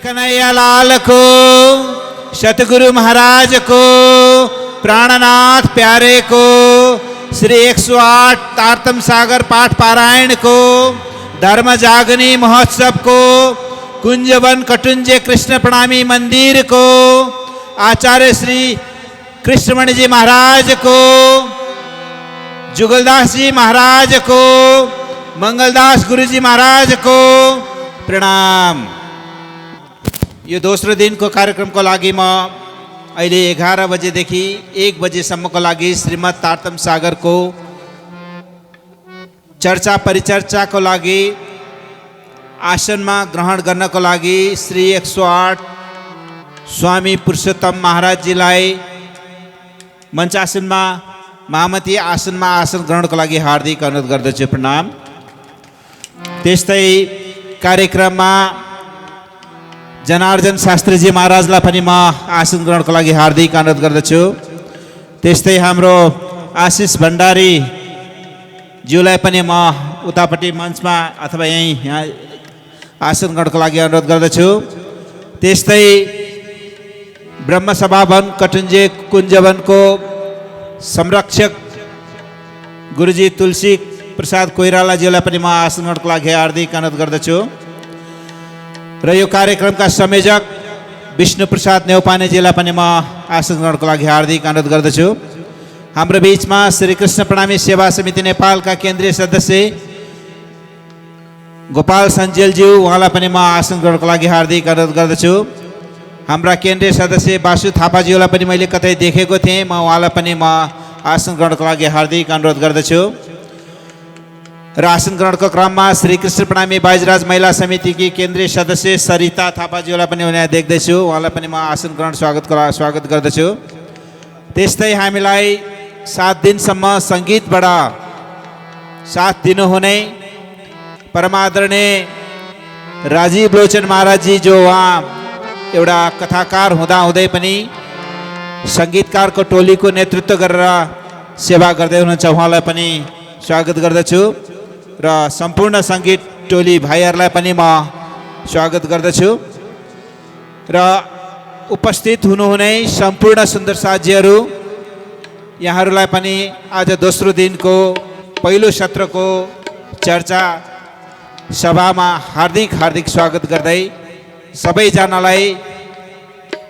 कन्हैया लाल को, सतगुरु महाराज को, प्राणनाथ प्यारे को, श्री 108 तारतम सागर पाठ पारायण को, धर्म जागनी महोत्सव को, कुंजवन कटुंजे कृष्ण प्रणामी मंदिर को, आचार्य श्री कृष्णमणि जी महाराज को, जुगलदास जी महाराज को, मंगलदास गुरु जी महाराज को प्रणाम। यो दोस्रो दिनको कार्यक्रमको लागि म अहिले 11 बजेदेखि 1 बजेसम्मको लागि श्रीमद् तारतम सागरको चर्चा परिचर्चाको लागि आसनमा ग्रहण गर्नको लागि श्री 108 स्वामी पुरुषोत्तम महाराजजीलाई मञ्चासनमा महामती आसनमा आसन ग्रहणको लागि हार्दिक अनुरोध गर्दछु, प्रणाम। त्यस्तै कार्यक्रममा जनार्दन शास्त्रीजी महाराजलाई पनि म आसन ग्रहणको लागि हार्दिक अनुरोध गर्दछु। त्यस्तै हाम्रो आशिष भण्डारी ज्यूलाई पनि म उतापट्टि मञ्चमा अथवा यहाँ आसन ग्रहणको लागि अनुरोध गर्दछु। त्यस्तै ब्रह्मसभा वन कटुन्जे कुञ्जवनको संरक्षक गुरुजी तुलसी प्रसाद कोइरालाज्यूलाई पनि म आसन ग्रहणको लागि हार्दिक अनुरोध गर्दछु। र यो कार्यक्रमका संयोजक विष्णु प्रसाद नेउपानेजीलाई पनि म आसन ग्रहणको लागि हार्दिक अनुरोध गर्दछु। हाम्रो बीचमा श्री कृष्ण प्रणामी सेवा समिति नेपालका केन्द्रीय सदस्य गोपाल सञ्जेलज्यू, उहाँलाई पनि म आसन ग्रहणको लागि हार्दिक अनुरोध गर्दछु। हाम्रा केन्द्रीय सदस्य बासु थापाज्यूलाई पनि मैले कतै देखेको थिएँ, म उहाँलाई पनि म आसन ग्रहणको लागि हार्दिक अनुरोध गर्दछु। र आसन ग्रहणको क्रममा श्री कृष्ण प्रणामी बाइजराज महिला समितिकी केन्द्रीय सदस्य सरिता थापाज्यूलाई पनि यहाँ देख्दैछु, उहाँलाई पनि म आसन ग्रहण स्वागत गर्दछु। त्यस्तै हामीलाई 7 दिनसम्म सङ्गीतबाट साथ दिनुहुने परमादरणीय राजीव लोचन महाराजजी, जो उहाँ एउटा कथाकार हुँदाहुँदै पनि सङ्गीतकारको टोलीको नेतृत्व गरेर सेवा गर्दै हुनुहुन्छ, उहाँलाई पनि स्वागत गर्दछु। र सम्पूर्ण सङ्गीत टोली भाइहरूलाई पनि म स्वागत गर्दछु। र उपस्थित हुनुहुने सम्पूर्ण सुन्दर साथीहरू, यहाँहरूलाई पनि आज दोस्रो दिनको पहिलो सत्रको चर्चा सभामा हार्दिक हार्दिक स्वागत गर्दै सबैजनालाई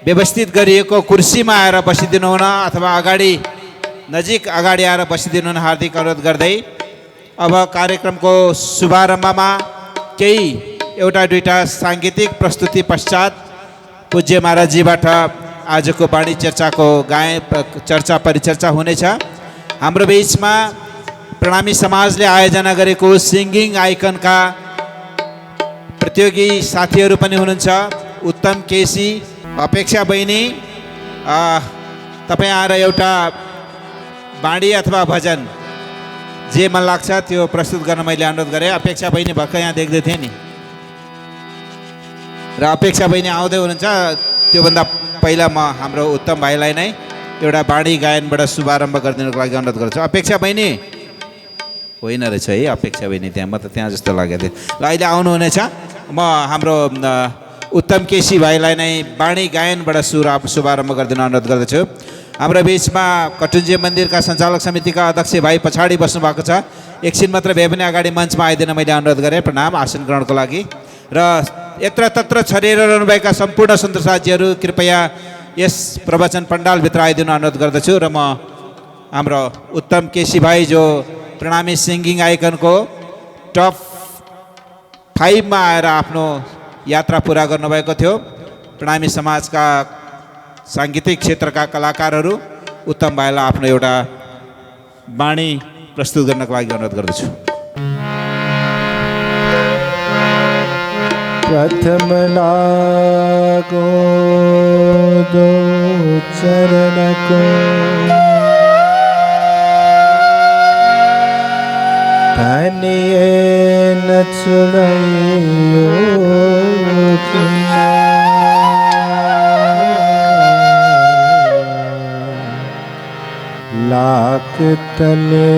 व्यवस्थित गरिएको कुर्सीमा आएर बसिदिनु हुन अथवा नजिक अगाडि आएर बसिदिनु हुन हार्दिक अनुरोध गर्दै अब कार्यक्रमको शुभारम्भमा केही एउटा दुईटा साङ्गीतिक प्रस्तुति पश्चात पूज्य महाराजजीबाट आजको वाणी चर्चाको चर्चा परिचर्चा हुनेछ। हाम्रो बीचमा प्रणामी समाजले आयोजना गरेको सिङ्गिङ आइकनका प्रतियोगी साथीहरू पनि हुनुहुन्छ। उत्तम केसी, अपेक्षा बहिनी, तपाईँ आएर एउटा वाणी अथवा भजन जे मन लाग्छ त्यो प्रस्तुत गर्न मैले अनुरोध गरेँ। अपेक्षा बहिनी भर्खर यहाँ देख्दै थिएँ नि, र अपेक्षा बहिनी आउँदै हुनुहुन्छ। त्योभन्दा पहिला म हाम्रो उत्तम भाइलाई नै एउटा वाणी गायनबाट शुभारम्भ गरिदिनुको लागि अनुरोध गर्छु। अपेक्षा बहिनी होइन रहेछ है, अपेक्षा बहिनी त्यहाँ, म त त्यहाँ जस्तो लागेको थियो। ल अहिले आउनुहुनेछ। म हाम्रो उत्तम केसी भाइलाई नै वाणी गायनबाट शुभारम्भ गरिदिनु अनुरोध गर्दछु। हाम्रो बीचमा कटुन्जे मन्दिरका सञ्चालक समितिका अध्यक्ष भाइ पछाडि बस्नु भएको छ, एकछिन मात्र भए पनि अगाडि मञ्चमा आइदिन मैले अनुरोध गरेँ, प्रणाम आसन ग्रहणको लागि। र यत्र तत्र छरिएर रहनुभएका सम्पूर्ण सुन्दर साथीहरू कृपया यस प्रवचन पण्डालभित्र आइदिनु अनुरोध गर्दछु। र म हाम्रो उत्तम केसी भाइ जो प्रणामी सिङ्गिङ आइकनको टप 5मा आएर आफ्नो यात्रा पुरा गर्नुभएको थियो, प्रणामी समाजका साङ्गीतिक क्षेत्रका कलाकारहरू उत्तम भाइलाई आफ्नो एउटा वाणी प्रस्तुत गर्नको लागि अनुरोध गर्दछु। प्रथम लागो दो चरण को, धनिये न छुड़ाइयो लाख तले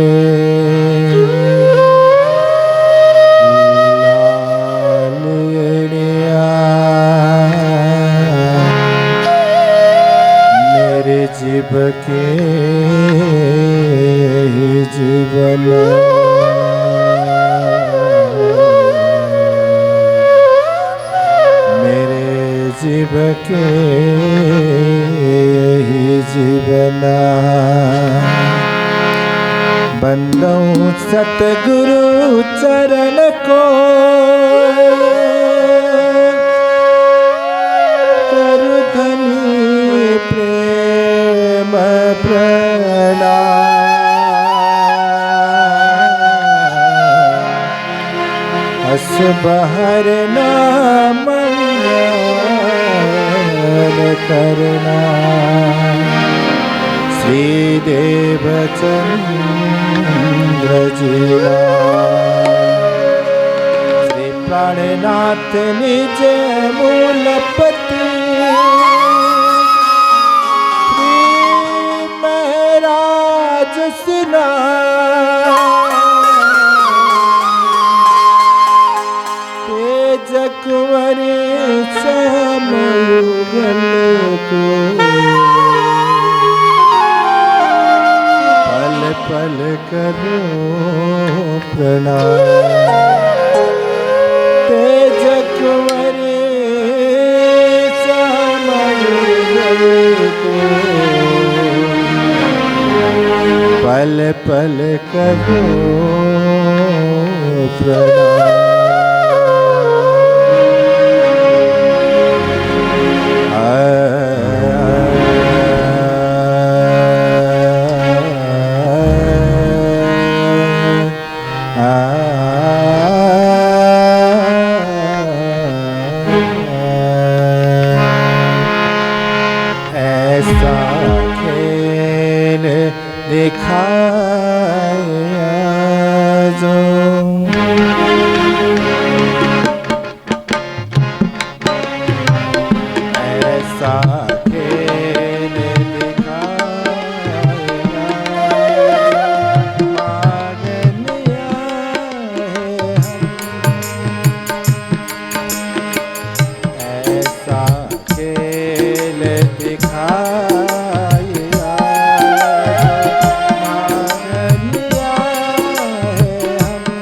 लाल बंदों सतगुरु चरण को करु धनी प्रेम प्रणाम। हस बहर नाम करना श्रीदेव चंद्र जीवा। श्री प्राणनाथ निज मूलपति श्री महाराज सुना। तेज कुंवरी समयुगल को पल करो प्रणाम। तेज कुंवरी समयुगल को पल पल करो प्रणाम। ऐसा खेल दिखाया जो ऐसा खेल दिखाया मान लिया है हम। ऐसा खेल दिखाया मान लिया है हम।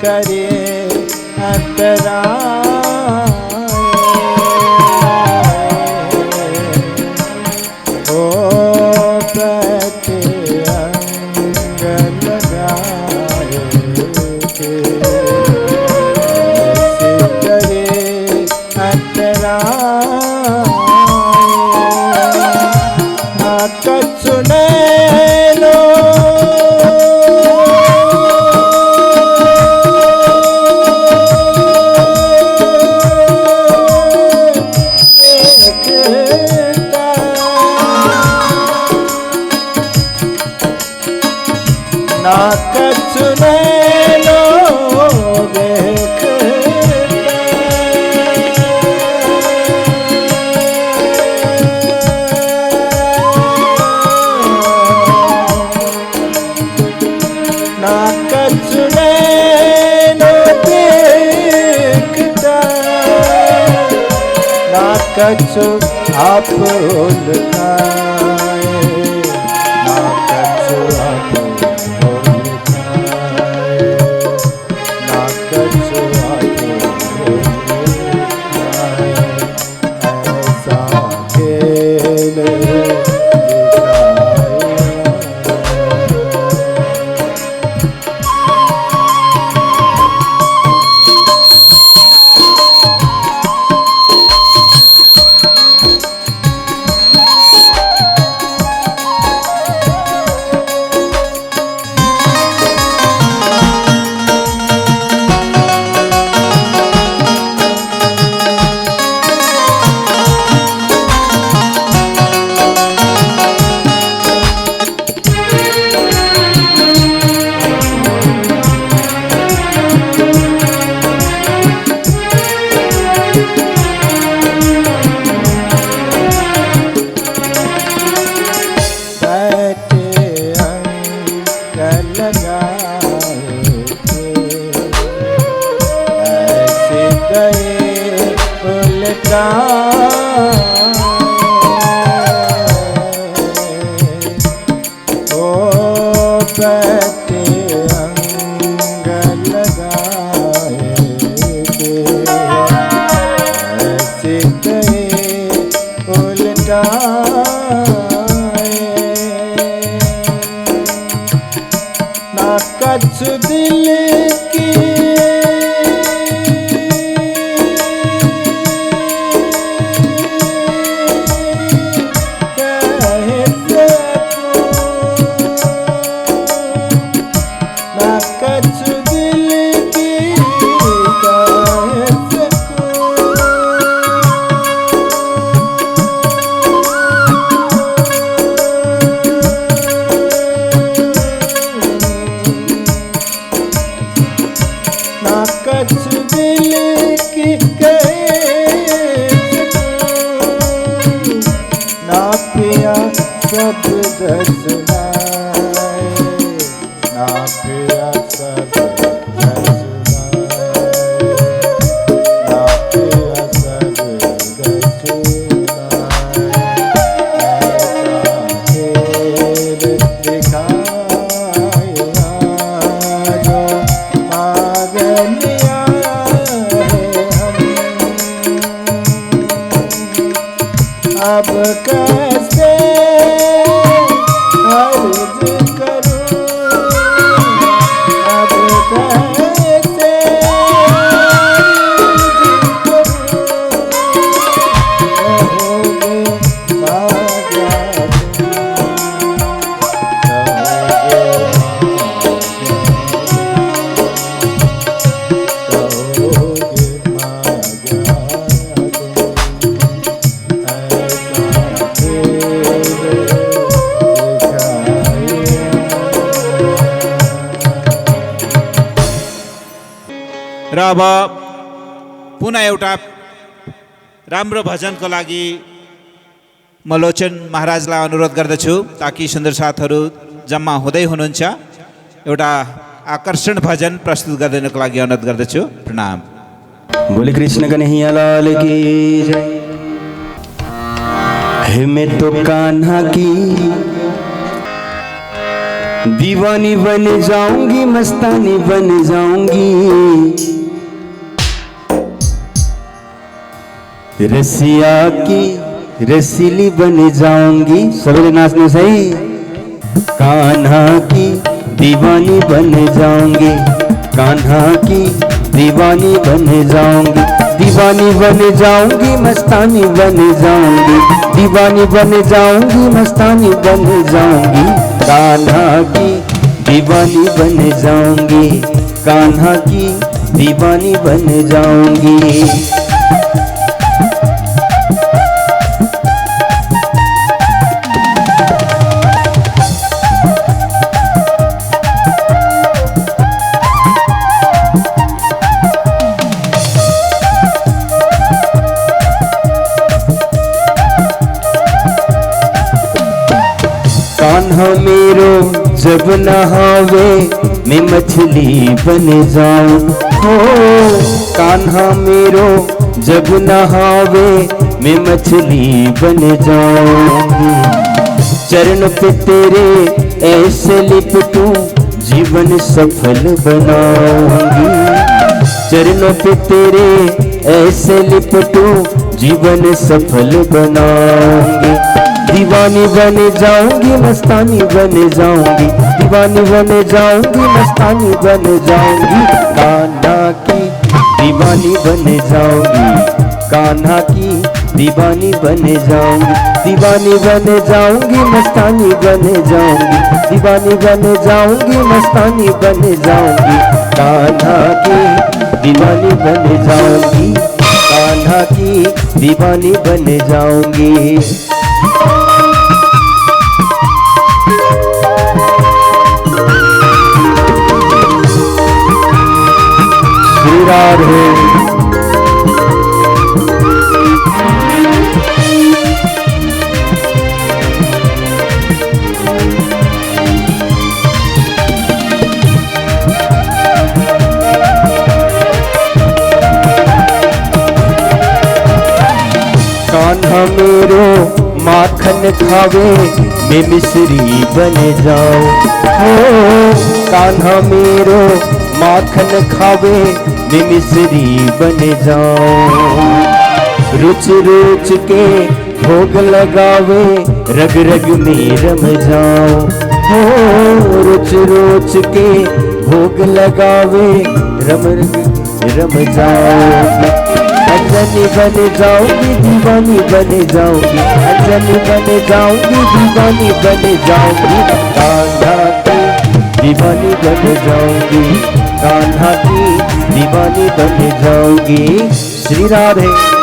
करे अंतराय। ओ प्रति अंग लगाए के ऐसे करे अंतराय। ना कछु नैनो ना कछु नैनो देखता। ना कछु नैनो देखता। ना कछु आप उलटाए। ना कछु आप उलटाए। ना कछु आप उलटाए। ऐसा खेल दिखाया। ना कछु दिल की कह सकूं। ना कछु दिल की कह सकूं। ना कछु दिल की कह सकूं। ना पिया शब्द सुनाए। ना पिया शब्द सुनाए। ना पिया शब्द सुनाए। ऐसा खेल दिखाया जो मांगनिया है हम। अब कैसे अर्ज करूं। अब कैसे अर्ज करूं। कहोगे मांगा तुम। कहोगे मांगा तुम। ऐसा खेल दिखाया। र अब पुनः एउटा राम्रो भजनको लागि म लोचन महाराजलाई अनुरोध गर्दछु ताकि सुन्दर साथहरू जम्मा हुँदै हुनुहुन्छ। एउटा आकर्षण भजन प्रस्तुत गरिदिनको लागि अनुरोध गर्दछु। प्रणाम। बोले कृष्ण कन्हैया लाल की जय। हे मैं तो कान्हा की दीवानी बन जाऊंगी, मस्तानी बन जाऊंगी, रसिया की रसीली बन जाऊंगी। सभी नाचने सही। कान्हा की दीवानी बन जाऊंगी, कान्हा की दीवानी बन जाऊंगी, दीवानी बन जाऊंगी, मस्तानी बन जाऊंगी, दीवानी बन जाऊंगी, मस्तानी बन जाऊंगी, कान्हा की दीवानी बन जाऊंगी, कान्हा की दीवानी बन जाऊंगी। कान्हा मेरो जब नहावे मैं मछली बन जाऊं, हो कान्हा मेरो जब नहावे मैं मछली बन जाऊंगी, चरण पे तेरे ऐसे लिपटूं जीवन सफल बनाऊंगी, चरणों पे तेरे ऐसे लिपटूं जीवन सफल बनाऊंगी, दीवानी बन जाऊंगी, मस्तानी बन जाऊंगी, दीवानी बन जाऊंगी, मस्तानी बन जाऊंगी, कान्हा की दीवानी बन जाऊंगी, कान्हा की दीवानी बन जाऊंगी, दीवानी बन जाऊंगी, मस्तानी बन जाऊंगी, दीवानी बन जाऊंगी, मस्तानी बन जाऊंगी, कान्हा की दीवानी बन जाऊंगी, कान्हा की दीवानी बन जाऊंगी। श्री राधे। कान्हा मेरो माखन खावे मैं मिश्री बन जाऊं, हो कान्हा मेरो माखन खावे मैं मिश्री बन जाऊं, रुच रुच के भोग लगावे रग रग में रम जाऊं, हो रुच रुच के भोग लगावे रम जाऊं, अंजनी बन जाऊंगी, दीवानी बन जाऊंगी, अंजनी बन जाऊंगी, दीवानी बन जाऊंगी, कान्हा की दीवानी बन जाऊंगी, कान्हा की दीवानी बन जाऊंगी। श्री राधे।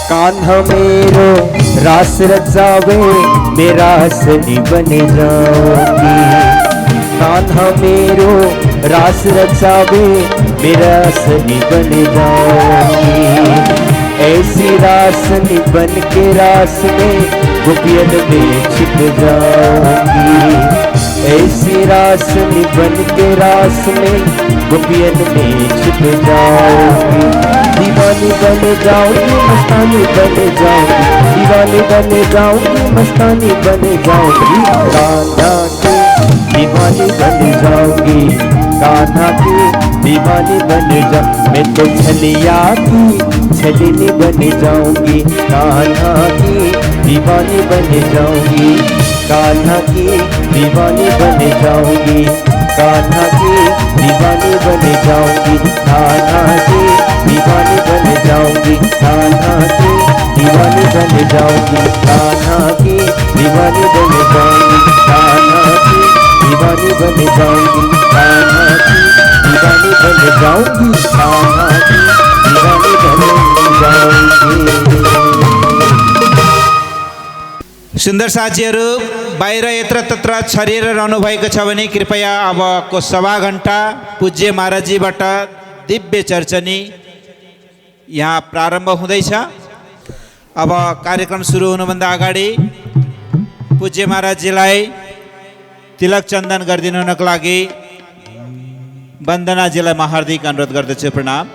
कान्हा मेरो रास रचावे मेरा सनी बन जाऊंगी, कान्हा मेरो रास रचावे मेरा सनी बन जाऊंगी, ऐसी रासनी बन के रास में गोपियन में छिप जाऊंगी, ऐसी रासनी बन के रास में गोपियन में छिप जाऊंगी, दीवानी बन जाऊंगी, मस्तानी बन जाऊंगी, दीवानी बन जाऊंगी, मस्तानी बन जाऊंगी, कान्हा की दीवानी बन जाऊंगी, कान्हा की दीवानी बन जाऊंगी, मैं तो छलिया की छलिनी बन जाऊंगी, कान्हा की दीवानी बन जाऊंगी, कान्हा की दीवानी बन जाऊंगी, कान्हा की दीवानी बन जाऊंगी, कान्हा की दीवानी बन जाऊंगी, कान्हा की दीवानी बन जाऊंगी, कान्हा की दीवानी बन जाऊंगी, कान्हा की दीवानी बन जाऊंगी, कान्हा की दीवानी बन जाऊंगी, कान्हा की दीवानी बन जाऊंगी। सुन्दर साथीहरू, बाहिर यत्र तत्र छरिएर रहनुभएको छ भने कृपया अबको सभा घण्टा पूज्य महाराजजीबाट दिव्य चर्चनी यहाँ प्रारम्भ हुँदैछ। अब कार्यक्रम सुरु हुनुभन्दा अगाडि पूज्य महाराजजीलाई तिलक चन्दन गरिदिनु हुनको लागि वन्दनाजीलाई म हार्दिक अनुरोध गर्दछु। प्रणाम।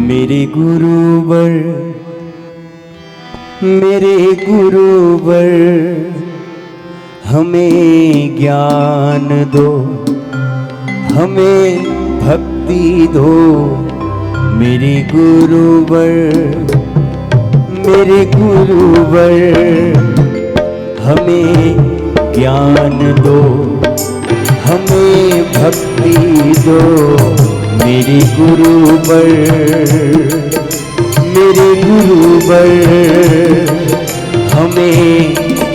मेरे गुरुवर हमें ज्ञान दो, हमें भक्ति दो। मेरे गुरुवर हमें ज्ञान दो, हमें भक्ति दो। मेरे गुरुवर हमें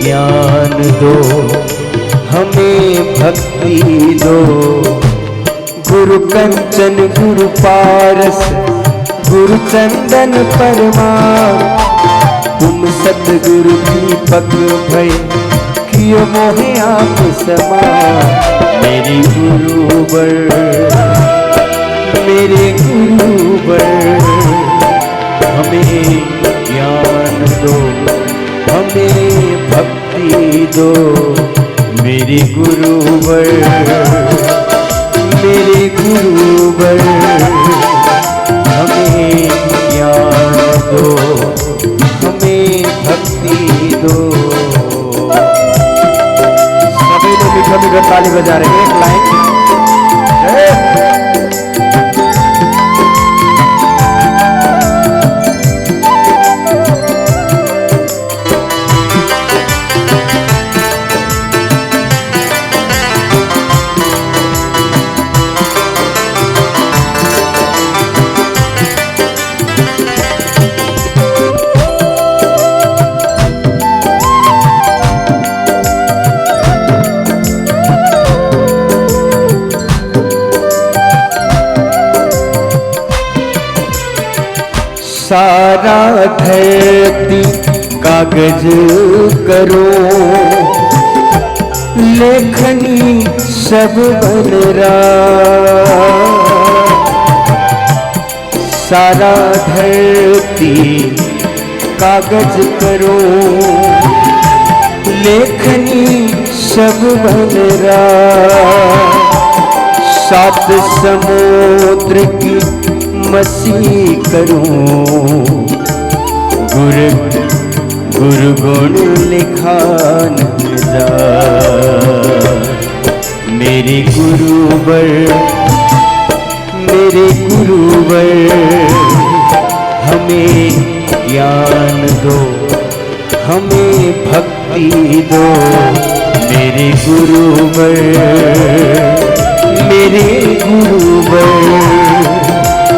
ज्ञान दो, हमें भक्ति दो। गुरु कंचन गुरु पारस गुरु चंदन परमार, तुम सतगुरु दीपक भय कियो मोहे आप समान। मेरे गुरुवर हमें ज्ञान दो, हमें भक्ति दो। मेरे गुरुवर हमें ज्ञान दो, हमें भक्ति दो। सभी लोग मीठा मीठा ताली बजा रहे हैं। एक लाइन सारा धरती कागज करो, लेखनी सब बन रहा। सारा धरती कागज करो, लेखनी सब बन रहा। सात समुद्र की मसी करूं, गुरु गुण लिखा न जा। मेरे गुरुवर हमें ज्ञान दो, हमें भक्ति दो। मेरे गुरुवर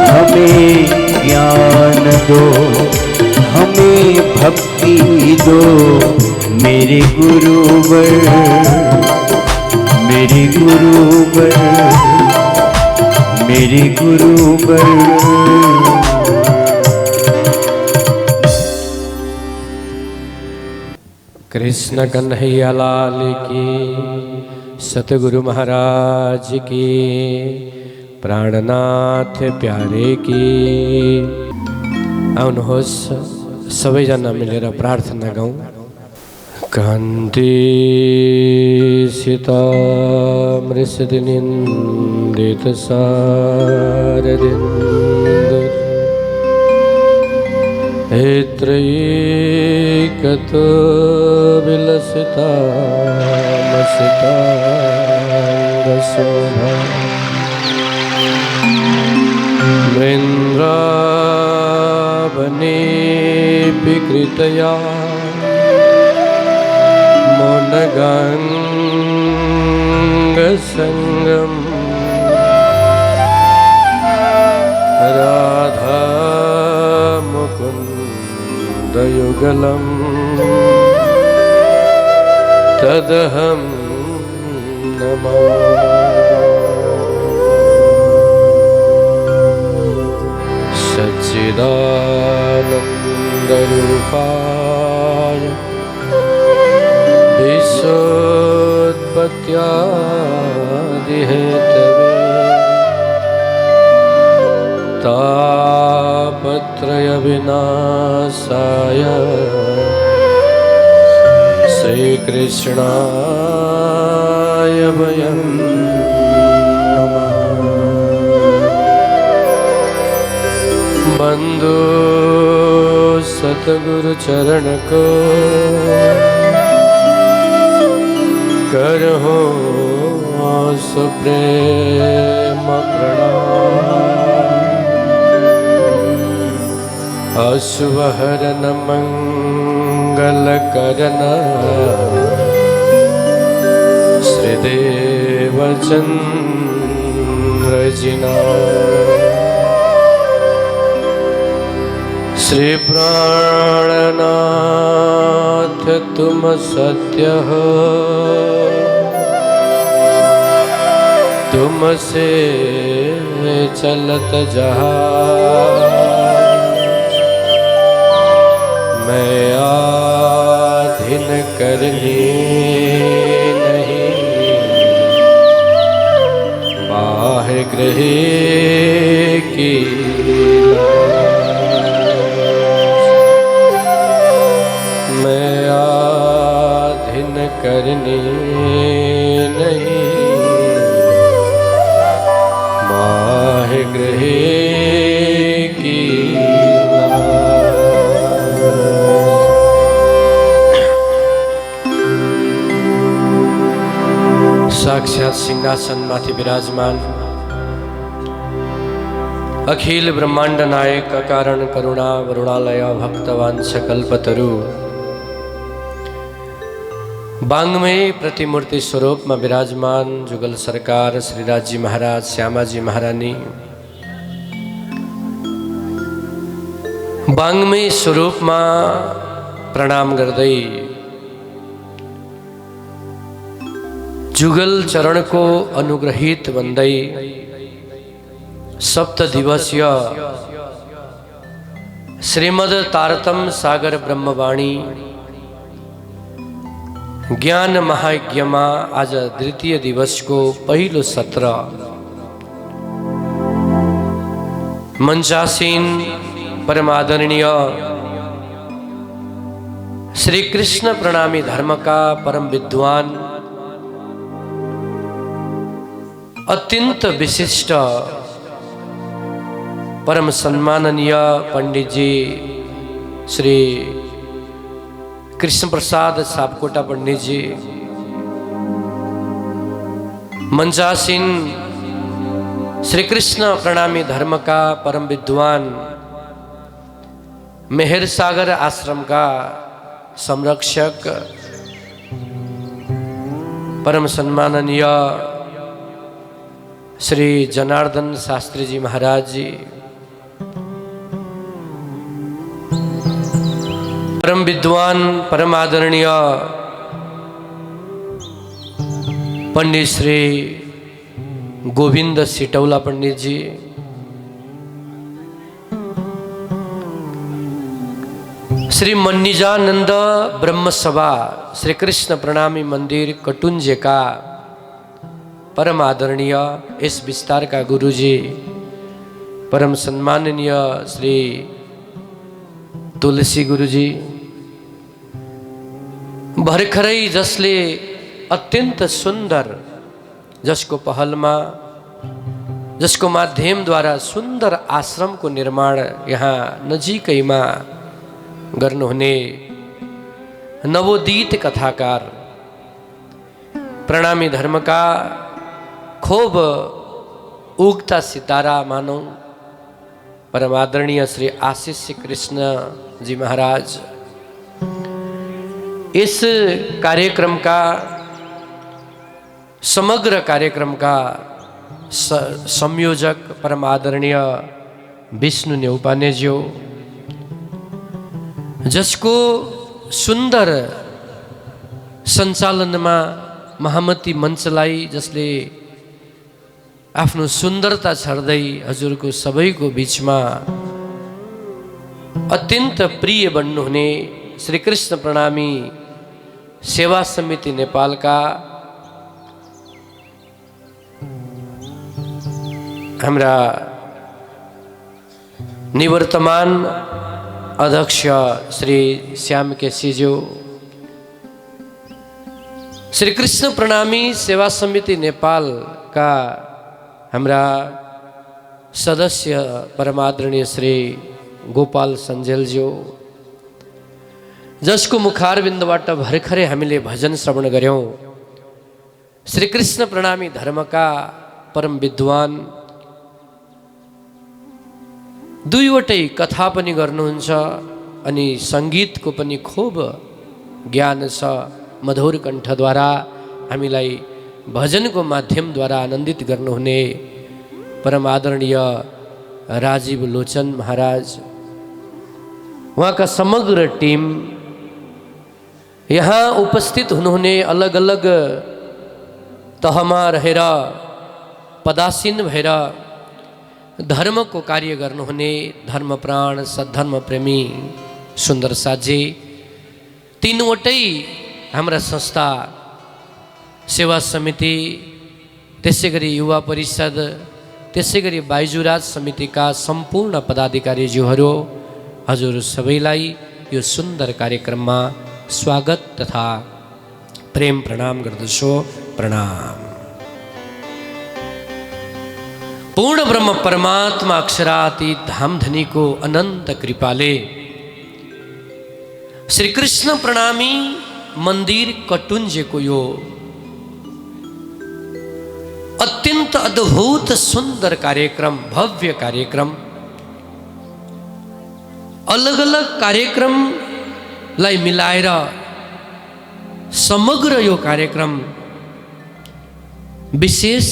हमें ज्ञान दो, हमें भक्ति दो। मेरे गुरुवर कृष्ण कन्हैया लाल की, सतगुरु महाराज की, प्राणनाथ प्यारे की। आउनुहोस् सबैजना मिलेर प्रार्थना गाउँ। कान्ति सितामृषदिनिन्दित सारदिन्दु हेत्रैकतो विलसितामसिताङ्गशोभा मृन्द्रावनेऽपि कृतया मौनगङ्गसङ्गम् राधा मुकुन्दयुगलम् तदहं नमामि। सच्चिदानन्दरूपाय विश्व भक्त्यादिहेतवे तापत्रयविनाशाय श्रीकृष्णाय वयं बंधु सतगुरु चरण को करहो सुप्रेम प्रणाम। अश्वहरन मंगल करन श्रीदेव चंद्र जिना श्री प्राणनाथ तुम सत्य हो, तुमसे चलत जहाज। मैं आधीन करनी नहीं, बाह्य गृह की करनी नहीं, बाह्य गृह की साक्षात सिंहासन माथि विराजमान अखिल ब्रह्मांड नायक अकारण करुणा वरुणालय भक्तवांश कल्पतरु बांगमय प्रतिमूर्ति स्वरूप में विराजमान जुगल सरकार श्रीराज जी महाराज श्यामाजी महारानी बांगमय स्वरूप में प्रणाम गर्दै जुगल चरण को अनुग्रहित बन्दै सप्त दिवसीय श्रीमद् तारतम सागर ब्रह्मवाणी ज्ञान महायज्ञ में आज द्वितीय दिवस को पहिलो सत्र मंचासीन परमादरणीय श्री कृष्ण प्रणामी धर्म का परम विद्वान अत्यंत विशिष्ट परम सम्माननीय पंडित जी श्री कृष्ण प्रसाद सापकोटा पंडित जी, मंचासीन श्री कृष्ण प्रणामी धर्म का परम विद्वान मेहर सागर आश्रम का संरक्षक परम सम्माननीय श्री जनार्दन शास्त्री जी महाराज जी, परम विद्वान परम आदरणीय पंडित श्री गोविंद सिटौला पंडित जी, श्री मन्निजानंद ब्रह्म सभा श्री कृष्ण प्रणामी मंदिर कटुंजे का परम आदरणीय इस विस्तार का गुरुजी परम सम्माननीय श्री तुलसी गुरुजी, भर्खरै जसले अत्यंत सुंदर जसको पहलमा जसको माध्यम द्वारा सुंदर आश्रम को निर्माण यहाँ नजिकैमा गर्नुहुने नवोदित कथाकार प्रणामी धर्म का खूब उगता सितारा मानव परमादरणीय श्री आशीष कृष्ण जी महाराज इस कार्यक्रम का समग्र कार्यक्रम का संयोजक परम आदरणीय विष्णु न्यौपाने जी, जसको सुंदर संचालन में महामती मंचलाई जसले आफ्नो सुंदरता छर्दै हजुरको सबैको बीचमा अत्यंत प्रिय बन्नुहुने श्री कृष्ण प्रणामी सेवा समिति नेपाल का हाम्रा निवर्तमान अध्यक्ष श्री श्याम केसीज्यू, श्री कृष्ण प्रणामी सेवा समिति नेपाल का हाम्रा सदस्य परमादरणीय श्री गोपाल सञ्जेलज्यू, जसको मुखारविन्दबाट भर्खरै हामीले भजन श्रवण गर्यौं, श्री कृष्ण प्रणामी धर्मका परम विद्वान, दुईवटै कथा पनि गर्नुहुन्छ अनि सङ्गीतको पनि खूब ज्ञान छ। मधुर कण्ठद्वारा हामीलाई भजनको माध्यमद्वारा आनन्दित गर्नुहुने परम आदरणीय राजीव लोचन महाराज, उहाँका समग्र टिम, यहाँ उपस्थित हुनुहुने अलग अलग तहमा रहेर पदासीन भएर धर्मको कार्य गर्नुहुने धर्मप्राण सद्धर्म प्रेमी सुन्दर साजी, तीनवटै हाम्रा संस्था सेवा समिति, त्यसै गरी युवा परिषद, त्यसै गरी बाइजुराज समितिका सम्पूर्ण पदाधिकारीज्यूहरू, हजुर सबैलाई यो सुन्दर कार्यक्रममा स्वागत तथा प्रेम प्रणाम गर्दछु। प्रणाम। पूर्ण ब्रह्म परमात्मा अक्षरातीत धामधनीको अनन्त कृपाले श्री कृष्ण प्रणामी मन्दिर कटुञ्जेको यो अत्यन्त अद्भुत सुन्दर कार्यक्रम, भव्य कार्यक्रम, अलग अलग कार्यक्रमलाई मिलाएर समग्र यो कार्यक्रम विशेष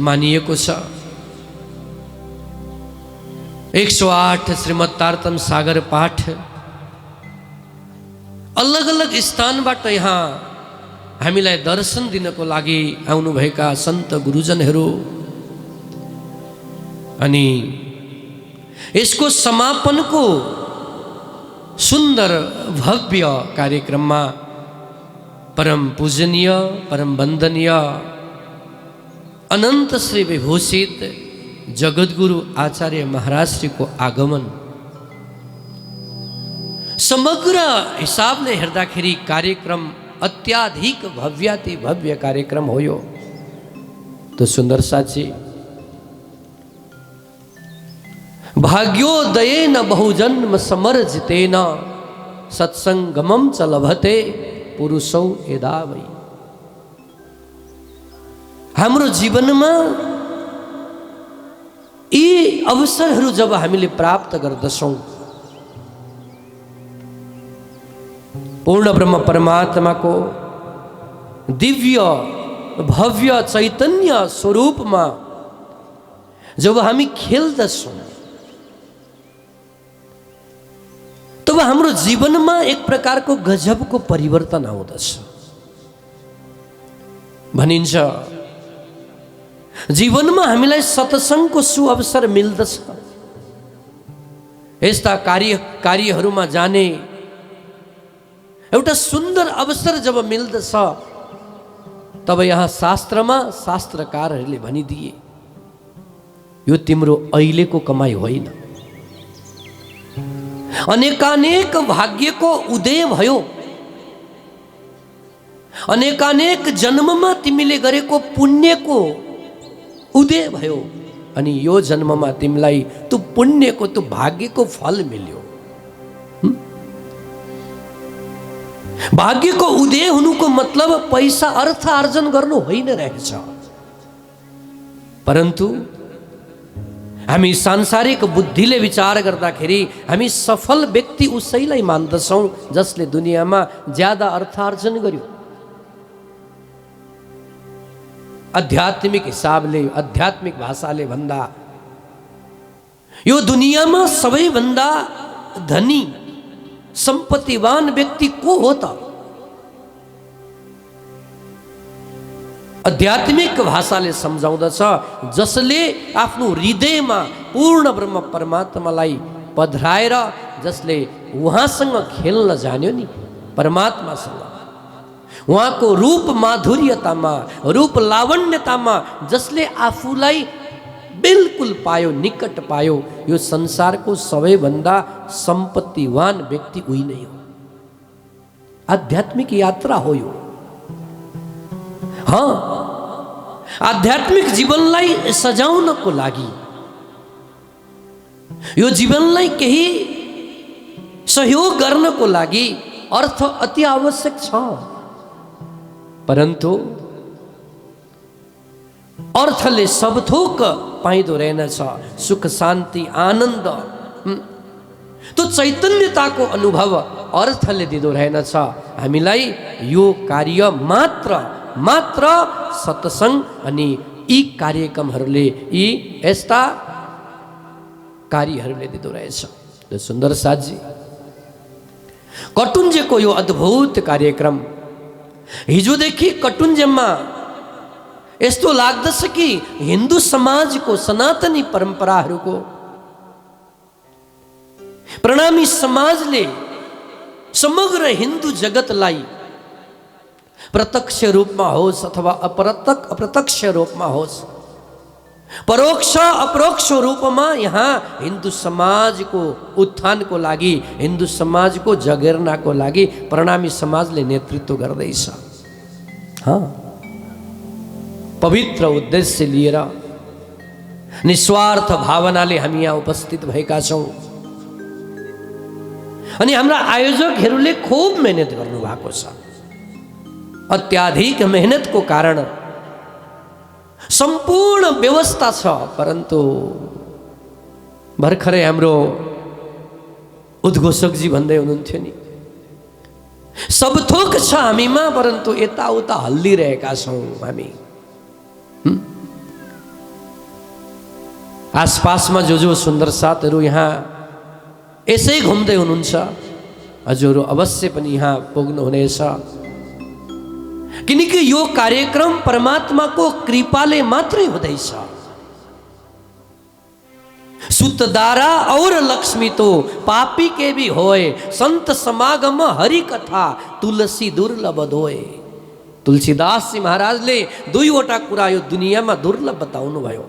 मानिएको छ। 108 श्रीमद् तारतम सागर पाठ अलग अलग स्थानबाट यहाँ हामीलाई दर्शन दिनको लागि आउनुभएका सन्त गुरुजनहरू, अनि यसको समापनको सुन्दर भव्य कार्यक्रममा परम पूजनीय परम वन्दनीय अनन्त श्री विभूषित जगद्गुरु आचार्य महाराज श्रीको आगमन, समग्र हिसाबले हेर्दाखेरि कार्यक्रम अत्याधिक भव्याति भव्य कार्यक्रम हो यो। तो सुन्दर साची, भाग्योदयेन बहुजन्म समर्जितेन सत्सङ्गमं च लभते पुरुषौ यदा वै। हाम्रो जीवनमा यी अवसरहरू जब हामीले प्राप्त गर्दछौँ, पूर्ण ब्रह्म परमात्माको दिव्य भव्य चैतन्य स्वरूपमा जब हामी खेल्दछौँ, तब हाम्रो जीवनमा एक प्रकारको गजबको परिवर्तन आउँदछ। भनिन्छ जीवनमा हामीलाई सत्सङ्गको सुअवसर मिल्दछ। यस्ता कार्यहरूमा जाने एउटा सुन्दर अवसर जब मिल्दछ, तब यहाँ शास्त्रमा शास्त्रकारहरूले भनिदिए, यो तिम्रो अहिलेको कमाई होइन, अनेकानेक भाग्यको उदय भयो, अनेकानेक जन्ममा तिमीले गरेको पुण्यको उदय भयो, अनि यो जन्ममा तिमीलाई त्यो पुण्यको त्यो भाग्यको फल मिल्यो। भाग्यको उदय हुनुको मतलब पैसा अर्थ आर्जन गर्नु होइन रहेछ, परन्तु हामी सांसारिक बुद्धिले विचार गर्दाखेरि हामी सफल व्यक्ति उसैलाई मान्दछौँ जसले दुनियाँमा ज्यादा अर्थार्जन गर्यो। आध्यात्मिक हिसाबले, आध्यात्मिक भाषाले भन्दा यो दुनियाँमा सबैभन्दा धनी सम्पत्तिवान व्यक्ति को हो त? आध्यात्मिक भाषाले सम्झाउँदछ जसले आफ्नो हृदयमा पूर्ण ब्रह्म परमात्मालाई पधराएर, जसले उहाँसँग खेल्न जान्यो नि, परमात्मासँग, उहाँको रूप माधुर्यतामा, रूप लावण्यतामा जसले आफूलाई बिल्कुल पायो, निकट पायो। यो संसारको सबैभन्दा सम्पत्तिवान व्यक्ति उही नै हो। आध्यात्मिक यात्रा हो यो। आध्यात्मिक जीवनलाई सजाउनको लागि, यो जीवनलाई केही सहयोग गर्नको लागि अर्थ अति आवश्यक छ। परन्तु अर्थले सब थोक पाइँदो रहेनछ। सुख, शान्ति, आनन्द, त्यो चैतन्यताको अनुभव अर्थले दिँदो रहेनछ। हामीलाई यो कार्य मात्र सत्सङ्ग अनि यी कार्यक्रमहरूले, यी यस्ता कार्यहरूले दिँदो रहेछ। सुन्दर साथजी, कटुञ्जेको यो अद्भुत कार्यक्रम, हिजोदेखि कटुञ्जेमा यस्तो लाग्दछ कि हिन्दू समाजको सनातनी परम्पराहरूको, प्रणामी समाजले समग्र हिन्दू जगतलाई प्रत्यक्ष रूपमा होस् अथवा अप्रत्यक्ष रूपमा होस्, परोक्ष अपरोक्ष रूपमा यहाँ हिन्दू समाजको उत्थानको लागि, हिन्दू समाजको जगेर्नाको लागि प्रणामी समाजले नेतृत्व गर्दैछ। पवित्र उद्देश्य लिएर, निस्वार्थ भावनाले हामी यहाँ उपस्थित भएका छौँ। अनि हाम्रा आयोजकहरूले खूब मेहनत गर्नुभएको छ। अत्याधिक मेहनतको कारण सम्पूर्ण व्यवस्था छ। परन्तु भर्खरै हाम्रो उद्घोषकजी भन्दै हुनुहुन्थ्यो नि, सब थोक छ हामीमा, परन्तु यताउता हल्लिरहेका छौँ हामी। आसपासमा जो सुन्दर साथहरू यहाँ यसै घुम्दै हुनुहुन्छ, हजुरहरू अवश्य पनि यहाँ पुग्नुहुनेछ। किनकि यो कार्यक्रम परमात्माको कृपाले मात्रै हुँदैछ। सुतदारा और लक्ष्मी तो पापी के भी होए, संत समागम हरि कथा तुलसी दुर्लभ दोए। तुलसीदास जी महाराजले दुईवटा कुरा यो दुनियाँमा दुर्लभ बताउनु भयो।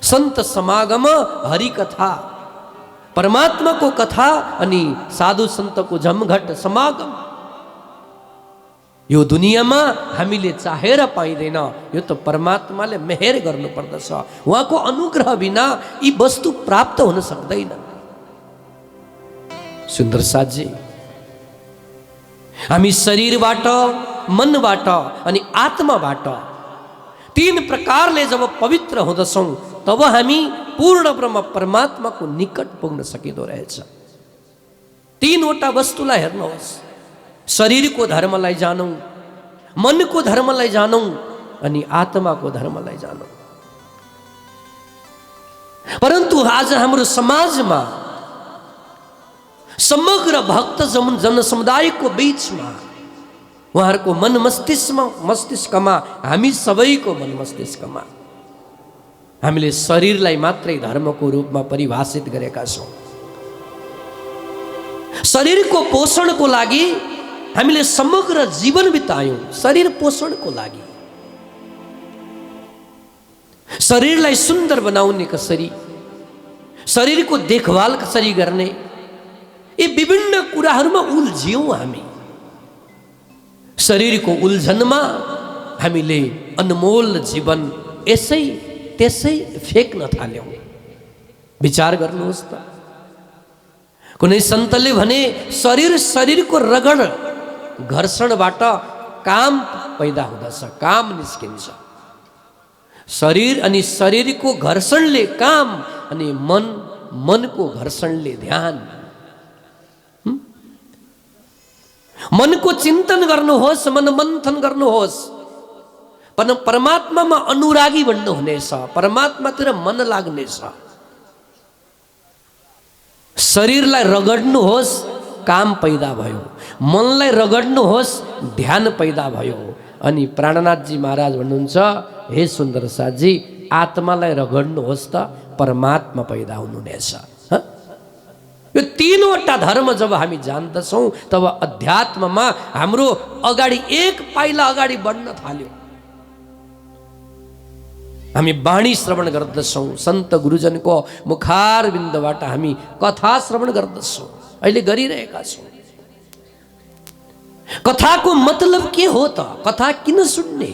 संत समागम हरि कथा, परमात्माको कथा, अनि साधु सन्तको जमघट समागम। यो दुनियाँमा हामीले चाहेर पाइँदैन, यो त परमात्माले मेहेर गर्नुपर्दछ। उहाँको अनुग्रह बिना यी वस्तु प्राप्त हुन सक्दैन। सुन्दर साथजी, हामी शरीरबाट, मनबाट अनि आत्माबाट तीन प्रकारले जब पवित्र हुँदछौँ, तब हामी पूर्ण ब्रह्म परमात्माको निकट पुग्न सकिँदो रहेछ। तीनवटा वस्तुलाई हेर्नुहोस्, शरीरको धर्मलाई जानौँ, मनको धर्मलाई जानौँ, अनि आत्माको धर्मलाई जानौँ। परन्तु आज हाम्रो समाजमा समग्र भक्त जनसमुदायको बीचमा, उहाँहरूको मन मस्तिष्कमा, हामी सबैको मन मस्तिष्कमा हामीले शरीरलाई मात्रै धर्मको रूपमा परिभाषित गरेका छौँ। शरीरको पोषणको लागि हामीले समग्र जीवन बितायौँ। शरीर पोषणको लागि, शरीरलाई सुन्दर बनाउने कसरी, शरीरको देखभाल कसरी गर्ने, यी विभिन्न कुराहरूमा उल्झियौँ हामी। शरीरको उल्झनमा हामीले अनमोल जीवन यसै त्यसै फेक्न थाल्यौँ। विचार गर्नुहोस् त, कुनै सन्तले भने शरीरको रगड घर्षणबाट काम पैदा हुँदछ, काम निस्किन्छ। शरीर अनि शरीरको घर्षणले काम, अनि मनको घर्षणले ध्यान। मनको चिन्तन गर्नुहोस्, मन मन्थन गर्नुहोस्, परमात्मामा अनुरागी बन्नुहुनेछ, परमात्मातिर मन लाग्नेछ। शरीरलाई रगड्नुहोस्, काम पैदा भयो। मनलाई रगड्नुहोस्, ध्यान पैदा भयो। अनि प्राणनाथजी महाराज भन्नुहुन्छ, हे सुन्दर साथजी, आत्मालाई रगड्नुहोस् त परमात्मा पैदा हुनुहुनेछ। यो तीनवटा धर्म जब हामी जान्दछौँ, तब अध्यात्ममा हाम्रो अगाडि एक पाइला अगाडि बढ्न थाल्यो। हामी वाणी श्रवण गर्दछौँ, सन्त गुरुजनको मुखारबिन्दबाट हामी कथा श्रवण गर्दछौँ, अहिले गरिरहेका छौँ। कथाको मतलब के हो त? कथा किन सुन्ने?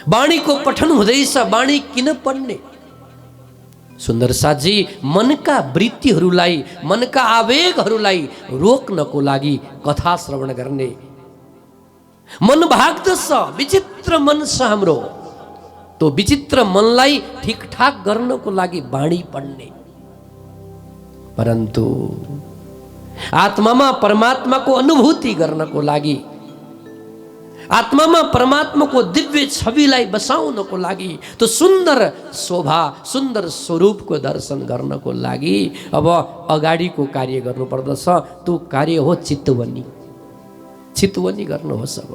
वाणीको पठन हुँदैछ, वाणी किन पढ्ने? सुन्दर साथजी, मनका वृत्तिहरूलाई, मनका आवेगहरूलाई रोक्नको लागि कथा श्रवण गर्ने। मन भाग्दछ, विचित्र मन छ हाम्रो, त्यो विचित्र मनलाई ठिकठाक गर्नको लागि वाणी पढ्ने। परन्तु आत्मामा परमात्माको अनुभूति गर्नको लागि, आत्मामा परमात्माको दिव्य छविलाई बसाउनको लागि, त्यो सुन्दर शोभा, सुन्दर स्वरूपको दर्शन गर्नको लागि अब अगाडिको कार्य गर्नुपर्दछ। त्यो कार्य हो चितवनी। चितवनी गर्नुहोस्। अब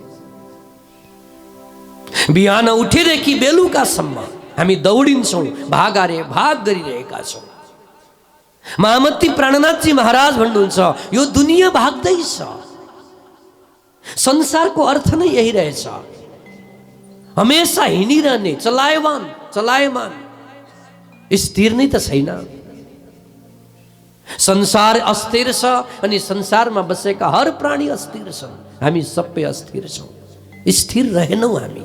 बिहान उठेदेखि बेलुकासम्म हामी दौडिन्छौँ, भागारे भाग गरिरहेका छौँ। महामती प्राणनाथजी महाराज भन्नुहुन्छ, यो दुनियाँ भाग्दैछ। संसारको अर्थ नै यही रहेछ, हमेसा हिँडिरहने, चलायमान चलायमान, स्थिर नै त छैन। संसार अस्थिर छ अनि संसारमा बसेका हर प्राणी अस्थिर छन्। हामी सबै अस्थिर छौँ, स्थिर रहेनौँ हामी।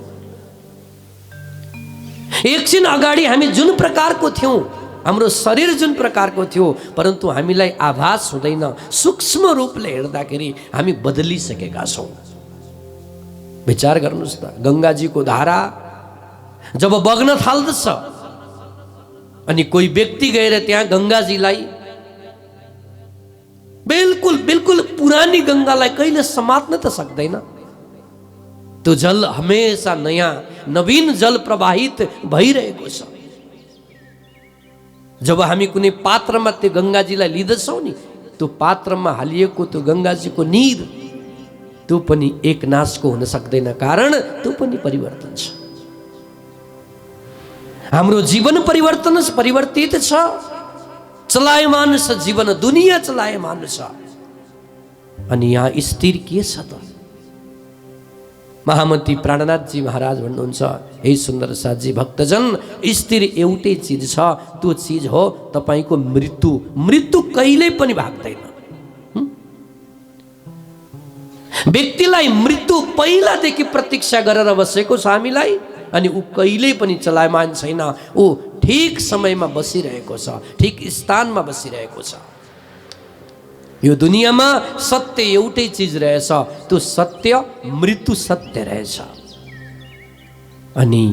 एकछिन अगाडि हामी जुन प्रकारको थियौँ, हाम्रो शरीर जुन प्रकारको थियो, परन्तु हामीलाई आभास हुँदैन। सूक्ष्म रूपले हेर्दाखेरि हामी बदलिसकेका छौँ। विचार गर्नुहोस् त, गङ्गाजीको धारा जब बग्न थाल्दछ अनि कोही व्यक्ति गएर त्यहाँ गङ्गाजीलाई, बिल्कुल बिल्कुल पुरानी गङ्गालाई कहिले समात्न त सक्दैन। त्यो जल हमेसा नयाँ नवीन जल प्रवाहित भइरहेको छ। जब हामी कुनै पात्रमा त्यो गङ्गाजीलाई लिँदछौँ नि, त्यो पात्रमा हालिएको त्यो गङ्गाजीको नीर त्यो पनि एक नासको हुन सक्दैन, कारण त्यो पनि परिवर्तन छ। हाम्रो जीवन परिवर्तित छ, चलायमान छ जीवन, दुनियाँ चलायमान छ। अनि यहाँ स्थिर के छ त? महामती प्राणनाथजी महाराज भन्नुहुन्छ, हे सुन्दर साथजी भक्तजन, स्थिर एउटै चिज छ, त्यो चिज हो तपाईँको मृत्यु। मृत्यु कहिल्यै पनि भाग्दैन। व्यक्तिलाई मृत्यु पहिलादेखि प्रतीक्षा गरेर बसेको छ हामीलाई, अनि ऊ कहिल्यै पनि चलायमान छैन। ऊ ठिक समयमा बसिरहेको छ, ठिक स्थानमा बसिरहेको छ। यो दुनियाँमा सत्य एउटै चिज रहेछ, त्यो सत्य मृत्यु सत्य रहेछ। अनि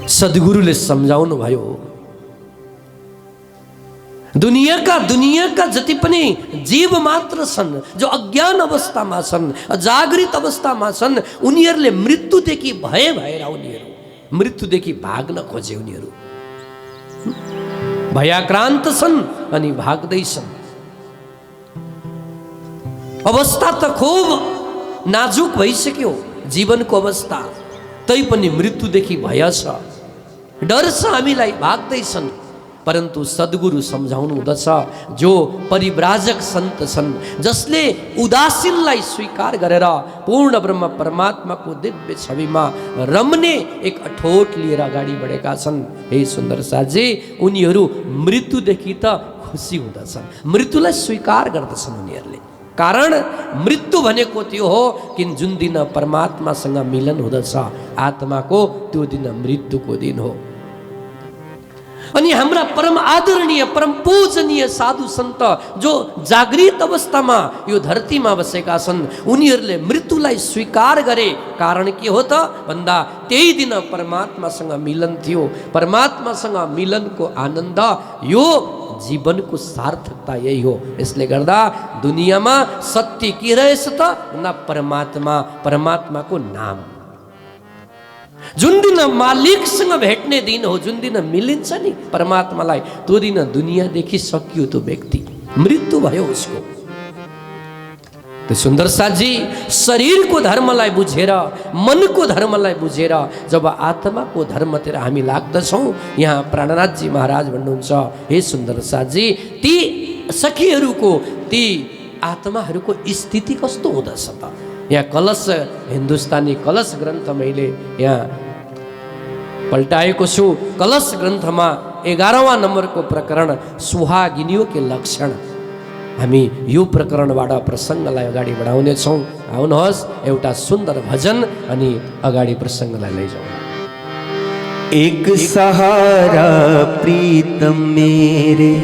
सद्गुरुले सम्झाउनु भयो, दुनियाँका जति पनि जीव मात्र छन् जो अज्ञान अवस्थामा छन्, जागृत अवस्थामा छन्, उनीहरूले मृत्युदेखि भएर उनीहरू मृत्युदेखि भाग्न खोजे। उनीहरू भयाक्रान्त छन् अनि भाग्दैछन्। अवस्था त खूब नाजुक भइसक्यो जीवनको अवस्था, तैपनि मृत्युदेखि भय छ, डर छ, हामीलाई भाग्दैछन्। परन्तु सद्गुरु सम्झाउनु हुँदछ, जो परिव्राजक सन्त छन्, जसले उदासीनलाई स्वीकार गरेर पूर्ण ब्रह्म परमात्माको दिव्य छविमा रम्ने एक अठोट लिएर अगाडि बढेका छन्। हे सुन्दर साथजी, उनीहरू मृत्युदेखि त खुसी हुँदछन्, मृत्युलाई स्वीकार गर्दछन् उनीहरूले। कारण मृत्यु भनेको त्यो हो कि जुन दिन परमात्मासँग मिलन हुँदछ आत्माको, त्यो दिन मृत्युको दिन हो। अनि हाम्रा परम आदरणीय परम पूजनीय साधु सन्त जो जागृत अवस्थामा यो धरतीमा बसेका छन्, उनीहरूले मृत्युलाई स्वीकार गरे। कारण के हो त भन्दा त्यही दिन परमात्मासँग मिलन थियो। परमात्मासँग मिलनको आनन्द, यो जीवनको सार्थकता यही हो। यसले गर्दा दुनियाँमा सत्य के रहेछ त भन्दा परमात्मा, परमात्माको नाम। जुन दिन मालिकसँग भेट्ने दिन हो, जुन दिन मिलिन्छ नि परमात्मालाई, त्यो दिन दुनियाँदेखि सकियो त्यो व्यक्ति, मृत्यु भयो उसको। तो सुन्दर साथजी, शरीरको धर्मलाई बुझेर, मनको धर्मलाई बुझेर जब आत्माको धर्मतिर हामी लाग्दछौँ, यहाँ प्राणनाथजी महाराज भन्नुहुन्छ, हे सुन्दर साथजी, ती सखीहरूको, ती आत्माहरूको स्थिति कस्तो हुँदछ त? यहाँ कलश, हिन्दुस्तानी कलश ग्रन्थ मैले यहाँ पलटाएको छु कलश ग्रन्थमा 11वां नम्बरको प्रकरण सुहागिनीओ के लक्षण। हामी यो प्रकरणबाट प्रसङ्गलाई अगाडि बढाउनेछौँ। आउनुहोस् एउटा सुन्दर भजन अनि अगाडि प्रसङ्गलाई लैजाउँ। एक सहारा प्रीतम मेरे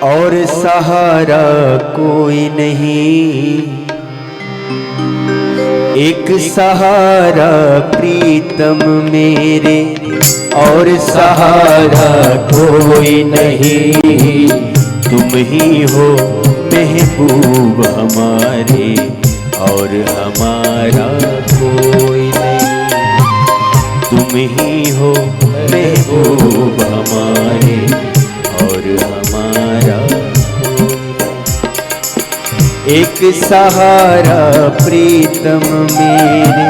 और सहारा कोई नहीं। एक सहारा प्रीतम मेरे और सहारा कोई नहीं। तुम ही हो महबूब हमारे और हमारा कोई नहीं। तुम ही हो महबूब हमारे और हमारा कोई नहीं। एक सहारा प्रीतम मेरे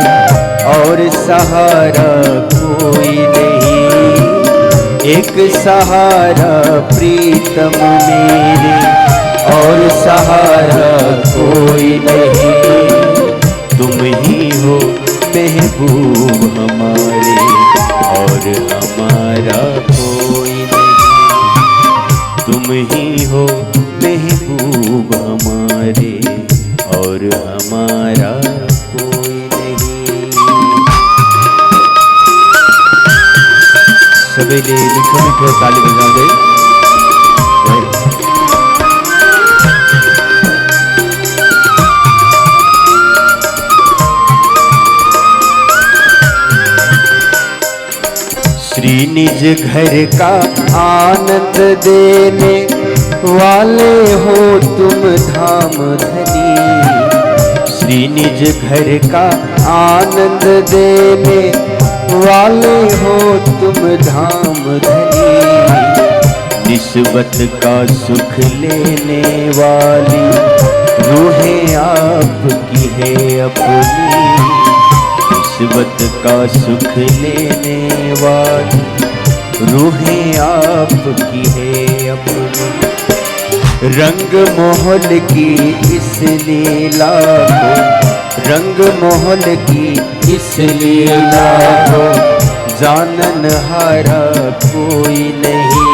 और सहारा कोई नहीं। एक सहारा प्रीतम मेरे और सहारा कोई नहीं। तुम ही हो महबूब हमारे और हमारा कोई नहीं। तुम ही हो महबूब हमारे और हमारा कोई नहीं। सबैले मिठो मिठो ताली बजाउँदै श्री निज घर का आनंद देने वाले हो तुम धाम धनी। श्री निज घर का आनंद देने वाले हो तुम धाम धनी। निस्बत का सुख लेने वाली रूहें आपकी है अपनी। निस्बत का सुख लेने वाली रूहें आपकी है अपनी। रंग मोहल की इस लीला को, रंग मोहल की इस लीला को जानन हारा कोई नहीं।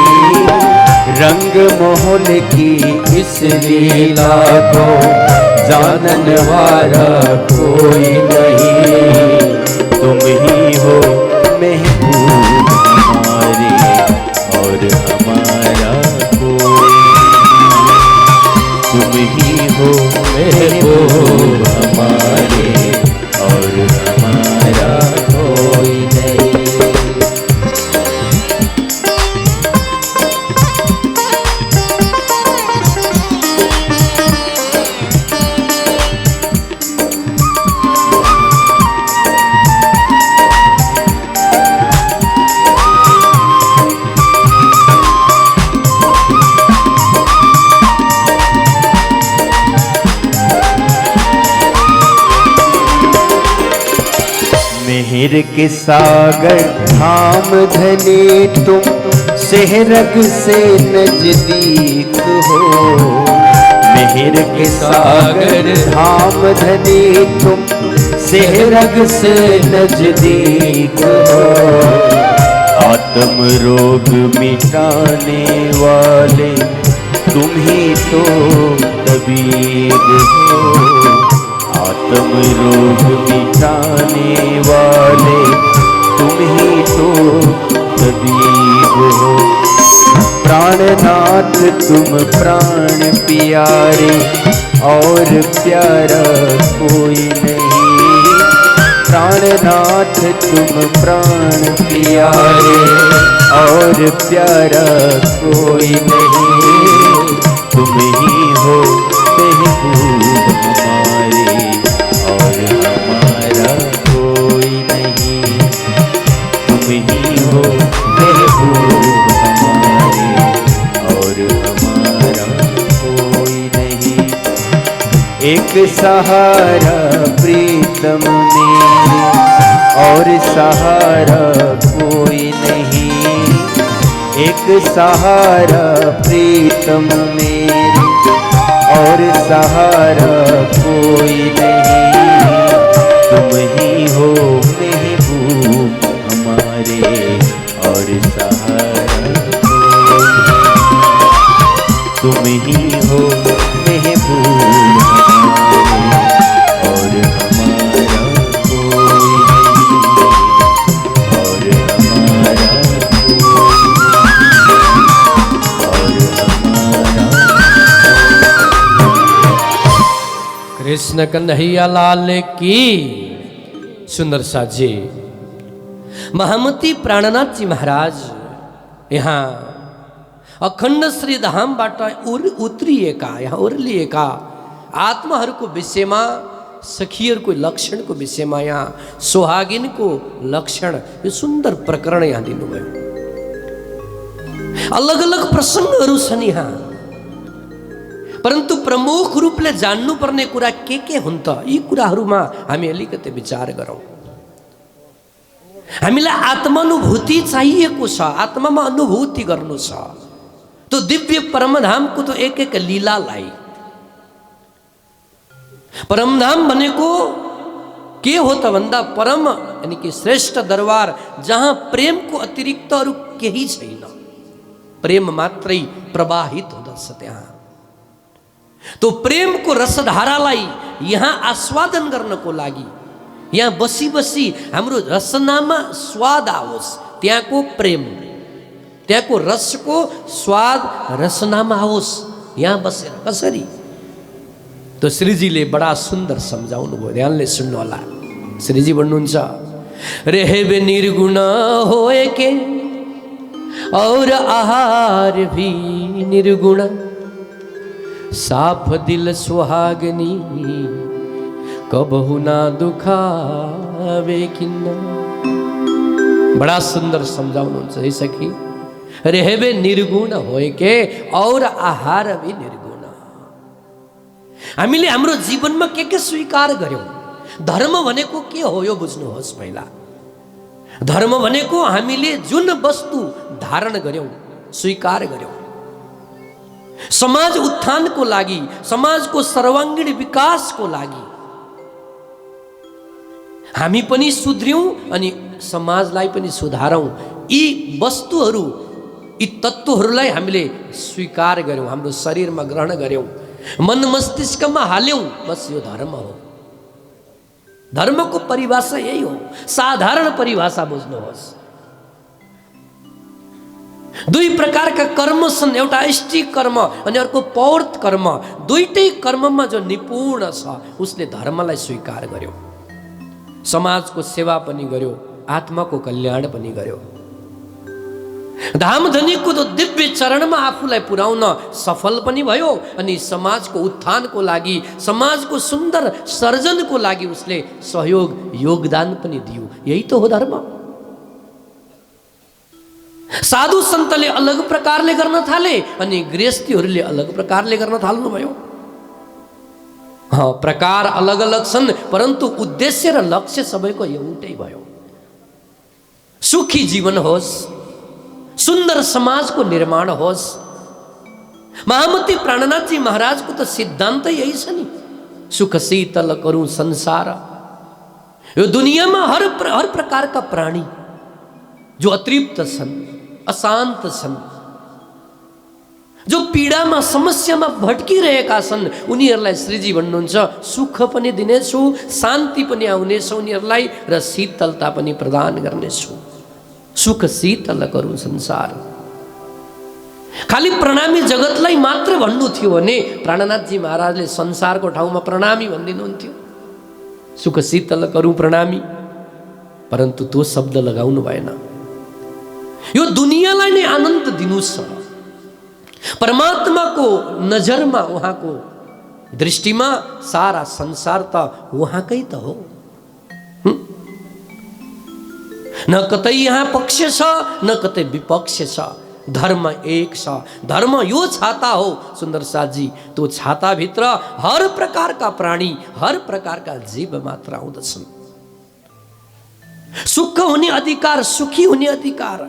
रंग मोहल की इस लीला को जानन हारा कोई नहीं। तुम ही हो महबूब हमारे और हमारा कोई। तुम ही हो महबूब हमारे और हमारा कोई नहीं। मेहर के सागर धाम धनी तुम सेहरग से नजदीक हो। मेहर के सागर धाम धनी तुम सेहरग से नजदीक हो। आत्म रोग मिटाने वाले तुम ही तो तबीब हो। आत्म रोग मिटाने वाले तुम ही तो तबीब हो। प्राणनाथ तुम प्राण प्यारे और प्यारा कोई नहीं। प्राणनाथ तुम प्राण प्यारे और प्यारा कोई नहीं। तुम ही हो महबूब हमारे और हमारा कोई नहीं। तुम ही हो महबूब हमारे और हमारा कोई नहीं। एक सहारा प्रीतम मेरे और सहारा कोई नहीं। एक सहारा प्रीतम मेरे और सहारा कोई नहीं। तुम ही हो महबूब तुम ही हो महबूब हमारे, और हमारा कोई नहीं, और हमारा कोई, और हमारा। कृष्ण कन्हैया लाल की। सुंदर सा जी महामती प्राणनाथ जी महाराज यहाँ अखण्ड श्री धामबाट उत्रिएका, यहाँ ओर्लिएका आत्माहरूको विषयमा, सखीहरूको लक्षणको विषयमा, यहाँ सुहागिनको लक्षण, यो सुन्दर प्रकरण यहाँ दिनुभयो। अलग अलग प्रसङ्गहरू छन् यहाँ, परन्तु प्रमुख रूपले जान्नुपर्ने कुरा के हुन् त, यी कुराहरूमा हामी अलिकति विचार गरौँ। हामीलाई आत्मानुभूति चाहिएको छ, आत्मामा अनुभूति गर्नु छ। त्यो दिव्य परमधामको त्यो एक एक लीलालाई, परमधाम भनेको के हो त भन्दा परम यानी कि श्रेष्ठ दरबार जहाँ प्रेमको अतिरिक्त अरू केही छैन, प्रेम मात्रै प्रवाहित हुँदछ त्यहाँ। त्यो प्रेमको रसधारालाई यहाँ आस्वादन गर्नको लागि, यहाँ बसी बसी हाम्रो रसनामा स्वाद आओस्, त्यहाँको प्रेम, त्यहाँको रसको स्वाद रसनामा आओस्, यहाँ बसेर कसरी। तो श्रीजीले बडा सुन्दर सम्झाउनु भयो, ध्यानले सुन्नु होला। श्रीजी भन्नुहुन्छ, रेहेबे निर्गुण होए के और आहार भी निर्गुण, साफ दिल सुहागनी कबहु ना दुखावे किन्न। बड़ा सुंदर सम्झाउनुहुन्छ है सखी। रेहेबे निर्गुण होए के और आहार भी निर्गुण। हामीले हाम्रो जीवनमा के स्वीकार गर्यौं। धर्म भनेको के हो यो बुझ्नुहोस् पहिला। धर्म भनेको हामीले जुन वस्तु धारण गर्यौं, स्वीकार गर्यौं, समाज उत्थानको लागि, समाजको सर्वाङ्गीण विकासको लागि हामी पनि सुध्र्यौं अनि समाजलाई पनि सुधारौं। यी वस्तुहरू, यी तत्त्वहरूलाई हामीले स्वीकार गर्यौं, हाम्रो शरीरमा ग्रहण गर्यौं, मन मस्तिष्कमा हाल्यौं, बस यो धर्म हो। धर्मको परिभाषा यही हो, साधारण परिभाषा बुझ्नुहोस्। दुई प्रकारका कर्म छन्, एउटा इष्टि कर्म अनि अर्को पौर्त कर्म। दुईटै कर्ममा जो निपुण छ उसले धर्मलाई स्वीकार गर्यो, समाजको सेवा पनि गर्यो, आत्माको कल्याण पनि गर्यो। धामधनीको तो दिव्य चरणमा आफूलाई पुर्याउन सफल पनि भयो अनि समाजको उत्थानको लागि, समाजको सुन्दर सर्जनको लागि उसले सहयोग योगदान पनि दियो। यही त हो धर्म। साधु सन्तले अलग प्रकारले गर्न थाले अनि गृहस्थीहरूले अलग प्रकारले गर्न थाल्नुभयो। प्रकार अलग अलग छन् परन्तु उद्देश्य र लक्ष्य सबैको एउटै भयो। सुखी जीवन होस्, सुन्दर समाजको निर्माण होस्। महामती प्राणनाथजी महाराजको त सिद्धान्त यही छ नि, सुख शीतल करूं संसार। यो दुनियाँमा हर प्रकारका प्राणी जो अतृप्त छन्, अशान्त छन्, जो पीडामा समस्यामा भट्किरहेका छन्, उनीहरूलाई श्रीजी भन्नुहुन्छ सुख पनि दिनेछु, शान्ति पनि आउनेछ उनीहरूलाई र शीतलता पनि प्रदान गर्नेछु। सुख शीतल करूं संसार। खाली प्रणामी जगतलाई मात्र भन्नु थियो भने प्राणनाथजी महाराजले संसारको ठाउँमा प्रणामी भनिदिनुहुन्थ्यो, सुख शीतल करूं प्रणामी, परन्तु त्यो शब्द लगाउनु भएन। यो दुनियाँलाई नै आनन्द दिनु छ। परमात्माको नजरमा, उहाँको दृष्टिमा सारा संसार त उहाँकै त हो। न कतै यहाँ पक्ष छ न कतै विपक्ष छ, धर्म एक छ। धर्म यो छाता हो सुन्दर साथजी, त्यो छाताभित्र हर प्रकारका प्राणी, हर प्रकारका जीव मात्र आउँदछन्। सुख हुने अधिकार, सुखी हुने अधिकार,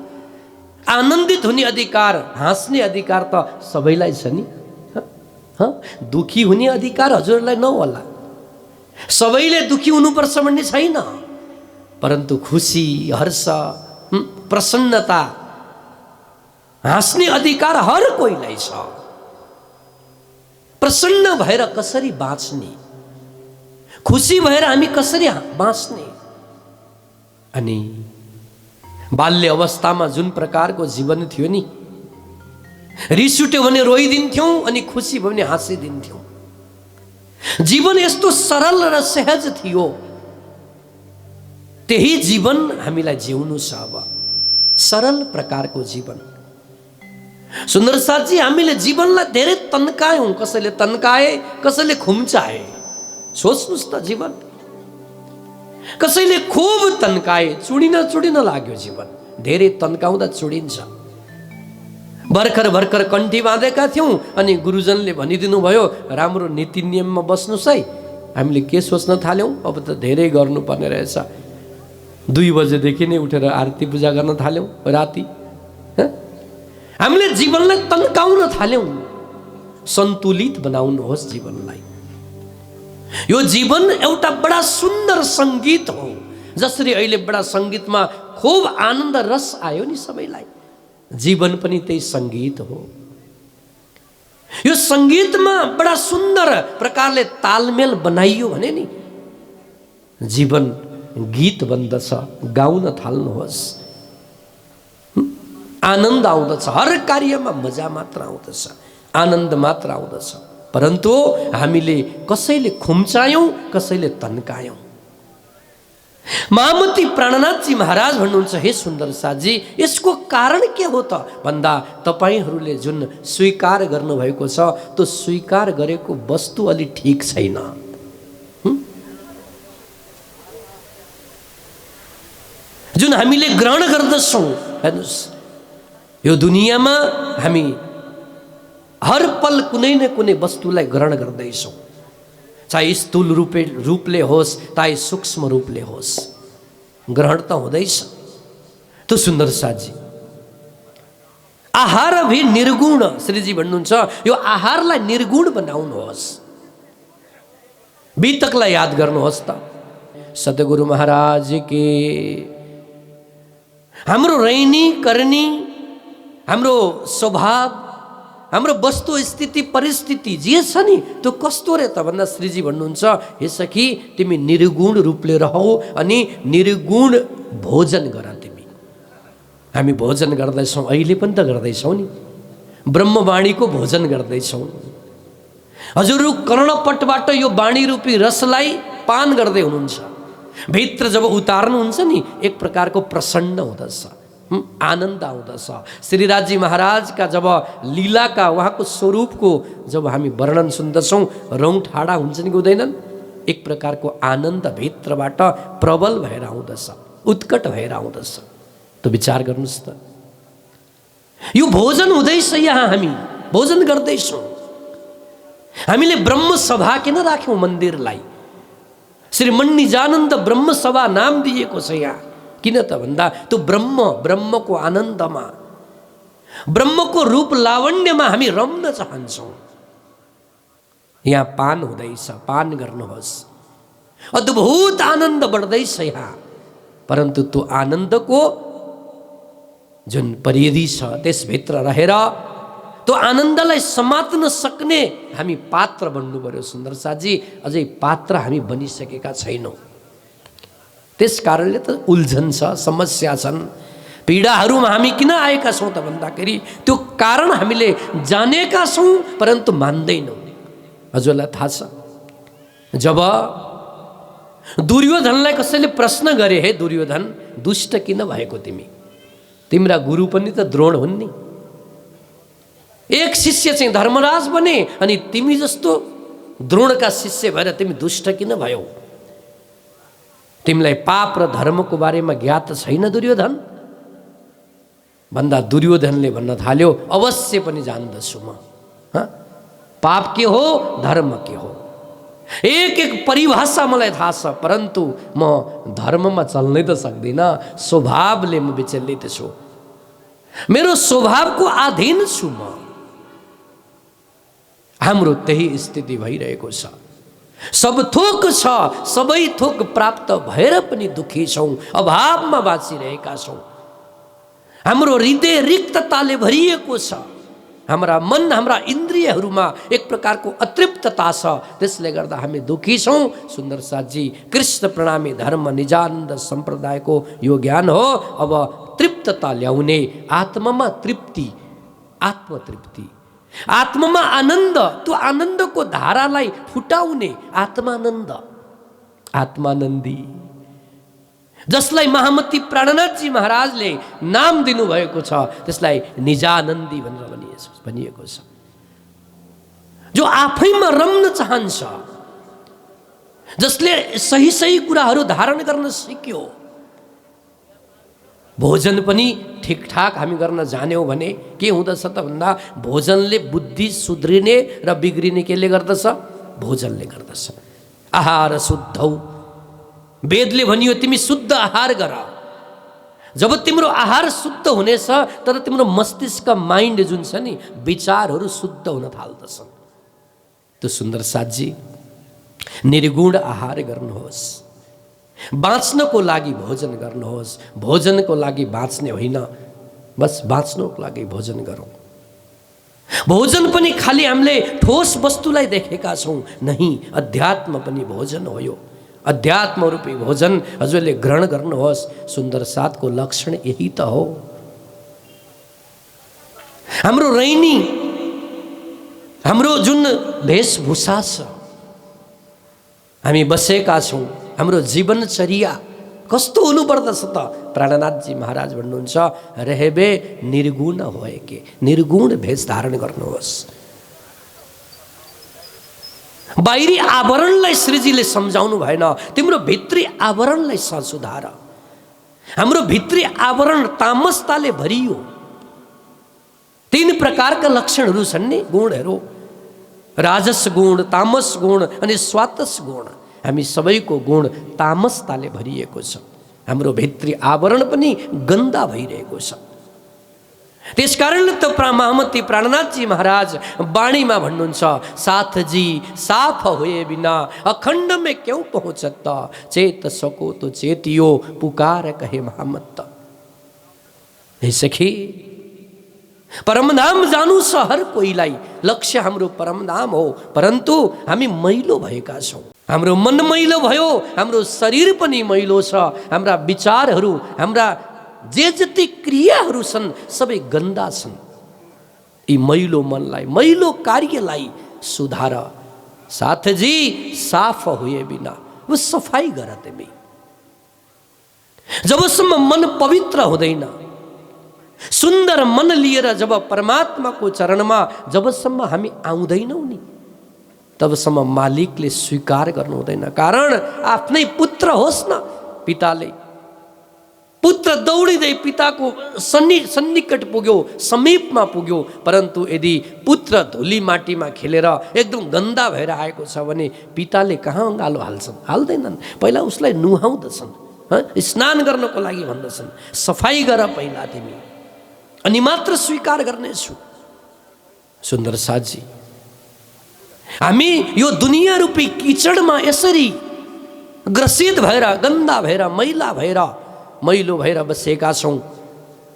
आनन्दित हुने अधिकार, हाँस्ने अधिकार त सबैलाई छ नि। दुखी हुने अधिकार हजुरलाई नहोला, सबैले दुखी हुनुपर्छ भन्ने छैन, परन्तु खुसी, हर्ष, प्रसन्नता, हाँस्ने अधिकार हर कोहीलाई छ। प्रसन्न भएर कसरी बाँच्ने, खुसी भएर हामी कसरी बाँच्ने। अनि बाल्य अवस्थामा जुन प्रकारको जीवन थियो नि, रिस उठ्यो भने रोइदिन्थ्यौँ अनि खुसी भयो भने हाँसिदिन्थ्यौँ। जीवन यस्तो सरल र सहज थियो। त्यही जीवन हामीलाई जिउनु छ। अब सरल प्रकारको जीवन। सुन्दर साथजी, हामीले जीवनलाई धेरै तन्कायौँ। कसैले तन्काए, कसैले खुम्चाए। सोच्नुहोस् त, जीवन कसैले खुब तन्काए, चुडिन लाग्यो जीवन। धेरै तन्काउँदा चुडिन्छ। भर्खर भर्खर कन्ठी बाँधेका थियौँ अनि गुरुजनले भनिदिनु भयो, राम्रो नीति नियममा बस्नुहोस् है। हामीले के सोच्न थाल्यौँ, अब त धेरै गर्नुपर्ने रहेछ। 2 बजेदेखि नै उठेर आरती पूजा गर्न थाल्यौँ राति। हामीले जीवनलाई तन्काउन थाल्यौँ। सन्तुलित बनाउनुहोस् जीवनलाई। यो जीवन एउटा बडा सुन्दर सङ्गीत हो। जसरी अहिले बडा सङ्गीतमा खुब आनन्द रस आयो नि सबैलाई, जीवन पनि त्यही सङ्गीत हो। यो सङ्गीतमा बडा सुन्दर प्रकारले तालमेल बनाइयो भने नि जीवन गीत बन्दछ। गाउन थाल्नुहोस्, आनन्द आउँदछ। हर कार्यमा मजा मात्र आउँदछ, आनन्द मात्र आउँदछ। परन्तु हामीले कसैले खुम्चायौँ, कसैले तन्कायौँ। महामती प्राणनाथजी महाराज भन्नुहुन्छ, हे सुन्दर साथजी, यसको कारण के हो त भन्दा तपाईहरूले जुन स्वीकार गर्नुभएको छ त्यो स्वीकार गरेको वस्तु अलि ठिक छैन। जुन हामीले ग्रहण गर्दछौँ, हेर्नुहोस्, यो दुनियाँमा हामी हर पल कुनै न कुनै वस्तुलाई ग्रहण गर्दैछौँ। चाहे स्थूल रूपले होस्, चाहे सूक्ष्म रूपले होस्, ग्रहण त हुँदैछ। त सुन्दर साथजी, आहार भी निर्गुण, श्रीजी भन्नुहुन्छ, यो आहारलाई निर्गुण बनाउनुहोस्। बितकलाई याद गर्नुहोस् त। सतगुरु महाराज के हाम्रो रहनी करनी, हाम्रो स्वभाव, हाम्रो वस्तु स्थिति परिस्थिति जे छ नि त्यो कस्तो रे त भन्दा श्रीजी भन्नुहुन्छ, हे सखी, तिमी निर्गुण रूपले रहौ अनि निर्गुण भोजन गर। तिमी, हामी भोजन गर्दैछौँ, अहिले पनि त गर्दैछौँ नि, ब्रह्मवाणीको भोजन गर्दैछौँ। हजुरहरू कर्णपटबाट यो वाणी रूपी रसलाई पान गर्दै हुनुहुन्छ। भित्र जब उतार्नुहुन्छ नि, एक प्रकारको प्रसन्न हुँदछ, आनन्द आउँदछ। श्रीराजी महाराजका जब लीलाका, उहाँको स्वरूपको जब हामी वर्णन सुन्दछौँ, रौँ ठाडा हुन्छ नि हुँदैनन्। एक प्रकारको आनन्द भित्रबाट प्रबल भएर आउँदछ, उत्कट भएर आउँदछ। त विचार गर्नुहोस् त, यो भोजन हुँदैछ, यहाँ हामी भोजन गर्दैछौँ। हामीले ब्रह्मसभा किन राख्यौँ मन्दिरलाई? श्री मन्निजानन्द ब्रह्मसभा नाम दिएको छ यहाँ। किन त भन्दा त्यो ब्रह्मको आनन्दमा, ब्रह्मको रूप लावण्यमा हामी रम्न चाहन्छौँ। यहाँ पान हुँदैछ, पान गर्नुहोस्। अद्भुत आनन्द बढ्दैछ यहाँ। परन्तु त्यो आनन्दको जुन परिधि छ त्यसभित्र रहेर त्यो आनन्दलाई समात्न सक्ने हामी पात्र बन्नु पर्यो। सुन्दर साथजी, अझै पात्र हामी बनिसकेका छैनौँ। त्यस कारणले त उल्झन छ, समस्या छन्, पीडाहरूमा हामी किन आएका छौँ त भन्दाखेरि त्यो कारण हामीले जानेका छौँ परन्तु मान्दैनौँ। हजुरलाई थाहा छ, जब दुर्योधनलाई कसैले प्रश्न गरे, हे दुर्योधन, दुष्ट किन भएको तिमी? तिम्रा गुरु पनि त द्रोण हुन् नि। एक शिष्य चाहिँ धर्मराज बने अनि तिमी जस्तो द्रोणका शिष्य भएर तिमी दुष्ट किन भयौ? तिमीलाई पाप र धर्मको बारेमा ज्ञात छैन दुर्योधन? भन्दा दुर्योधनले भन्न थाल्यो, अवश्य पनि जान्दछु म। पाप के हो, धर्म के हो, एक एक परिभाषा मलाई थाहा छ। परन्तु म धर्ममा चल्नै त सक्दिनँ, स्वभावले म विचलित छु, मेरो स्वभावको अधीन छु म। हाम्रो त्यही स्थिति भइरहेको छ। सब थोक छ, सबै थोक प्राप्त भएर पनि दुखी छौँ, अभावमा बाँचिरहेका छौँ। हाम्रो हृदय रिक्तताले भरिएको छ। हाम्रा मन हाम्रा इन्द्रियहरूमा एक प्रकारको अतृप्तता छ, त्यसले गर्दा हामी दुखी छौँ। सुन्दर साथजी, कृष्ण प्रणामी धर्म निजानन्द सम्प्रदायको यो ज्ञान हो। अब तृप्तता ल्याउने, आत्मामा तृप्ति, आत्मतृप्ति, आत्मामा आनन्द, त्यो आनन्दको धारालाई फुटाउने आत्मानन्द, आत्मानन्दी, जसलाई महामती प्राणनाथजी महाराजले नाम दिनुभएको छ, त्यसलाई निजानन्दी भनेर भनिएको छ। जो आफैमा रम्न चाहन्छ, जसले सही सही कुराहरू धारण गर्न सिक्यो, भोजन पनि ठिकठाक हामी गर्न जान्यौँ भने के हुँदछ त भन्दा भोजनले बुद्धि सुध्रिने र बिग्रिने केले गर्दछ? भोजनले गर्दछ। आहार शुद्धौ, वेदले भनियो तिमी शुद्ध आहार गर। जब तिम्रो आहार शुद्ध हुनेछ तर तिम्रो मस्तिष्क, माइन्ड जुन छ नि, विचारहरू शुद्ध हुन थाल्दछन्। त्यो सुन्दर साथजी, निर्गुण आहार गर्नुहोस्। बाँच्नको लागि भोजन गर्नुहोस्, भोजनको लागि बाँच्ने होइन, बस बाँच्नको लागि भोजन गरौँ। भोजन पनि खालि हामीले ठोस वस्तुलाई देखेका छौँ, नहीं, अध्यात्म पनि भोजन हो। यो अध्यात्म रूपी भोजन हजुरले ग्रहण गर्नुहोस्। सुन्दर साथको लक्षण यही त हो। हाम्रो रैनी, हाम्रो जुन वेशभूषा छ, हामी बसेका छौँ, हाम्रो जीवनचर्या कस्तो हुनुपर्दछ त? प्राणनाथजी महाराज भन्नुहुन्छ, रहेबे निर्गुण होए के, निर्गुण भेष धारण गर्नुहोस्। बाहिरी आवरणलाई श्रीजीले सम्झाउनु भएन, तिम्रो भित्री आवरणलाई सुधार। हाम्रो भित्री आवरण तामसताले भरियो। 3 प्रकारका लक्षणहरू छन् नि, गुणहरू, राजस गुण, तामस गुण अनि स्वातस गुण। हामी सबैको गुण तामसताले भरिएको छ। हाम्रो भित्री आवरण पनि गन्दा भइरहेको छ। त्यसकारणले त महामती प्राणनाथजी महाराज वाणीमा भन्नुहुन्छ, साथ जी साफ हुए बिना अखण्ड में क्यों पहुँचत, चेत सको तो चेतियो पुकार कहे महामत। हे सखी, परमधाम जानु छ हर कोहीलाई, लक्ष्य हाम्रो परमधाम हो, परन्तु हामी मैलो भएका छौँ। हाम्रो मन मैलो भयो, हाम्रो शरीर पनि मैलो छ, हाम्रा विचारहरू, हाम्रा जे जति क्रियाहरू छन् सबै गन्दा छन्। यी मैलो मनलाई, मैलो कार्यलाई सुधार। साथजी साफ हुए बिना, वो सफाई गर तिमी। जबसम्म मन पवित्र हुँदैन, सुन्दर मन लिएर जब परमात्माको चरणमा जबसम्म हामी आउँदैनौँ नि, तबसम्म मालिकले स्वीकार गर्नु हुँदैन। कारण आफ्नै पुत्र होस् न, पिताले, पुत्र दौडिँदै पिताको सन्निकट पुग्यो, समीपमा पुग्यो, परन्तु यदि पुत्र धुली माटीमा खेलेर एकदम गन्दा भएर आएको छ भने पिताले कहाँ अँगालो हाल्छन्? हाल्दैनन्। पहिला उसलाई नुहाउँदछन्, स्नान गर्नको लागि भन्दछन्, सफाई गर पहिला तिमी, अनि मात्र स्वीकार गर्नेछु। सुन्दर साथजी, हामी यो दुनियाँ रूपी किचडमा यसरी ग्रसित भएर, गन्दा भएर, मैला भएर, मैलो भएर बसेका छौँ।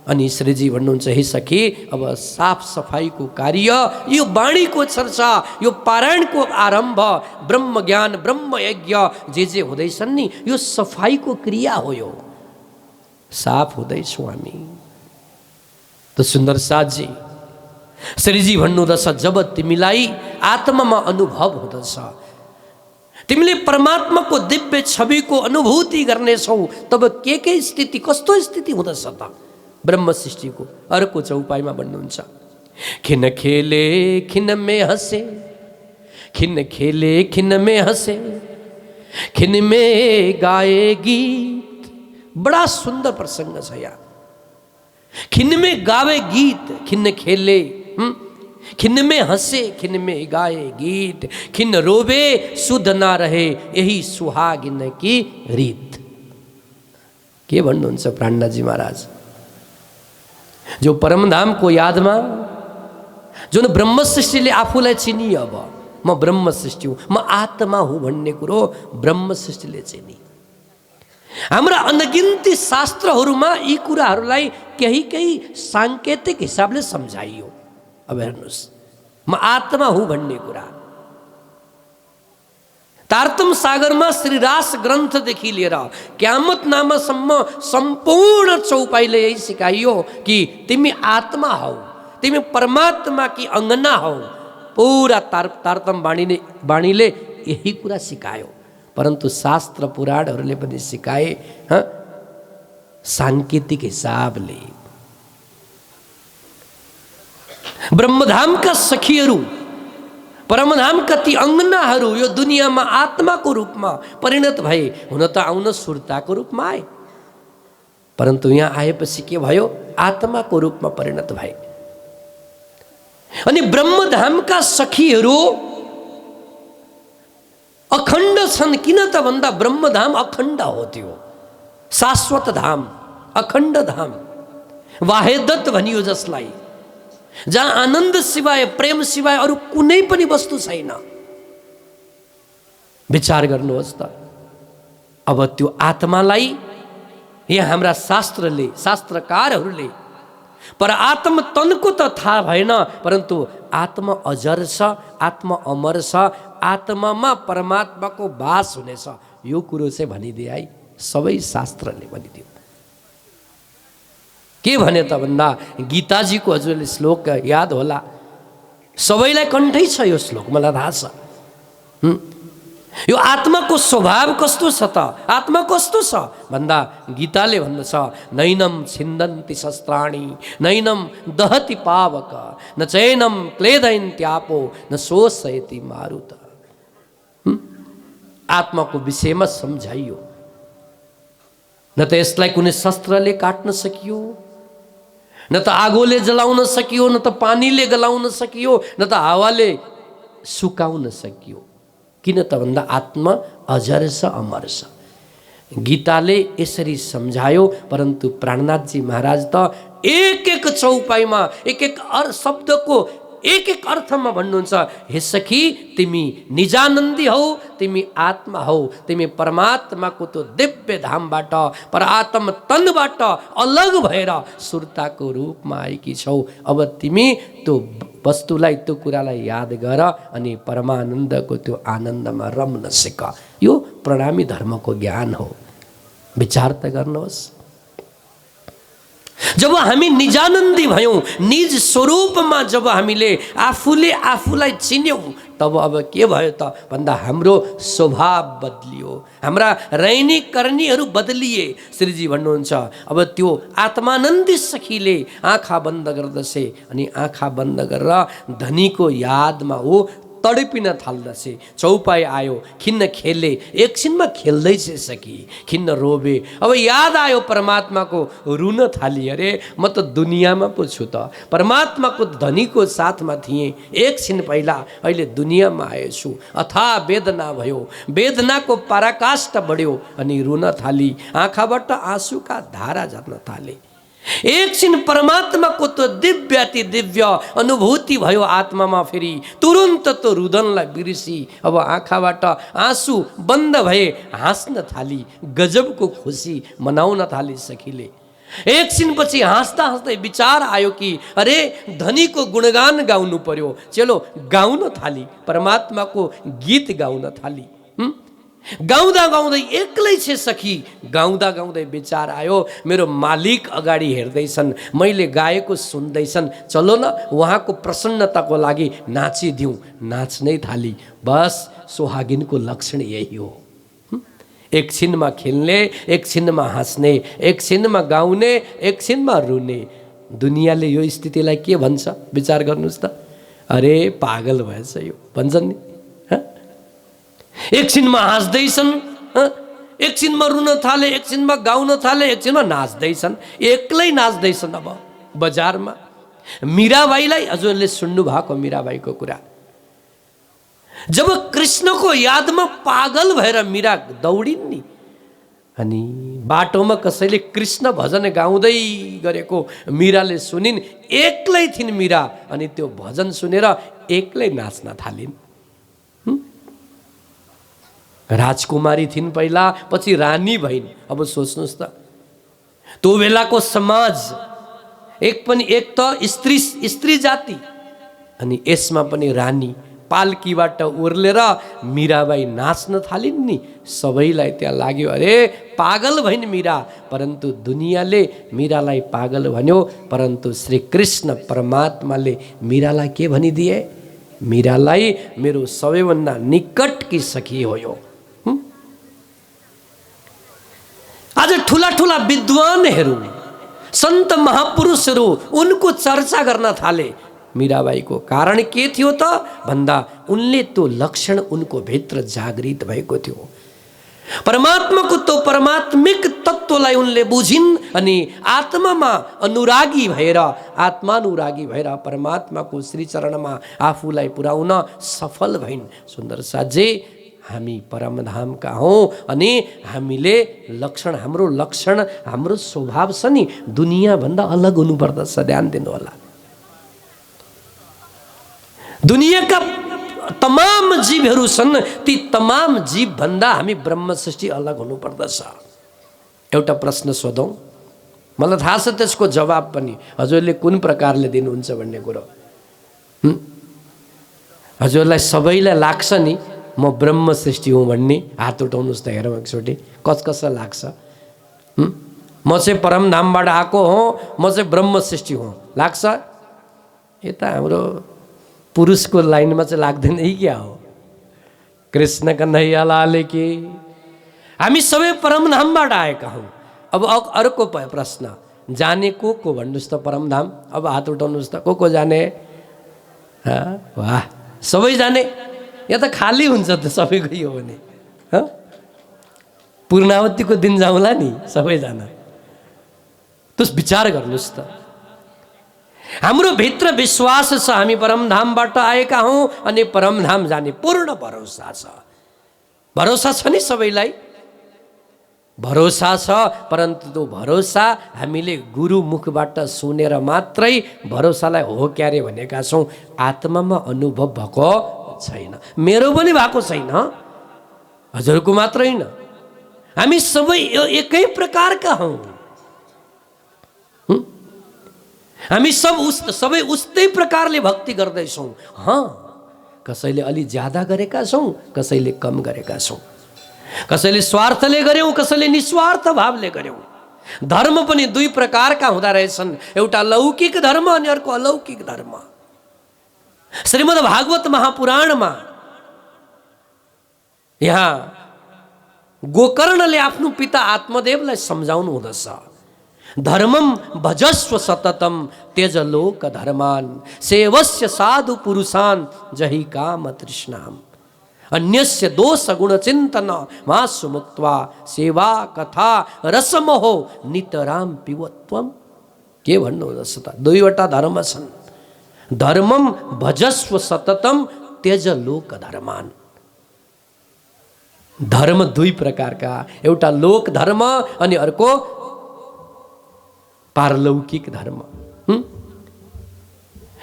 अनि श्रीजी भन्नुहुन्छ, हे सखी, अब साफ सफाईको कार्य, यो वाणीको चर्चा, यो पारायणको आरम्भ, ब्रह्म ज्ञान, ब्रह्म यज्ञ जे हुँदैछन् नि, यो सफाईको क्रिया हो। यो साफ हुँदैछौँ हामी। त सुन्दर साथजी, श्रीजी भन्नुहुँदछ, जब तिमीलाई आत्मामा अनुभव हुँदछ, तिमीले परमात्माको दिव्य छविको अनुभूति गर्नेछौ, तब के स्थिति, कस्तो स्थिति हुँदछ त? ब्रह्म सृष्टिको अर्को चौपाईमा भन्नुहुन्छ, खिन खेले खिन में हंसे, खिन खेले खिन में हंसे, खिन में गाए गीत। बड़ा सुंदर प्रसंग छ यहाँ। खिन में गावे गीत, खिन खेले, खिन में हंसे, खिन में गाए गीत, खिन रोवे सुध ना रहे, यही सुहागिन की रीत। के भन्नुहुन्छ प्राणनाथजी महाराज? जो परमधामको यादमा, जुन ब्रह्म सृष्टिले आफूलाई चिनी, अब म ब्रह्म सृष्टि हुँ, म आत्मा हुँ भन्ने कुरो ब्रह्म सृष्टिले चिनी। हाम्रा अनगिन्ती शास्त्रहरूमा यी कुराहरूलाई केही केही साङ्केतिक हिसाबले सम्झाइयो। अब हेर्नुहोस्, म आत्मा हुँ भन्ने कुरा तारतम सागरमा श्रीरास ग्रन्थदेखि लिएर क्यामत नामसम्म सम्पूर्ण चौपाईले यही सिकाइयो कि तिमी आत्मा हौ, तिमी परमात्मा की अंगना हौ। पूरा तारतम बाणीले यही कुरा सिकायो। परन्तु शास्त्र पुराणहरूले पनि सिकाए सांकेतिक हिसाबले। ब्रह्मधामका सखीहरू, परमधामका ती अङ्गनाहरू यो दुनियाँमा आत्माको रूपमा परिणत भए। हुन त आउन सुरताको रूपमा आए, परन्तु यहाँ आएपछि के भयो? आत्माको रूपमा परिणत भए। अनि ब्रह्मधामका सखीहरू अखण्ड छन्। किन त भन्दा ब्रह्मधाम अखण्ड हो, त्यो शाश्वत धाम, अखण्ड धाम, वाहेदत भनियो जसलाई, जहाँ आनन्द सिवाय, प्रेम सिवाय अरू कुनै पनि वस्तु छैन। विचार गर्नुहोस् त। अब त्यो आत्मालाई यहाँ हाम्रा शास्त्रले, शास्त्रकारहरूले, पर आत्म तनको त थाहा भएन, परन्तु आत्मा अजर छ, आत्मा अमर छ, आत्मामा परमात्माको वास हुनेछ, यो कुरो चाहिँ भनिदिए है। सबै शास्त्रले भनिदियो। के भने त भन्दा गीताजीको हजुरले श्लोक याद होला, सबैलाई कण्ठै छ यो श्लोक, मलाई थाहा छ। यो आत्माको स्वभाव कस्तो छ त? आत्मा कस्तो छ भन्दा गीताले भन्दछ, नैनम छिन्दन्ति शस्त्राणि, नैनम दहति पावक, न चैनम क्लेदयन्त्यापो, न शोषयति मारुत। आत्माको विषयमा सम्झाइयो। न त यसलाई कुनै शस्त्रले काट्न सकियो, न त आगोले जलाउन सकियो, न त पानीले गलाउन सकियो, न त हावाले सुकाउन सकियो। किन त भन्दा आत्मा अजर छ, अमर छ। गीताले यसरी सम्झायो, परन्तु प्राणनाथजी महाराज त एक एक चौपाईमा एक एक शब्दको एक एक अर्थमा भन्नुहुन्छ, हे सखी तिमी निजानन्दी हौ, तिमी आत्मा हौ, तिमी परमात्माको त्यो दिव्य धामबाट, परात्म तनबाट अलग भएर सुरताको रूपमा आएकी छौ। अब तिमी त्यो वस्तुलाई, त्यो कुरालाई याद गर अनि परमानन्दको त्यो आनन्दमा रम्न सिक। यो प्रणामी धर्मको ज्ञान हो। विचार त गर्नुहोस्। जब हामी निजानन्दी भयौँ, निज स्वरूपमा जब हामीले आफूले आफूलाई चिन्यौँ, तब अब के भयो त भन्दा हाम्रो स्वभाव बदलियो, हाम्रा रैनी करणीहरू बदलिए। श्रीजी भन्नुहुन्छ, अब त्यो आत्मानन्दी सखीले आँखा बन्द गर्दछे अनि आँखा बन्द गरेर धनीको यादमा हो तडपिन थाल्दछे। चौपाई आयो, खिन्न खेले, एकछिनमा खेल्दैछ सखी, खिन्न रोबे। अब याद आयो परमात्माको, रुन थाली, अरे म त दुनियाँमा पो छु त, परमात्माको धनीको साथमा थिएँ एकछिन पहिला, अहिले दुनियाँमा आएछु। अथाह वेदना भयो, वेदनाको पराकाष्ठ बढ्यो अनि रुन थाली, आँखाबाट आँसुका धारा झर्न थाले। एकछिन परमात्माको त दिव्य अति दिव्य अनुभूति भयो आत्मामा। फेरि तुरुन्त त रुदनलाई बिर्सी अब आँखाबाट आँसु बन्द भए, हाँस्न थाली, गजबको खुसी मनाउन थाली सखीले। एकछिनपछि हाँस्दा हाँस्दै विचार आयो कि अरे धनीको गुणगान गाउनु पर्यो। चलो गाउन थाली, परमात्माको गीत गाउन थाली। गाउँदा गाउँदै एक्लै छे सखी, गाउँदा गाउँदै विचार आयो मेरो मालिक अगाडि हेर्दैछन्, मैले गाएको सुन्दैछन्, चलो न उहाँको प्रसन्नताको लागि नाचिदिउँ। नाच्नै थाली। बस सुहागिनको लक्षण यही हो। एकछिनमा खेल्ने, एकछिनमा हाँस्ने, एकछिनमा गाउने, एकछिनमा रुने। दुनियाँले यो स्थितिलाई के भन्छ विचार गर्नुहोस् त। अरे पागल भएछ यो भन्छन् नि। एकछिनमा हाँस्दैछन्, एकछिनमा रुन थाले, एकछिनमा गाउन थाले, एकछिनमा नाच्दैछन्, एक्लै नाच्दैछन्। अब बजारमा मीराबाईलाई हजुरले सुन्नु भएको, मीराबाईको कुरा, जब कृष्णको यादमा पागल भएर मीरा दौडिन् नि, अनि बाटोमा कसैले कृष्ण भजन गाउँदै गरेको मीराले सुनिन्, एक्लै थिइन् मीरा, अनि त्यो भजन सुनेर एक्लै नाच्न थालिन्। राजकुमारी थिइन् पहिला, पछि रानी भइन्। अब सोच्नुहोस् त, त्यो बेलाको समाज एक त स्त्री जाति, अनि यसमा पनि रानी पाल्कीबाट उर्लेर मीराबाई नाच्न थालिन् नि। सबैलाई त्यहाँ लाग्यो अरे पागल भइन् मीरा, परन्तु दुनियाँले मीरालाई पागल भन्यो, परन्तु श्री कृष्ण परमात्माले मीरालाई के भनिदिए? मीरालाई मेरो सबैभन्दा निकटकी सखी हो यो। आज ठुला ठुला विद्वानहरू, सन्त महापुरुषहरू उनको चर्चा गर्न थाले। मीराबाईको कारण के थियो त भन्दा उनले त्यो लक्षण उनको भित्र जागृत भएको थियो। परमात्माको त्यो परमात्मिक तत्त्वलाई उनले बुझिन् अनि आत्मामा अनुरागी भएर, आत्मानुरागी भएर परमात्माको श्रीचरणमा आफूलाई पुर्याउन सफल भइन्। सुन्दर साथी, हामी परमधामका हौँ अनि हामीले लक्षण, हाम्रो लक्षण, हाम्रो स्वभाव छ नि दुनियाँभन्दा अलग हुनुपर्दछ। ध्यान दिनु होला। दुनियाँका तमाम जीवहरू छन्, ती तमाम जीवभन्दा हामी ब्रह्म सृष्टि अलग हुनुपर्दछ। एउटा प्रश्न सोधौँ, मलाई थाहा छ त्यसको जवाब पनि हजुरले कुन प्रकारले दिनुहुन्छ भन्ने कुरो। हजुरलाई सबैलाई लाग्छ नि म ब्रह्म सृष्टि हुँ भन्ने? हात उठाउनुहोस् त हेरौँ एकचोटि। कसलाई लाग्छ? म चाहिँ परमधामबाट आएको हो, म चाहिँ ब्रह्म सृष्टि हुँ लाग्छ? यता हाम्रो पुरुषको लाइनमा चाहिँ लाग्दैन कि क्या हो? कृष्ण कन्हैया लाल की। हामी सबै परमधामबाट आएका हौँ। अब अर्को प्रश्न, जाने को भन्नुहोस् त परमधाम? अब हात उठाउनुहोस् त, को जाने? वाह, सबै जाने। या त खाली हुन्छ त सबैको यो भने? पूर्णावतीको दिन जाउँला नि सबैजना। त्यस विचार गर्नुहोस् त। हाम्रो भित्र विश्वास छ हामी परमधामबाट आएका हौँ अनि परमधाम जाने पूर्ण भरोसा छ। भरोसा छ नि सबैलाई? भरोसा छ, परन्तु त्यो भरोसा हामीले गुरु मुखबाट सुनेर मात्रै भरोसालाई हो क्यारे भनेका छौँ। आत्मामा अनुभव भएको छैन, मेरो पनि भएको छैन, हजुरको मात्र होइन। हामी सबै एकै प्रकारका हौँ। हामी सबै उस्तै प्रकारले भक्ति गर्दैछौँ। कसैले अलि ज्यादा गरेका छौँ, कसैले कम गरेका छौँ, कसैले स्वार्थले गर्यौँ, कसैले निस्वार्थ भावले गर्यौँ। धर्म पनि दुई प्रकारका हुँदा रहेछन्, एउटा लौकिक धर्म अनि अर्को अलौकिक धर्म। श्रीमद् भागवत महापुराणमा यहाँ गोकर्णले आफ्नो पिता आत्मदेवलाई सम्झाउनु हुँदछ। धर्मम भजस्व सततम त्यज लोक धर्मान सेवस्य साधु पुरुषान जहि काम तृष्णाम अन्यस्य दोष गुण चिंतन मासु मुक्त्वा सेवा कथा रसमोहो नितराम पिवत्वम। के भन्नुहुँदछ त? दुईवटा धर्म छन्। धर्मम भजस्व सततम त्यज लोक धर्मान। धर्म दुई प्रकारका, एउटा लोक धर्म अनि अर्को पारलौकिक धर्म।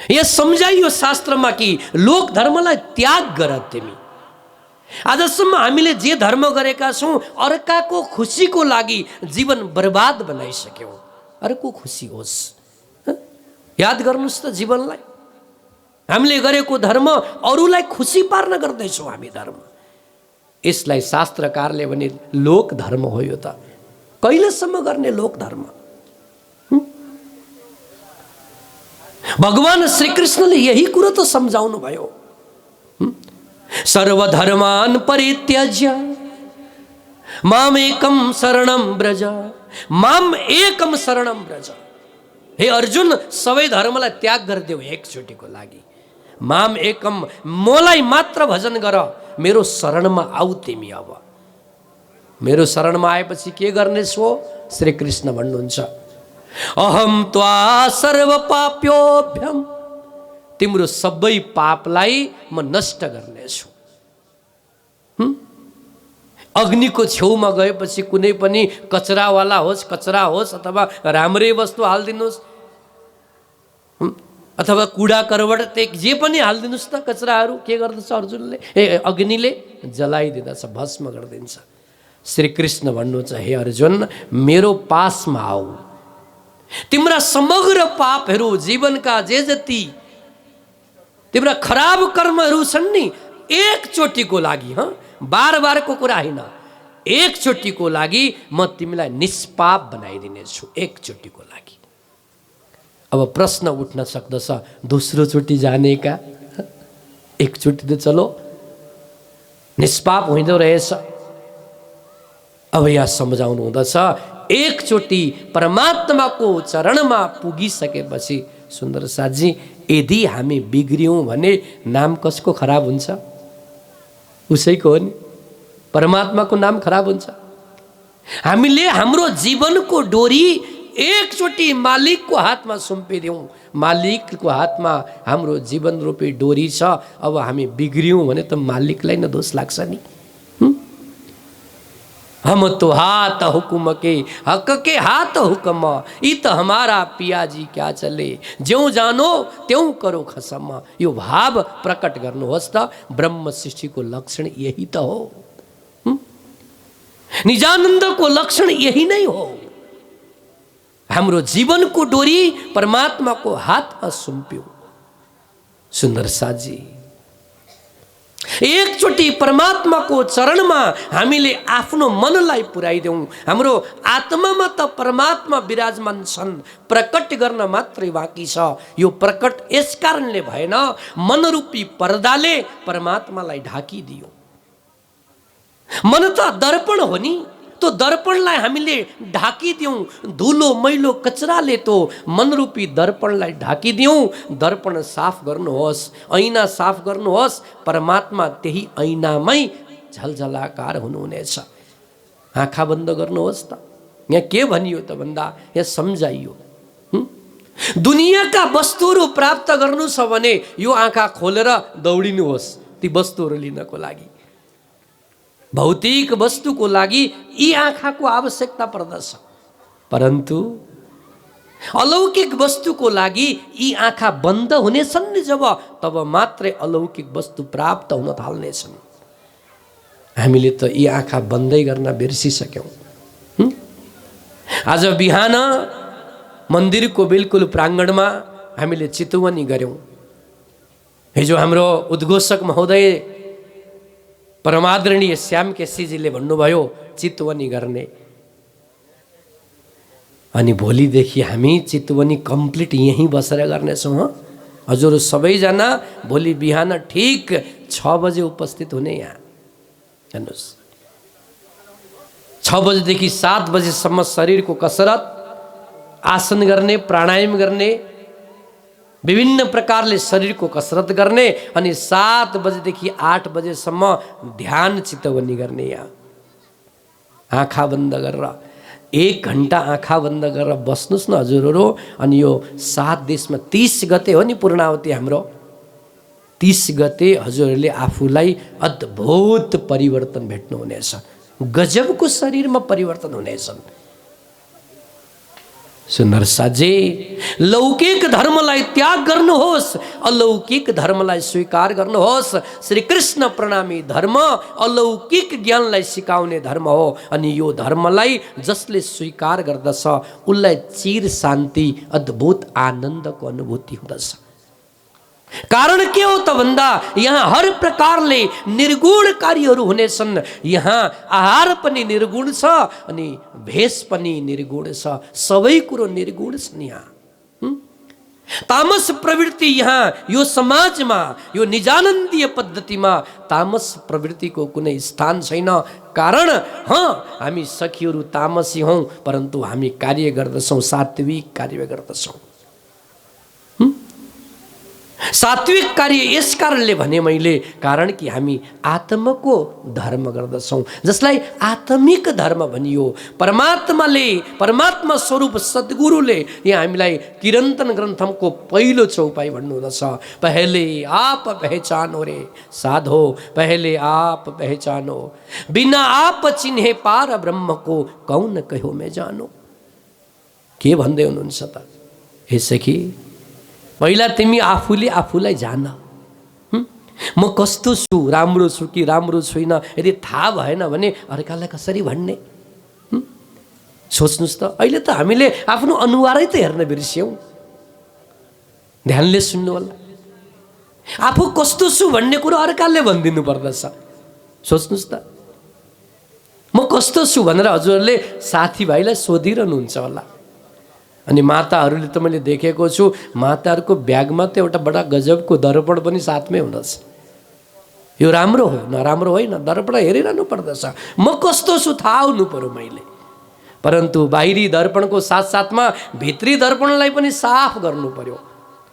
यहाँ सम्झाइयो शास्त्रमा कि लोक धर्मलाई त्याग गर तिमी। आजसम्म हामीले जे धर्म गरेका छौँ अर्काको खुसीको लागि जीवन बर्बाद बनाइसक्यौँ। अर्को खुसी होस्, याद गर्नुहोस् त जीवनलाई। हामीले गरेको धर्म अरूलाई खुसी पार्न गर्दैछौँ हामी धर्म। यसलाई शास्त्रकारले भने लोक धर्म हो। यो त कहिलेसम्म गर्ने लोक धर्म? भगवान श्री कृष्णले यही कुरो त सम्झाउनु भयो। सर्वधर्मान परित्यज्य माम एकम शरणम ब्रज, माम एकम शरणम ब्रज। हे अर्जुन, सबै धर्मलाई त्याग गरिदेऊ एकचोटिको लागि। माम एकम, मलाई मात्र भजन गर, मेरो शरणमा आऊ तिमी। अब मेरो शरणमा आएपछि के गर्नेछौ? श्री कृष्ण भन्नुहुन्छ, अहम त्वा सर्व पाप्योभ्यम, तिम्रो सबै पापलाई म नष्ट गर्नेछु। अग्निको छेउमा गएपछि कुनै पनि कचरावाला होस्, कचरा होस् अथवा राम्रै वस्तु हालिदिनुहोस् अथवा कुडा करवट जे पनि हालिदिनुहोस् त, कचराहरू के गर्दछ अर्जुनले? अग्निले जलाइदिँदछ, भस्म गरिदिन्छ। श्रीकृष्ण भन्नुहुन्छ, हे अर्जुन, मेरो पासमा आऊ। तिम्रा समग्र पापहरू, जीवनका जे जति तिम्रा खराब कर्महरू छन् नि एकचोटिको लागि, बार बारको कुरा होइन, एकचोटिको लागि म तिमीलाई निष्पाप बनाइदिनेछु, एकचोटिको लागि। अब प्रश्न उठ्न सक्दछ, दोस्रो चोटि जाने का, एकचोटि त चलो, निष्पाप हुँदो रहेछ। अब यहाँ सम्झाउनु हुँदछ, एकचोटि परमात्माको चरणमा पुगिसकेपछि सुन्दर साथजी, यदि हामी बिग्रियौँ भने नाम कसको खराब हुन्छ? उसैको हो नि, परमात्माको नाम खराब हुन्छ। हामीले हाम्रो जीवनको डोरी एकचोटि मालिकको हातमा सुम्पिदिउँ, मालिकको हातमा हाम्रो जीवन रूपी डोरी छ। अब हामी बिग्रियौँ भने त मालिकलाई न दोष लाग्छ नि। हम तो हाथ हुकुम के हक के हाथ हुक्म, ई त हमारा पियाजी क्या चले, ज्यों जानो त्यों करो खसम। यो भाव प्रकट गर्नुहोस् त, ब्रह्म सृष्टिको लक्षण यही त हो। निजानन्दको लक्षण यही नै हो। हाम्रो जीवनको डोरी परमात्माको हातमा सुम्प्यौँ। सुन्दर साथजी, एकचोटि परमात्माको चरणमा हामीले आफ्नो मनलाई पुर्याइदेऊ। हाम्रो आत्मामा त परमात्मा विराजमान छन्, प्रकट गर्न मात्रै बाँकी छ। यो प्रकट यस कारणले भएन, मनरूपी पर्दाले परमात्मालाई ढाकिदियो। मन त दर्पण हो नि, तो दर्पणलाई हामीले ढाकिदिउँ। धुलो मैलो कचराले तो मनरूपी दर्पणलाई ढाकिदिउँ। दर्पण साफ गर्नुहोस्, ऐना साफ गर्नुहोस्, परमात्मा त्यही ऐनामै झलझलाकार हुनुहुनेछ। आँखा बन्द गर्नुहोस् त। यहाँ के भनियो त भन्दा, यहाँ सम्झाइयो, दुनियाँका वस्तुहरू प्राप्त गर्नु छ भने यो आँखा खोलेर दौडिनुहोस् ती वस्तुहरू लिनको लागि। भौतिक वस्तुको लागि यी आँखाको आवश्यकता पर्दछ, परन्तु अलौकिक वस्तुको लागि यी आँखा बन्द हुनेछन् नि जब, तब मात्रै अलौकिक वस्तु प्राप्त हुन थाल्नेछन्। हामीले त यी आँखा बन्दै गर्न बिर्सिसक्यौँ। आज बिहान मन्दिरको बिल्कुल प्राङ्गणमा हामीले चितवनी गऱ्यौँ। हिजो हाम्रो उद्घोषक महोदय परमादरणीय श्याम केसीजीले भन्नुभयो चितवनी गर्ने, अनि भोलिदेखि हामी चितवनी कम्प्लिट यहीँ बसेर गर्नेछौँ। हजुर सबैजना भोलि बिहान ठिक 6 बजे उपस्थित हुने यहाँ। हेर्नुहोस्, 6 बजेदेखि 7 बजेसम्म शरीरको कसरत, आसन गर्ने, प्राणायाम गर्ने, विभिन्न प्रकारले शरीरको कसरत गर्ने, अनि 7 बजेदेखि 8 बजेसम्म ध्यान चितवनी गर्ने। यहाँ आँखा बन्द गरेर 1 घन्टा आँखा बन्द गरेर बस्नुहोस् न हजुरहरू। अनि यो 7 देशमा 30 गते हो नि पूर्णावती हाम्रो, 30 गते हजुरहरूले आफूलाई अद्भुत परिवर्तन भेट्नुहुनेछ। गजबको शरीरमा परिवर्तन हुनेछन्। सुन्दर साथी, लौकिक धर्मलाई त्याग गर्नुहोस्, अलौकिक धर्मलाई स्वीकार गर्नुहोस्। श्री कृष्ण प्रणामी धर्म अलौकिक ज्ञानलाई सिकाउने धर्म हो। अनि यो धर्मलाई जसले स्वीकार गर्दछ उसलाई चिर शान्ति, अद्भुत आनन्दको अनुभूति हुँदछ। कारण के हो त भन्दा, यहाँ हर प्रकारले निर्गुण कार्यहरू हुनेछन्। यहाँ आहार पनि निर्गुण छ, अनि भेष पनि निर्गुण छ, सबै कुरो निर्गुण छन्। यहाँ तामस प्रवृत्ति यहाँ यो समाजमा, यो निजानन्दीय पद्धतिमा तामस प्रवृत्तिको कुनै स्थान छैन। कारण हामी सखीहरू तामसी हौँ, परन्तु हामी कार्य गर्दछौँ, सात्विक कार्य गर्दछौँ। सात्विक कार्य यस कारणले भने मैले, कारण कि हामी आत्मको धर्म गर्दछौँ, जसलाई आत्मिक धर्म भनियो। परमात्माले, परमात्मा स्वरूप सद्गुरुले यहाँ हामीलाई किरन्तन ग्रन्थको पहिलो चौपाई भन्नुहुँदछ, पहले आप पहचानो रे साधो, पहले आप पहचानो, बिना आप चिन्हे पार ब्रह्म को कौन कहो मैं जानो। के भन्दै हुनुहुन्छ त? हे सखी, पहिला तिमी आफूले आफूलाई जान। म कस्तो छु, राम्रो छु कि राम्रो छुइनँ, यदि थाहा भएन भने अर्कालाई कसरी भन्ने? सोच्नुहोस् त। अहिले त हामीले आफ्नो अनुहारै त हेर्न बिर्स्यौँ। ध्यानले सुन्नु होला। आफू कस्तो छु भन्ने कुरो अर्काले भनिदिनु पर्दछ। सोच्नुहोस् त, म कस्तो छु भनेर हजुरहरूले साथीभाइलाई सोधिरहनुहुन्छ होला। अनि माताहरूले त मैले देखेको छु, माताहरूको ब्यागमा त एउटा बडा गजबको दर्पण पनि साथमै हुँदछ। यो राम्रो हो नराम्रो होइन, दर्पण हेरिरहनु पर्दछ। म कस्तो छु थाहा हुनु पर्यो मैले। परन्तु बाहिरी दर्पणको साथसाथमा भित्री दर्पणलाई पनि साफ गर्नु पर्यो।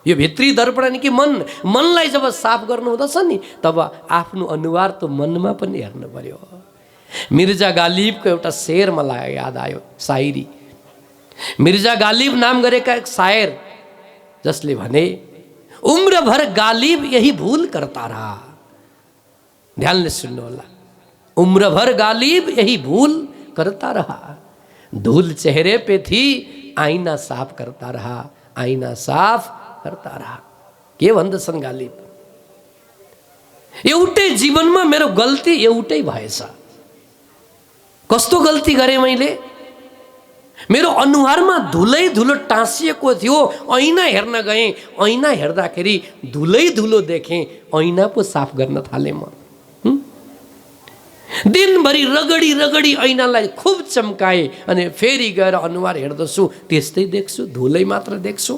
यो भित्री दर्पण नि कि मनलाई जब साफ गर्नु हुँदछ नि, तब आफ्नो अनुहार त मनमा पनि हेर्नु पर्यो। मिर्जा गालिबको एउटा शेर मलाई याद आयो, शायरी। मिर्जा गालिब नाम गरेका एक शायर, जसले भने उम्र भर गालिब यही भूल करता रहा। ध्यानले सुन्नु होला, उम्र भर गालिब यही भूल करता रहा, धूल चेहरे पे थी आईना साफ करता रहा, आईना साफ करता रहा। के भन्दछन् गालिब? एउटै जीवनमा मेरो गल्ती एउटै भएछ। कस्तो गल्ती गरेँ मैले? मेरो अनुहारमा धुलै धुलो टाँसिएको थियो, ऐना हेर्न गएँ, ऐना हेर्दाखेरि धुलै धुलो देखेँ, ऐना पो साफ गर्न थालेँ म। दिनभरि रगडी रगडी ऐनालाई खुब चम्काएँ, अनि फेरि गएर अनुहार हेर्दछु, त्यस्तै देख्छु, धुलै मात्र देख्छु।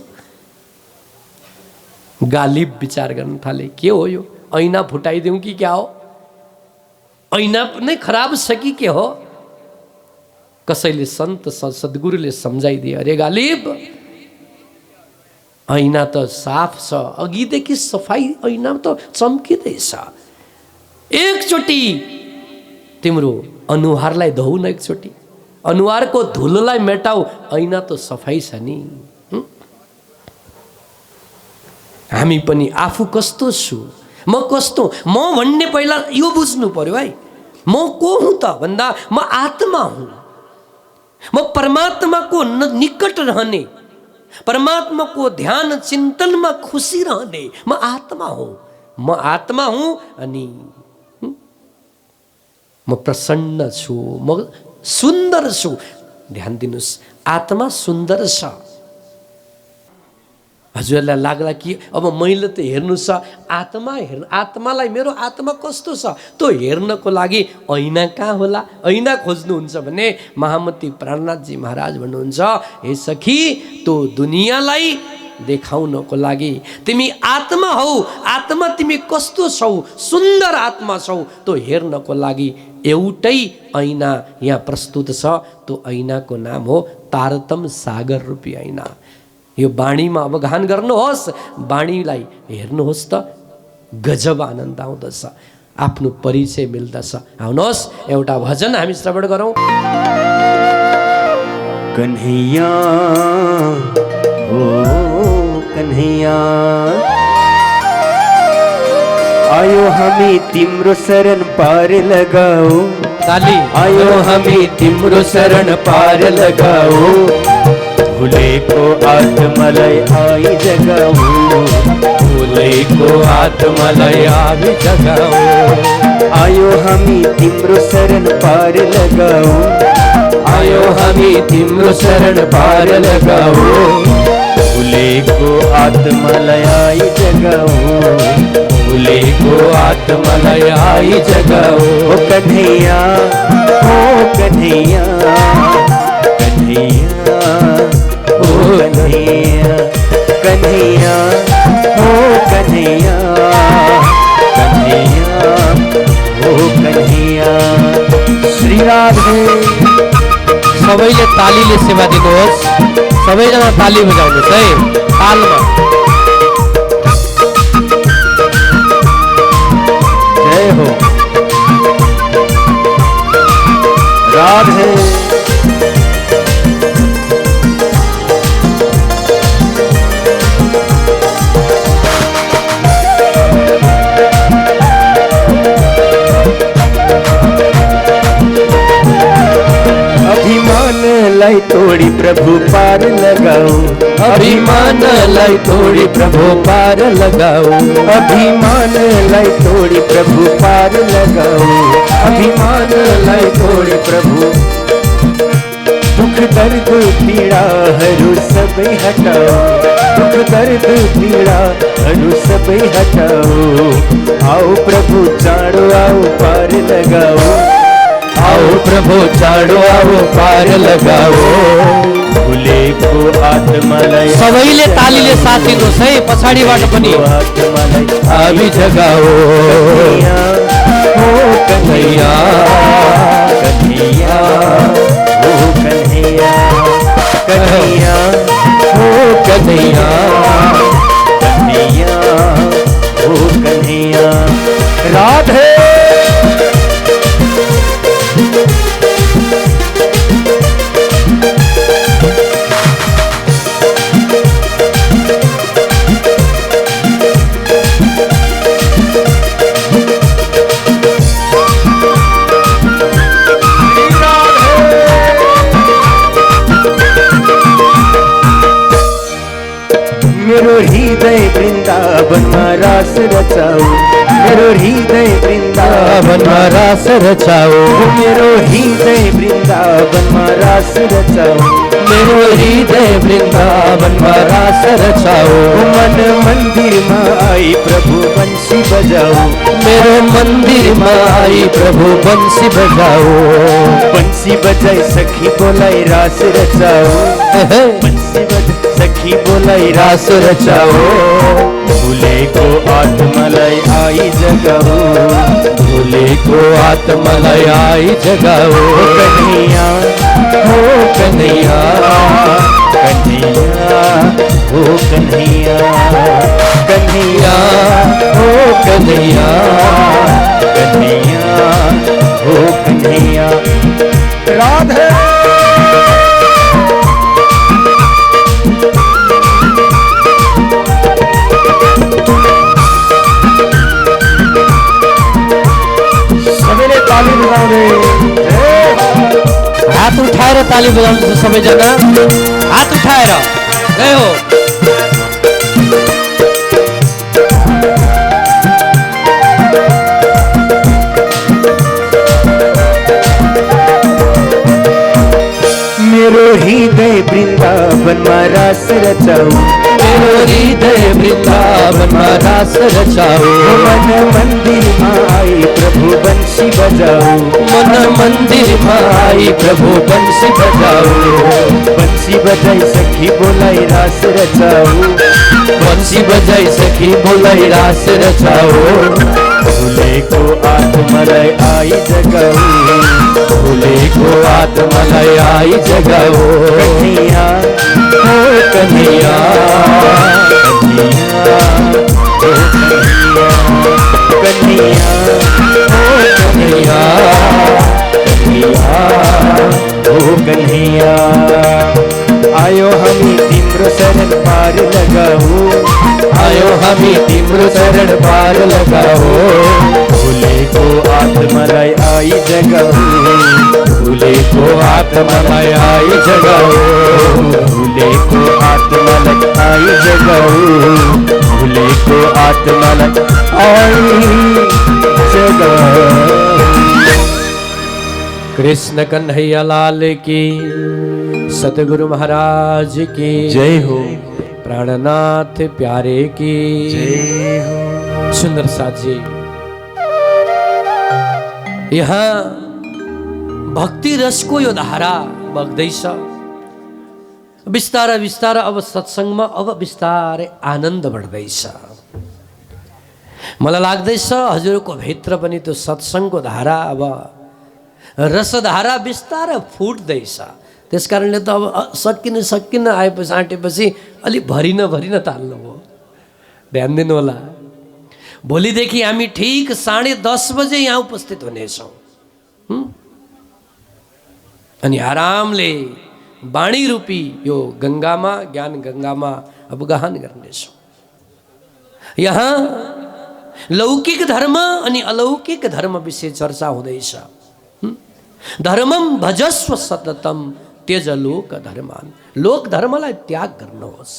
गालिब विचार गर्न थाले, के हो यो? ऐना फुटाइदिउँ कि क्या हो? ऐना नै खराब छ कि के हो? कसैले सन्त सद्गुरुले सम्झाइदिए, अरे गालिब, ऐना त साफ छ, अघिदेखि सफाई ऐना त चम्किँदैछ। एकचोटि तिम्रो अनुहारलाई धोऊ न, एकचोटि अनुहारको धुलोलाई मेटाऊ, ऐना त सफाई छ नि। हामी पनि आफू कस्तो छु, म कस्तो, म भन्ने पहिला यो बुझ्नु पर्यो है। म को हुँ त भन्दा म आत्मा हुँ। म परमात्माको निकट रहने, परमात्माको ध्यान चिन्तनमा खुसी रहने म आत्मा हुँ। म आत्मा हुँ अनि म प्रसन्न छु, म सुन्दर छु। ध्यान दिनुस्, आत्मा सुन्दर छ। हजुरलाई लाग्ला कि अब मैले त हेर्नु छ, आत्मालाई, मेरो आत्मा कस्तो छ त्यो हेर्नको लागि ऐना कहाँ होला? ऐना खोज्नुहुन्छ भने महामती प्राणनाथजी महाराज भन्नुहुन्छ, हे सखी, त्यो दुनियाँलाई देखाउनको लागि तिमी आत्मा हौ, आत्मा तिमी कस्तो छौ, सुन्दर आत्मा छौ, त्यो हेर्नको लागि एउटै ऐना यहाँ प्रस्तुत छ। त्यो ऐनाको नाम हो तारतम सागर रूपी ऐना। यो वाणीमा अवगाहन गर्नुहोस्, वाणीलाई हेर्नुहोस् त गजब आनन्द आउँदछ, आफ्नो परिचय मिल्दछ। आउनुहोस् एउटा भजन हामी श्रवण गरौँ। कन्हैया हो कन्हैया, आयो हामी तिम्रो शरण पार लगाऊ, आयो हामी तिम्रो शरण पार लगाऊ, भुलेको आत्मालाई आई जगाऊ, भुलेको आत्मालाई आई जगाऊ, आयो हामी तिम्रो शरण पार लगाऊ, आयो हामी तिम्रो शरण पार लगाऊ, भुलेको आत्मालाई आई जगाऊ, भुलेको आत्मालाई आई जगाऊ। ओ कन्हैया, ओ कन्हैया, कन्हैया, ओ कन्हैया, कन्हैया, ओ कन्हैया, कन्हैया, ओ कन्हैया। श्री राधे। सबैले तालीले सेवा दिनुहोस्, सबैजना ताली बजाउनुहोस् है, तालमा। जय हो राधे। अभिमान लाई तोड़ी प्रभु पार लगाओ, अभिमान लाई तोड़ी प्रभु पार लगाओ, अभिमान लाई तोड़ी प्रभु पार लगाओ, अभिमान लाई तोड़ी प्रभु। दुख दुख दर्द पीडाहरू सबै हटाऊ, दुख दर्द पीडाहरू सबै हटाऊ। आओ प्रभु चाँडो आओ पार लगाओ, आओ प्रभु चाँडो आओ पार लगाओ। भुलेको आत्मालाई सबैले तालीले साथ दिनुहोस् है पछाडिबाट पनि। आत्मालाई हामी जगाओ, हो कन्हैया कन्हैया हो कन्हैया कन्हैया हो कन्हैया कन्हैया हो कन्हैया। राधे मेरो हृदय वृन्दावनमा रास रचाऊ, मेरो हृदय वृन्दावनमा रास रचाऊ, मेरो हृदय वृन्दावनमा रास रचाऊ, मेरो हृदय वृन्दावनमा रास रचाऊ। मन मन्दिरमा आई प्रभु बंसी बजाऊ, मेरो मन्दिरमा आई प्रभु बंसी बजाऊ। बंसी बजाई सखी बोलाई रास रचाऊ, बंसी बजाई सखी बोलाई रास रचाओ। भुलेको आत्मालाई आई जगाओ, भुलेको आत्मालाई आई जगाओ। कन्हैया हो कन्हैया कन्हैया हो कन्हैया कन्हैया हो कन्हैया कन्हैया हो कन्हैया। राधे ताली बजाउने, हात उठाएर ताली बजाउनु सबैजना, हात उठाएर गयो। मेरो हृदय वृन्दावनमा रास रचाऊ, मेरो हृदय वृन्दावनमा रास रचाऊ। मन मन्दिरमा आई प्रभु बंसी बजाऊ, मन मन्दिरमा आई प्रभु बंसी बजाऊ। बंसी बजाई सखी बोलाई रास रचाऊ, बंसी बजाई सखी बोलाई रास रचाऊ। भुलेको आत्मालाई आई जगाऊ, भुलेको आत्मालाई आई जगाऊ। कन्हैया हो कन्हैया कन्हैया हो कन्हैया कन्हैया कन्हैया हो कन्हैया। आयो हामी तिम्रो शरण पार लगाऊ, आयो हामी तिम्रो शरण पार लगाऊ। भुलेको आत्मालाई आई जगाऊ, भुलेको आत्मालाई आई जगाऊ, भुलेको आत्मालाई आई जगाऊ, भुलेको आत्मालाई आई जगाऊ। कृष्ण कन्हैया लाल की, सतगुरु महाराज की जय हो, प्राणनाथ प्यारे की जय हो। सुंदर साथ जी, यहाँ भक्ति रसको यो धारा बग्दैछ। बिस्तारै बिस्तारै अब सत्सङ्गमा अब बिस्तारै आनन्द बढ्दैछ। मलाई लाग्दैछ हजुरको भित्र पनि त्यो सत्सङ्गको धारा अब रसधारा बिस्तारै फुट्दैछ। त्यस कारणले त अब सकिन आएपछि आँटेपछि अलिक भरिन ताल्नु भयो। ध्यान दिनु होला, भोलिदेखि हामी ठिक 10:30 बजे यहाँ उपस्थित हुनेछौँ। अनि आरामले वाणी रूपी यो गङ्गामा, ज्ञान गङ्गामा अब गहन गर्नेछौँ। यहाँ लौकिक धर्म अनि अलौकिक धर्म विषय चर्चा हुँदैछ। धर्मम भजस्व सततम त्यज लोक धर्मान, लोक धर्मलाई त्याग गर्नुहोस्।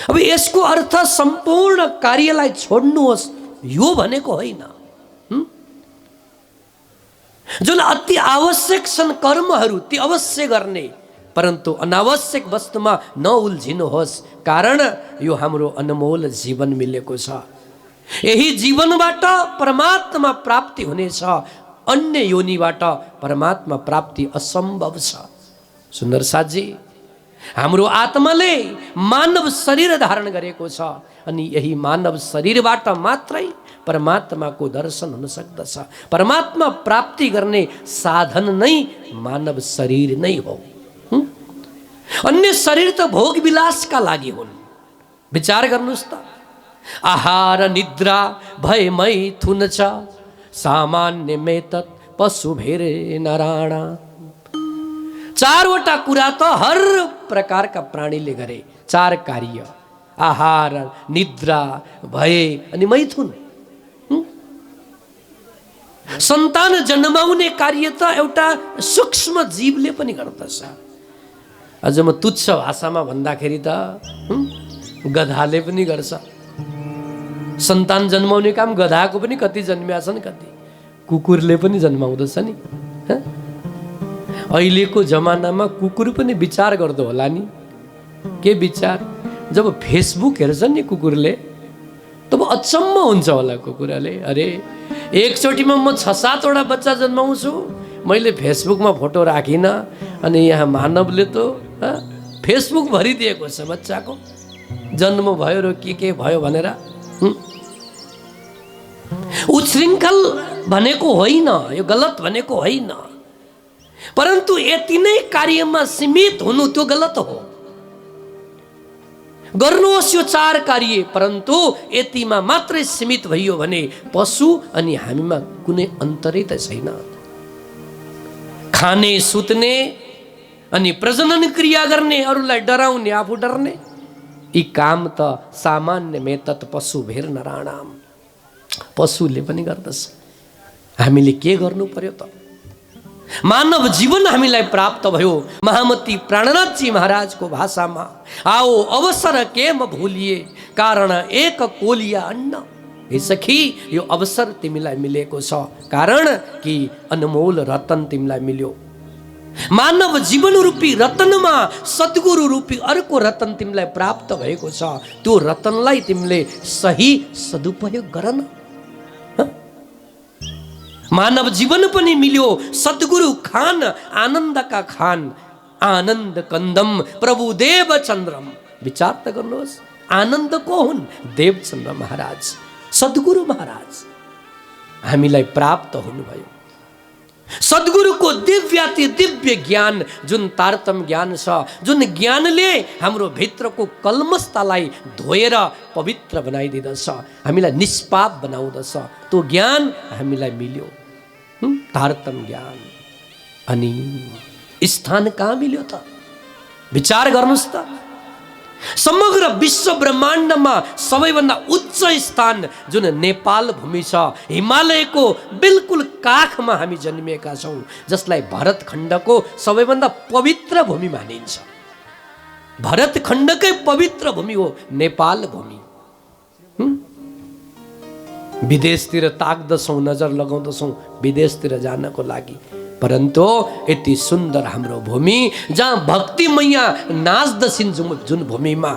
अब यसको अर्थ सम्पूर्ण कार्यलाई छोड्नुहोस् यो भनेको होइन। जुन अति आवश्यक छन् कर्महरू ती अवश्य गर्ने, परन्तु अनावश्यक वस्तुमा नउल्झिनुहोस्, कारण यो हाम्रो अनमोल जीवन मिलेको छ। यही जीवनबाट परमात्मा प्राप्ति हुनेछ, अन्य योनिबाट परमात्मा प्राप्ति असम्भव छ। सुन्दर साथजी, हाम्रो आत्माले मानव शरीर धारण गरेको छ अनि यही मानव शरीरबाट मात्रै परमात्माको दर्शन हुन सक्दछ। परमात्मा प्राप्ति गर्ने साधन नै मानव शरीर नै हो। अन्य शरीर त भोग विलासका लागि हुन्। विचार गर्नुहोस् त, आहार निद्रा भय मैथुन छ, सामान्य मेतत् पशु भेरे नराणा। चारवटा कुरा त हर प्रकारका प्राणीले गरे, चार कार्य, आहार निद्रा भय अनि मैथुन। सन्तान जन्माउने कार्य त एउटा सूक्ष्म जीवले पनि गर्दछ। अझ म तुच्छ भाषामा भन्दाखेरि त गधाले पनि गर्छ। सन्तान जन्माउने काम गधाको पनि कति जन्मिया छन्, कति कुकुरले पनि जन्माउँदछ नि। अहिलेको जमानामा कुकुर पनि विचार गर्दो होला नि। के विचार? जब फेसबुक हेर्छ नि कुकुरले, तब अचम्म हुन्छ होला कुकुरले। अरे एकचोटिमा म 6-7 वटा बच्चा जन्माउँछु, मैले फेसबुकमा फोटो राखिनँ, अनि यहाँ मानवले त फेसबुक भरिदिएको छ बच्चाको जन्म भयो र के भयो भनेर। उच्छृङ्खल भनेको होइन, यो गलत भनेको होइन, परन्तु यति नै कार्यमा सीमित हुनु त्यो गलत हो। गर्नुहोस् यो चार कार्य, परन्तु यतिमा मात्रै सीमित भइयो भने पशु अनि हामीमा कुनै अन्तरै त छैन। खाने, सुत्ने अनि प्रजनन क्रिया गर्ने, अरूलाई डराउने, आफू डर्ने, यी काम त सामान्य मेतत् पशु भेर नराणाम। पशुले पनि गर्दछ। हामीले के गर्नु पर्यो त? मानव जीवन हामीलाई प्राप्त भयो। महामती प्राणनाथजी महाराजको भाषामा, आओ अवसर के म भुलिए, कारण एक कोलिया अन्न। हे सखी, यो अवसर तिमीलाई मिलेको छ, कारण कि अनमोल रतन तिमीलाई मिल्यो। मानव जीवन रूपी रतनमा सद्गुरु रूपी अर्को रतन तिमीलाई प्राप्त भएको छ। त्यो रतनलाई तिमीले सही सदुपयोग गर न। मानव जीवन पनि मिल्यो, सद्गुरु खान आनन्दका खान, आनन्द कन्दम प्रभु देवचन्द्रम। विचार त गर्नुहोस्, आनन्द को हुन्? देवचन्द्र महाराज, सद्गुरु महाराज हामीलाई प्राप्त हुनुभयो। सद्गुरुको दिव्याति दिव्य ज्ञान, जुन तारतम ज्ञान छ, जुन ज्ञानले हाम्रो भित्रको कल्मस्तालाई धोएर पवित्र बनाइदिँदछ, हामीलाई निष्पाप बनाउँदछ, त्यो ज्ञान हामीलाई मिल्यो। तारतम ज्ञान। अनि स्थान कहाँ मिल्यो त? विचार गर्नुहोस् त। समग्र विश्व ब्रह्माण्डमा सबैभन्दा उच्च स्थान जुन नेपाल भूमि छ, हिमालयको बिल्कुल काखमा हामी जन्मिएका छौँ, जसलाई भरतखण्डको सबैभन्दा पवित्र भूमि मानिन्छ। भरतखण्डकै पवित्र भूमि हो नेपाल भूमि। विदेशतिर ताक्दछौँ, नजर लगाउँदछौँ विदेशतिर जानको लागि, परन्तु यति सुन्दर हाम्रो भूमि, जहाँ भक्ति मैया नाच्दछिन्, जुन भूमिमा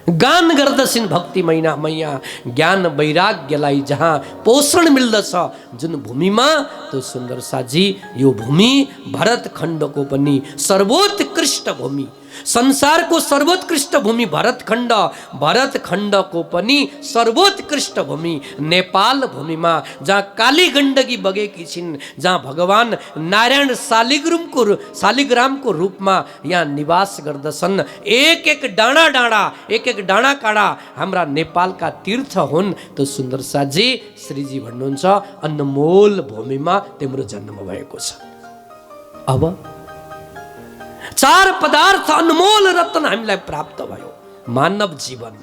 गान गर्दछिन् भक्ति मैया, ज्ञान वैराग्यलाई जहाँ पोषण मिल्दछ जुन भूमिमा, त्यो सुन्दर साजी यो भूमि भरतखण्डको पनि सर्वोत्कृष्ट भूमि, संसारको सर्वोत्कृष्ट भूमि भरतखण्ड, भरतखण्डको पनि सर्वोत्कृष्ट भूमि नेपाल भूमिमा, जहाँ काली गण्डकी बगेकी छिन्, जहाँ भगवान नारायण शालिग्रामको रूपमा यहाँ निवास गर्दछन्। एक एक डाँडा डाँडा, एक एक डाँडा काँडा हाम्रा नेपालका तीर्थ हुन्। त्यो सुन्दर साजी श्रीजी भन्नुहुन्छ, अनमोल भूमिमा तिम्रो जन्म भएको छ। अब चार पदार्थ अनमोल रत्न हामीलाई प्राप्त भयो। मानव जीवन,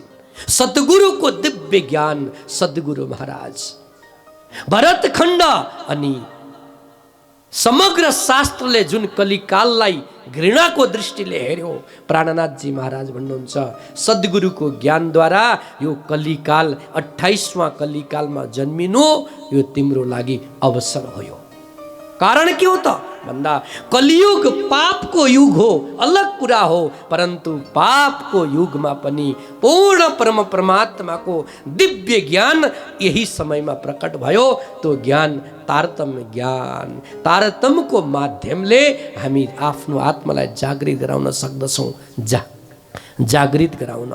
सद्गुरुको दिव्य ज्ञान, सद्गुरु महाराज, भरतखण्ड अनि समग्र शास्त्रले जुन कलिकाललाई घृणाको दृष्टिले हेर्यो, प्राणनाथजी महाराज भन्नुहुन्छ, सद्गुरुको ज्ञानद्वारा यो कलिकाल 28वां कलिकालमा जन्मिनु यो तिम्रो लागि अवसर हो। कारण के हो त भन्दा कलियुग पापको युग हो, अलग कुरा हो, परन्तु पापको युगमा पनि पूर्ण परम परमात्माको दिव्य ज्ञान यही समयमा प्रकट भयो। त्यो ज्ञान तारतम्य ज्ञान, तारतम्यको माध्यमले हामी आफ्नो आत्मालाई जागृत गराउन सक्दछौँ। जागृत गराउन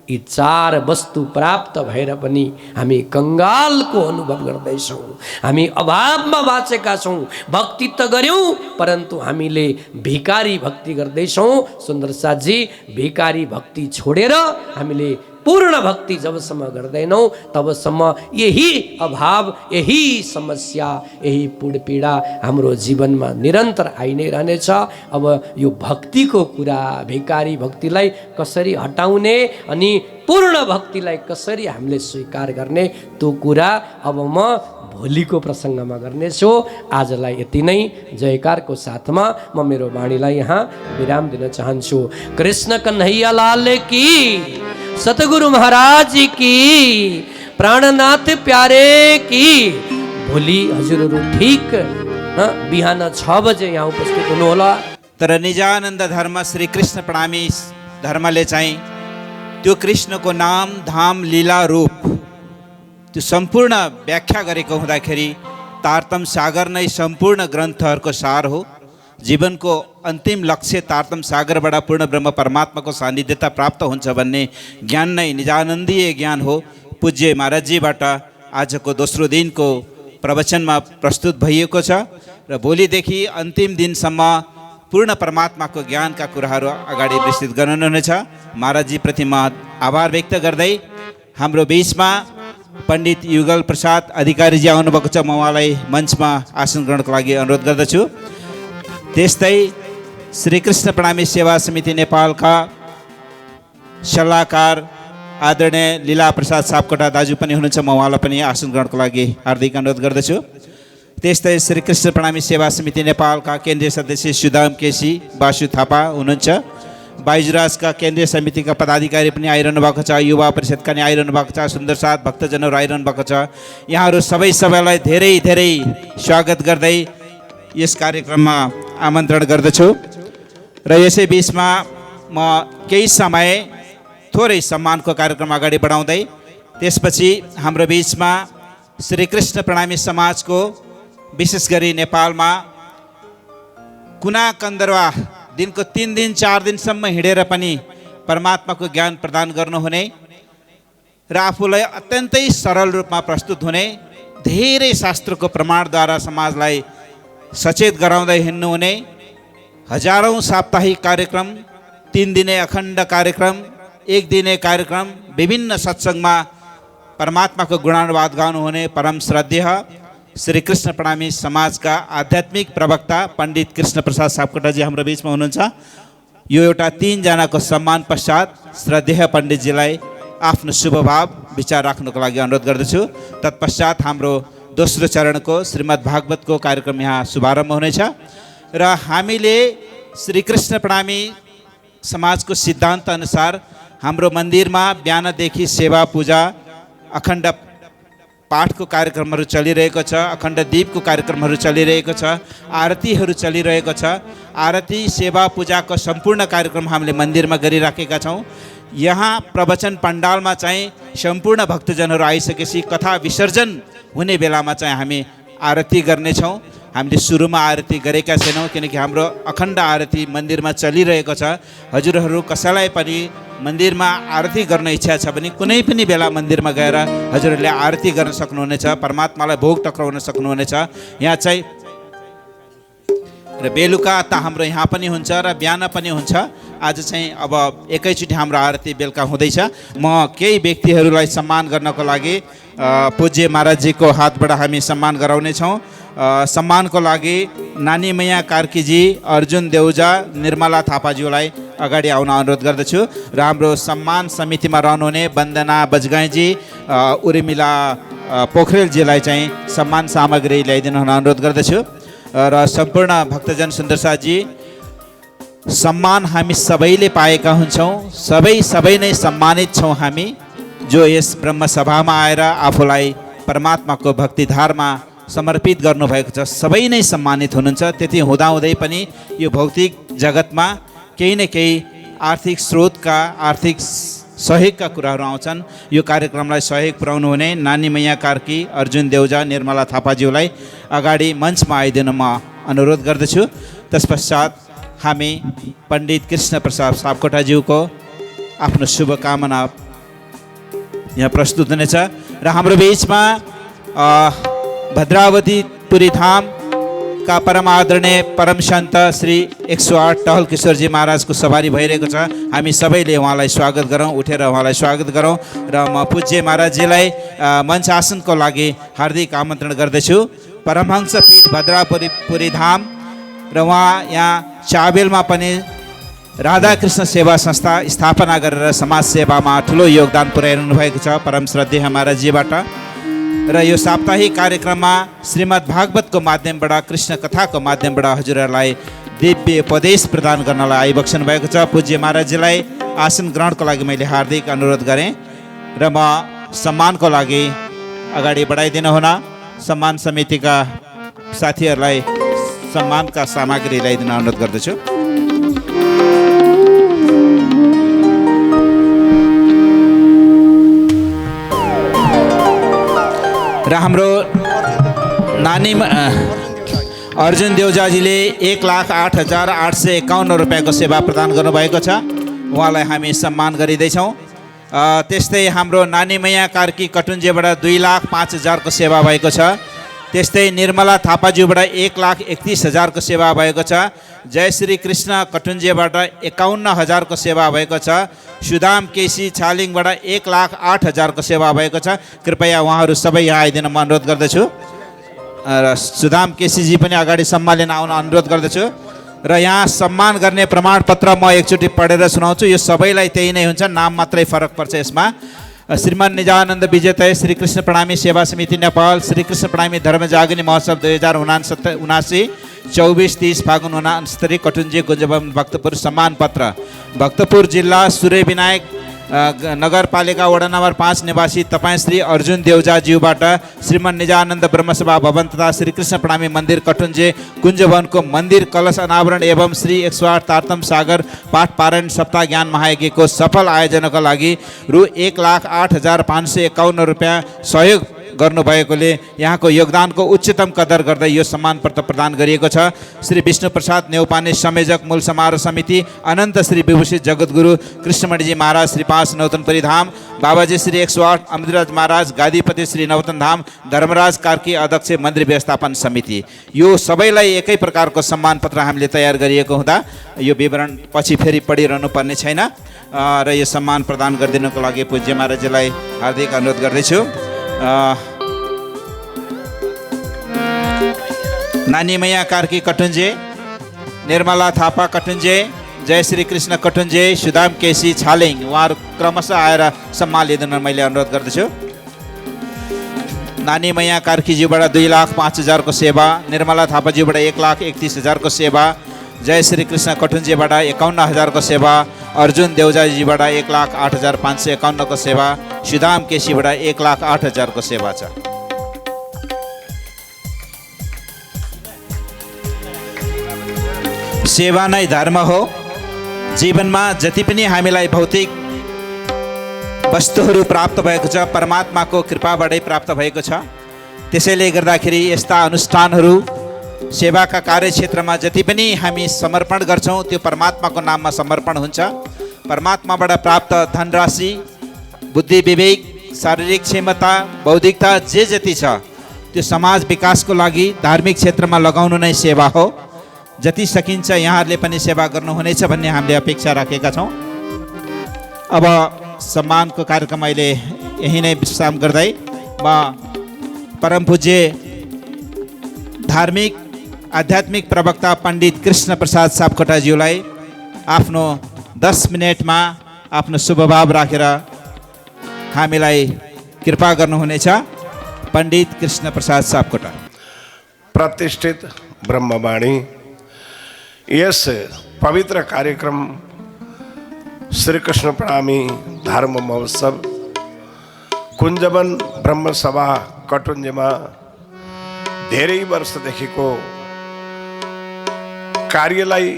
यी चार वस्तु प्राप्त भएर पनि हामी कङ्गालको अनुभव गर्दैछौँ, हामी अभावमा बाँचेका छौँ। भक्ति त गऱ्यौँ परन्तु हामीले भिकारी भक्ति गर्दैछौँ। सुन्दर साथजी, भिकारी भक्ति छोडेर हामीले पूर्ण भक्ति जबसम्म गर्दैनौँ तबसम्म यही अभाव, यही समस्या, यही पीडा हाम्रो जीवनमा निरन्तर आइ नै रहनेछ। अब यो भक्तिको कुरा, भिकारी भक्तिलाई कसरी हटाउने अनि पूर्ण भक्तिलाई कसरी हामीले स्वीकार गर्ने, त्यो कुरा अब म भोलिको प्रसङ्गमा गर्नेछु। आजलाई यति नै। जयकारको साथमा म मेरो वाणीलाई यहाँ विराम दिन चाहन्छु। कृष्ण कन्हैया लाल की, सतगुरु महाराज की, प्राणनाथ प्यारे की। भोलि हजुरहरू ठिक बिहान 6 बजे यहाँ उपस्थित हुनुहोला। तर निजानन्द धर्म श्री कृष्ण प्रणामी धर्मले चाहिँ त्यो कृष्णको नाम धाम लीला रूप त्यो सम्पूर्ण व्याख्या गरेको हुँदाखेरि तारतम सागर नै सम्पूर्ण ग्रन्थहरूको सार हो। जीवनको अन्तिम लक्ष्य तारतम सागरबाट पूर्ण ब्रह्म परमात्माको सान्निध्यता प्राप्त हुन्छ भन्ने ज्ञान नै निजानन्दीय ज्ञान हो। पूज्य महाराजजीबाट आजको दोस्रो दिनको प्रवचनमा प्रस्तुत भइएको छ र भोलिदेखि अन्तिम दिनसम्म पूर्ण परमात्माको ज्ञानका कुराहरू अगाडि विस्तृत गर्नुहुनेछ। महाराजजीप्रति म आभार व्यक्त गर्दै हाम्रो बिचमा पण्डित युगल प्रसाद अधिकारीजी आउनुभएको छ। म उहाँलाई मञ्चमा आसन ग्रहणको लागि अनुरोध गर्दछु। त्यस्तै श्रीकृष्ण प्रणामी सेवा समिति नेपालका सल्लाहकार आदरणीय लीला प्रसाद सापकोटा दाजु पनि हुनुहुन्छ। म उहाँलाई पनि आसन ग्रहणको लागि हार्दिक अनुरोध गर्दछु। त्यस्तै श्रीकृष्ण प्रणामी सेवा समिति नेपालका केन्द्रीय सदस्य सुदाम केसी बासु थापा हुनुहुन्छ। बाइजुराजका केन्द्रीय समितिका पदाधिकारी पनि आइरहनु भएको छ। युवा परिषदका नि आइरहनु भएको छ। सुन्दर साथ भक्तजनहरू आइरहनु भएको छ। यहाँहरू सबैलाई धेरै धेरै स्वागत गर्दै यस कार्यक्रममा आमन्त्रण गर्दछु। र यसै बिचमा म केही समय थोरै सम्मानको कार्यक्रम अगाडि बढाउँदै त्यसपछि हाम्रो बिचमा श्रीकृष्ण प्रणामी समाजको विशेष गरी नेपालमा कुना कन्दर्वा दिनको 3 दिन 4 दिनसम्म हिँडेर पनि परमात्माको ज्ञान प्रदान गर्नुहुने र आफूलाई अत्यन्तै सरल रूपमा प्रस्तुत हुने, धेरै शास्त्रको प्रमाणद्वारा समाजलाई सचेत गराउँदै हिँड्नुहुने, हजारौं साप्ताहिक कार्यक्रम, 3 दिने अखण्ड कार्यक्रम, 1 दिने कार्यक्रम, विभिन्न सत्सङ्गमा परमात्माको गुणानुवाद गाउनुहुने परम श्रद्धेय श्री कृष्ण प्रणामी समाजका आध्यात्मिक प्रवक्ता पण्डित कृष्ण प्रसाद सापकोटाजी हाम्रो बिचमा हुनुहुन्छ। यो एउटा 3 जनाको सम्मान पश्चात श्रद्धेय पण्डितजीलाई आफ्नो शुभभाव विचार राख्नुको लागि अनुरोध गर्दछु। तत्पश्चात हाम्रो दोस्रो चरणको श्रीमद् भागवतको कार्यक्रम यहाँ शुभारम्भ हुनेछ र हामीले श्रीकृष्ण प्रणामी समाजको सिद्धान्त अनुसार हाम्रो मन्दिरमा बिहानदेखि सेवा पूजा, अखण्ड पाठको कार्यक्रमहरू चलिरहेको छ, अखण्ड दीपको कार्यक्रमहरू चलिरहेको छ, आरतीहरू चलिरहेको छ। आरती सेवा पूजाको सम्पूर्ण कार्यक्रम हामीले मन्दिरमा गरिराखेका छौँ। यहाँ प्रवचन पण्डालमा चाहिँ सम्पूर्ण भक्तजनहरू आइसकेपछि कथा विसर्जन हुने बेलामा चाहिँ हामी आरती गर्नेछौँ। हामीले सुरुमा आरती गरेका छैनौँ किनकि हाम्रो अखण्ड आरती मन्दिरमा चलिरहेको छ। हजुरहरू कसैलाई पनि मन्दिरमा आरती गर्न इच्छा छ भने कुनै पनि बेला मन्दिरमा गएर हजुरहरूले आरती गर्न सक्नुहुनेछ, परमात्मालाई भोग टक्राउन सक्नुहुनेछ। यहाँ चाहिँ र बेलुका त हाम्रो यहाँ पनि हुन्छ र बिहान पनि हुन्छ। आज चाहिँ अब एकैचोटि हाम्रो आरती बेलुका हुँदैछ। म केही व्यक्तिहरूलाई सम्मान गर्नको लागि पूज्य महाराजजीको हातबाट हामी सम्मान गराउनेछौँ। सम्मानको लागि नानी मैया कार्कीजी, अर्जुन देउजा, निर्मला थापाज्यूलाई अगाडि आउन अनुरोध गर्दछु र हाम्रो सम्मान समितिमा रहनुहुने वन्दना बजगाईजी, उर्मिला पोखरेलजीलाई चाहिँ सम्मान सामग्री ल्याइदिनु हुन अनुरोध गर्दछु र सम्पूर्ण भक्तजन सुन्दर साथजी, सम्मान हामी सबैले पाएका हुन्छौँ। सबै नै सम्मानित छौँ हामी जो यस ब्रह्मसभामा आएर आफूलाई परमात्माको भक्तिधारमा समर्पित गर्नुभएको छ। सबै नै सम्मानित हुनुहुन्छ। त्यति हुँदाहुँदै पनि यो भौतिक जगतमा केही न केही आर्थिक स्रोतका आर्थिक सहयोगका कुराहरू आउँछन्। यो कार्यक्रमलाई सहयोग पुर्याउनु हुने नानी मैया कार्की, अर्जुन देउजा, निर्मला थापाज्यूलाई अगाडि मञ्चमा आइदिन म अनुरोध गर्दछु। तत्पश्चात हामी पण्डित कृष्ण प्रसाद सापकोटाज्यूको आफ्नो शुभकामना यहाँ प्रस्तुत हुनेछ र हाम्रो बिचमा भद्रावती पुरी धामका परम आदरणीय परम सन्त श्री 108 टहल किशोरजी महाराजको सवारी भइरहेको छ। हामी सबैले उहाँलाई स्वागत गरौँ, उठेर उहाँलाई स्वागत गरौँ र म पूज्य महाराजजीलाई मञ्च आसनको लागि हार्दिक आमन्त्रण गर्दछु। परमहंस पीठ भद्रापुरी धाम र उहाँ यहाँ चाबेलमा पनि राधाकृष्ण सेवा संस्था स्थापना गरेर समाज सेवामा ठुलो योगदान पुर्याइरहनु भएको छ परम श्रद्धेय महाराजजीबाट। र यो साप्ताहिक कार्यक्रममा श्रीमद् भागवतको माध्यमबाट, कृष्ण कथाको माध्यमबाट हजुरहरूलाई दिव्य उपदेश प्रदान गर्नलाई आइबक्सनु भएको छ। पूज्य महाराजजीलाई आसन ग्रहणको लागि मैले हार्दिक अनुरोध गरेँ र म सम्मानको लागि अगाडि बढाइदिनु हुन सम्मान समितिका साथीहरूलाई सम्मानका सामग्री ल्याइदिन अनुरोध गर्दछु। र हाम्रो नानी अर्जुन देउजाजीले 1,08,851 रुपियाँको सेवा प्रदान गर्नुभएको छ। उहाँलाई हामी सम्मान गरिँदैछौँ। त्यस्तै हाम्रो नानी मैया कार्की कटुन्जेबाट 2,05,000 को सेवा भएको छ। त्यस्तै निर्मला थापाज्यूबाट 1,31,000 को सेवा भएको छ। जय श्री कृष्ण कटुन्जेबाट 51,000 को सेवा भएको छ। सुदाम केसी छालिङबाट 1,08,000 को सेवा भएको छ। कृपया उहाँहरू सबै यहाँ आइदिन म अनुरोध गर्दछु र सुदाम केसीजी पनि अगाडि सम्मान लिन आउन अनुरोध गर्दछु। र यहाँ सम्मान गर्ने प्रमाणपत्र म एकचोटि पढेर सुनाउँछु। यो सबैलाई त्यही नै हुन्छ, नाम मात्रै फरक पर्छ यसमा। श्रीमान निजानन्द विजेतय श्री कृष्ण प्रणामी सेवा समिति नेपाल, श्री कृष्ण प्रणामी धर्म जागनी महोत्सव 2079 24-30 फागुन 69 कटुन्जे गुन्जबम भक्तपुर सम्मान पत्र। भक्तपुर जिल्ला सूर्य विनायक नगरपालिका वडा नम्बर 5 निवासी तपाईँ श्री अर्जुन देउजाज्यूबाट श्रीमान निजानन्द ब्रह्मसभा भवन तथा श्री कृष्ण प्रणामी मन्दिर कटुन्जे कुञ्जभवनको मन्दिर कलश अनावरण एवं श्री 108 तारतम सागर पाठ पारायण सप्ताह ज्ञान महायज्ञको सफल आयोजनाका लागि रु 1,08,551 रुपियाँ सहयोग गर्नुभएकोले यहाँको योगदानको उच्चतम कदर गर्दै यो सम्मान पत्र प्रदान गरिएको छ। श्री विष्णु प्रसाद नेउपाने संयोजक मूल समारोह समिति, अनन्त श्री विभूषित जगद्गुरु कृष्णमणिजी महाराज श्री 5 नौतनपुरी धाम, बाबाजी श्री 108 अमृतराज महाराज गादीपति श्री नवतन धाम, धर्मराज कार्की अध्यक्ष मन्दिर व्यवस्थापन समिति। यो सबैलाई एकै प्रकारको सम्मान पत्र हामीले तयार गरिएको हुँदा यो विवरण पछि फेरि पढिरहनु पर्ने छैन र यो सम्मान प्रदान गरिदिनुको लागि पूज्य महाराजलाई हार्दिक अनुरोध गर्दैछु। नानी मैया कार्की कटुन्जे, निर्मला थापा कटुन्जे, जय श्री कृष्ण कटुन्जे, सुदाम केसी छालिङ, उहाँहरू क्रमशः आएर सम्मान लिइदिन मैले अनुरोध गर्दछु। नानी मैया कार्कीज्यूबाट 2,05,000 को सेवा, निर्मला थापाज्यूबाट 1,31,000 को सेवा, जय श्री कृष्ण कटुन्जेबाट 51,000 को सेवा, अर्जुन देउजाजीबाट 1,08,551 को सेवा, सुदाम केसीबाट 1,08,000 को सेवा छ। सेवा नै धर्म हो। जीवनमा जति पनि हामीलाई भौतिक वस्तुहरू प्राप्त भएको छ परमात्माको कृपाबाटै प्राप्त भएको छ। त्यसैले गर्दाखेरि यस्ता अनुष्ठानहरू सेवाका कार्यक्षेत्रमा जति पनि हामी समर्पण गर्छौँ त्यो परमात्माको नाममा समर्पण हुन्छ। परमात्माबाट प्राप्त धनराशि, बुद्धि विवेक, शारीरिक क्षमता, बौद्धिकता जे जति छ त्यो समाज विकासको लागि धार्मिक क्षेत्रमा लगाउनु नै सेवा हो। जति सकिन्छ यहाँहरूले पनि सेवा गर्नुहुनेछ भन्ने हामीले अपेक्षा राखेका छौँ। अब सम्मानको कार्यक्रम अहिले यही नै विश्राम गर्दै म परम पूज्य धार्मिक आध्यात्मिक प्रवक्ता पण्डित कृष्ण प्रसाद सापकोटाज्यूलाई आफ्नो 10 मिनटमा आफ्नो शुभभाव राखेर हामीलाई कृपा गर्नुहुनेछ। पण्डित कृष्ण प्रसाद सापकोटा। प्रतिष्ठित ब्रह्मवाणी यस पवित्र कार्यक्रम श्री कृष्ण प्रणामी धर्म महोत्सव कुञ्जवन ब्रह्मसभा कटुन्जेमा धेरै वर्षदेखिको कार्यलाई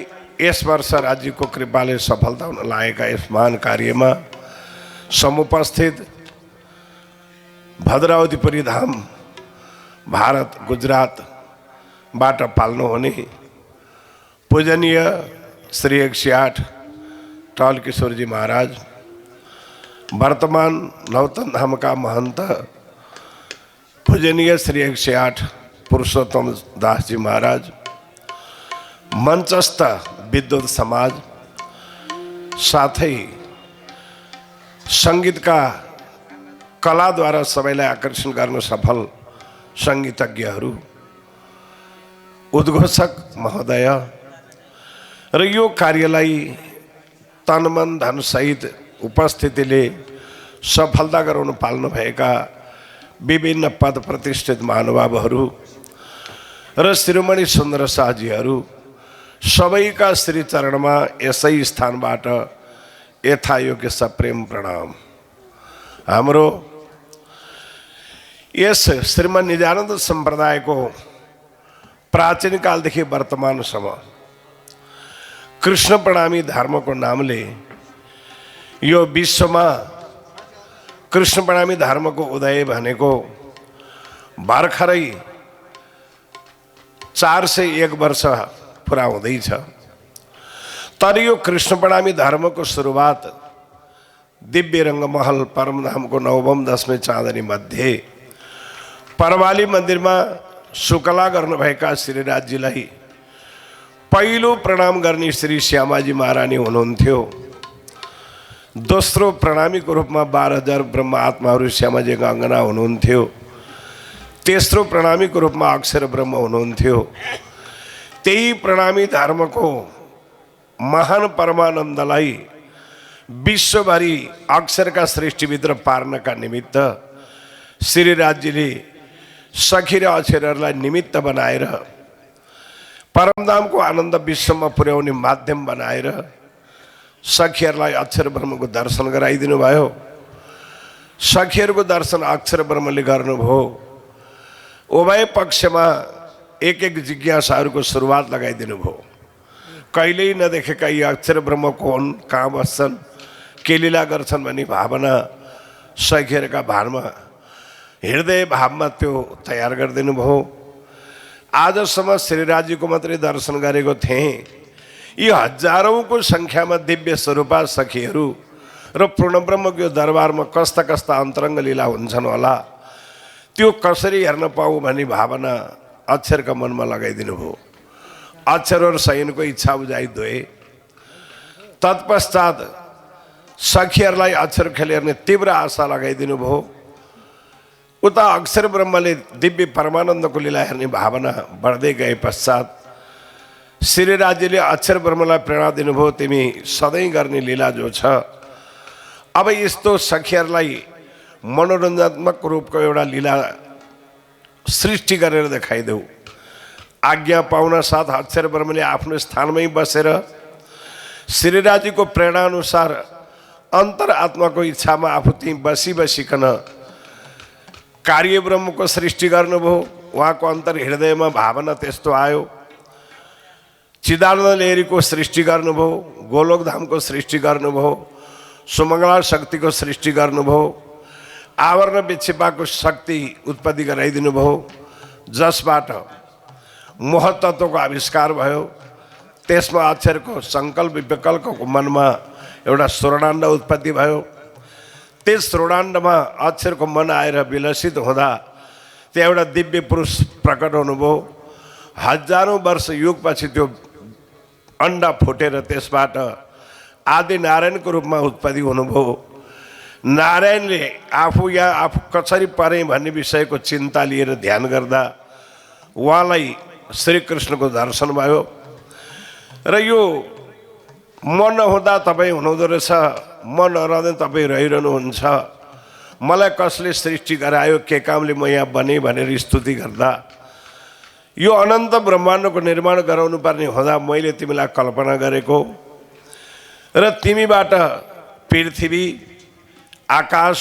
यस वर्ष राज्यको कृपाले सफलता हुन लागेका यस महान कार्यमा समुपस्थित भद्रावतीपुरी धाम भारत गुजरातबाट पाल्नुहुने पूजनीय श्री 108 टल किशोरजी महाराज, वर्तमान नौतन धामका महंत पूजनीय श्री 108 पुरुषोत्तम दास जी महाराज, मंचस्थ विद्वत समाज, साथै संगीतका कलाद्वारा सबैलाई आकर्षण गर्न सफल संगीतज्ञहरू, उद्घोषक महोदय र यो कार्यलाई तन मन धन सहित उपस्थितिले सफलता गराउन पाल्नु भएका विभिन्न पद प्रतिष्ठित महानुभावहरू र शिरोमणि सुन्दर शाहजीहरू सबैका श्री चरणमा यसै स्थानबाट यथायोग्य सप्रेम प्रणाम। हाम्रो यस श्रीमन निजानन्द सम्प्रदायको प्राचीन कालदेखि वर्तमानसम्म कृष्ण प्रणामी धर्मको नामले यो विश्वमा कृष्ण प्रणामी धर्मको उदय भनेको भर्खरै 401 वर्ष पुरा हुँदैछ। तर यो कृष्ण प्रणामी धर्मको सुरुवात दिव्य रङ्गमहल परमधामको 9औं 10वें चाँदनी मध्ये परवाली मन्दिरमा शुकला गर्नुभएका श्रीराजजीलाई पहिलो प्रणाम गर्ने श्री श्यामाजी महारानी हुनुहुन्थ्यो। दोस्रो प्रणामीको रूपमा 12,000 ब्रह्म आत्माहरू श्यामाजीका अङ्गना हुनुहुन्थ्यो। तेस्रो प्रणामीको रूपमा अक्षर ब्रह्म हुनुहुन्थ्यो। त्यही प्रणामी धर्मको महान परमानन्दलाई विश्वभरि अक्षरका सृष्टिभित्र पार्नका निमित्त श्रीराजजीले सखी र अक्षरहरूलाई निमित्त बनाएर परमधामको आनन्द विश्वमा पुर्याउने माध्यम बनाएर सखीहरूलाई अक्षर ब्रह्मको दर्शन गराइदिनु भयो। सखीहरूको दर्शन अक्षर ब्रह्मले गर्नुभयो। उभय पक्षमा एक एक जिज्ञासाहरूको सुरुवात लगाइदिनु भयो। कहिल्यै नदेखेका यी अक्षर ब्रह्म कौन, कहाँ बस्छन्, के लीला गर्छन् भन्ने भावना सखीहरूका भानमा हृदय भावमा त्यो तयार गरिदिनु भयो। आजसम्म श्रीराजजीको मात्रै दर्शन गरेको थिएँ। यी हजारौंको सङ्ख्यामा दिव्य स्वरूपा सखीहरू र पूर्णब्रह्मको यो दरबारमा कस्ता कस्ता अन्तरङ्ग लीला हुन्छन् होला, त्यो कसरी हेर्न पाऊँ भन्ने भावना अक्षरका मनमा लगाइदिनु भयो। अक्षर और शयनको इच्छा बुझाइदिए। तत्पश्चात सखीहरूलाई अक्षर खेल हेर्ने तीव्र आशा लगाइदिनु भयो। उता अक्षर ब्रह्मले दिव्य परमानन्दको लीला हेर्ने भावना बढ्दै गए पश्चात श्रीराजजीले अक्षर ब्रह्मलाई प्रेरणा दिनुभयो, तिमी सधैँ गर्ने लीला जो छ अब यस्तो सखीहरूलाई मनोरञ्जनात्मक रूपको एउटा लीला सृष्टि गरेर देखाइदेऊ। आज्ञा पाउन साथ अक्षर ब्रह्मले आफ्नो स्थानमै बसेर श्रीराजजीको प्रेरणा अनुसार अन्तरात्माको इच्छामा आफू त्यहीँ बसिकन कार्य ब्रह्मको सृष्टि गर्नुभयो। उहाँको अन्तर हृदयमा भावना त्यस्तो आयो। चिदानन्द लहरीको सृष्टि गर्नुभयो, गोलोक धामको सृष्टि गर्नुभयो, सुमङ्गला शक्तिको सृष्टि गर्नुभयो, आवरण विक्षेपाको शक्ति उत्पत्ति गराइदिनु भयो, जसबाट मोहतत्वको आविष्कार भयो। त्यसमा अक्षरको सङ्कल्प विकल्पको मनमा एउटा स्वरडाण्ड उत्पत्ति भयो। त्यस स्वरडाण्डमा अक्षरको मन आएर विलसित हुँदा त्यहाँ एउटा दिव्य पुरुष प्रकट हुनुभयो। हजारौं वर्ष युगपछि त्यो अण्डा फुटेर त्यसबाट आदि नारायणको रूपमा उत्पत्ति हुनुभयो। नारायणले आफू कसरी परे भन्ने विषयको चिन्ता लिएर ध्यान गर्दा उहाँलाई श्रीकृष्णको दर्शन भयो। र यो म नहुँदा तपाईँ हुनुहुँदो रहेछ, म नरहँदै तपाईँ रहिरहनुहुन्छ, मलाई कसले सृष्टि गरायो, के कामले म यहाँ बने भनेर स्तुति गर्दा यो अनन्त ब्रह्माण्डको निर्माण गराउनु पर्ने हुँदा मैले तिमीलाई कल्पना गरेको र तिमीबाट पृथ्वी, आकाश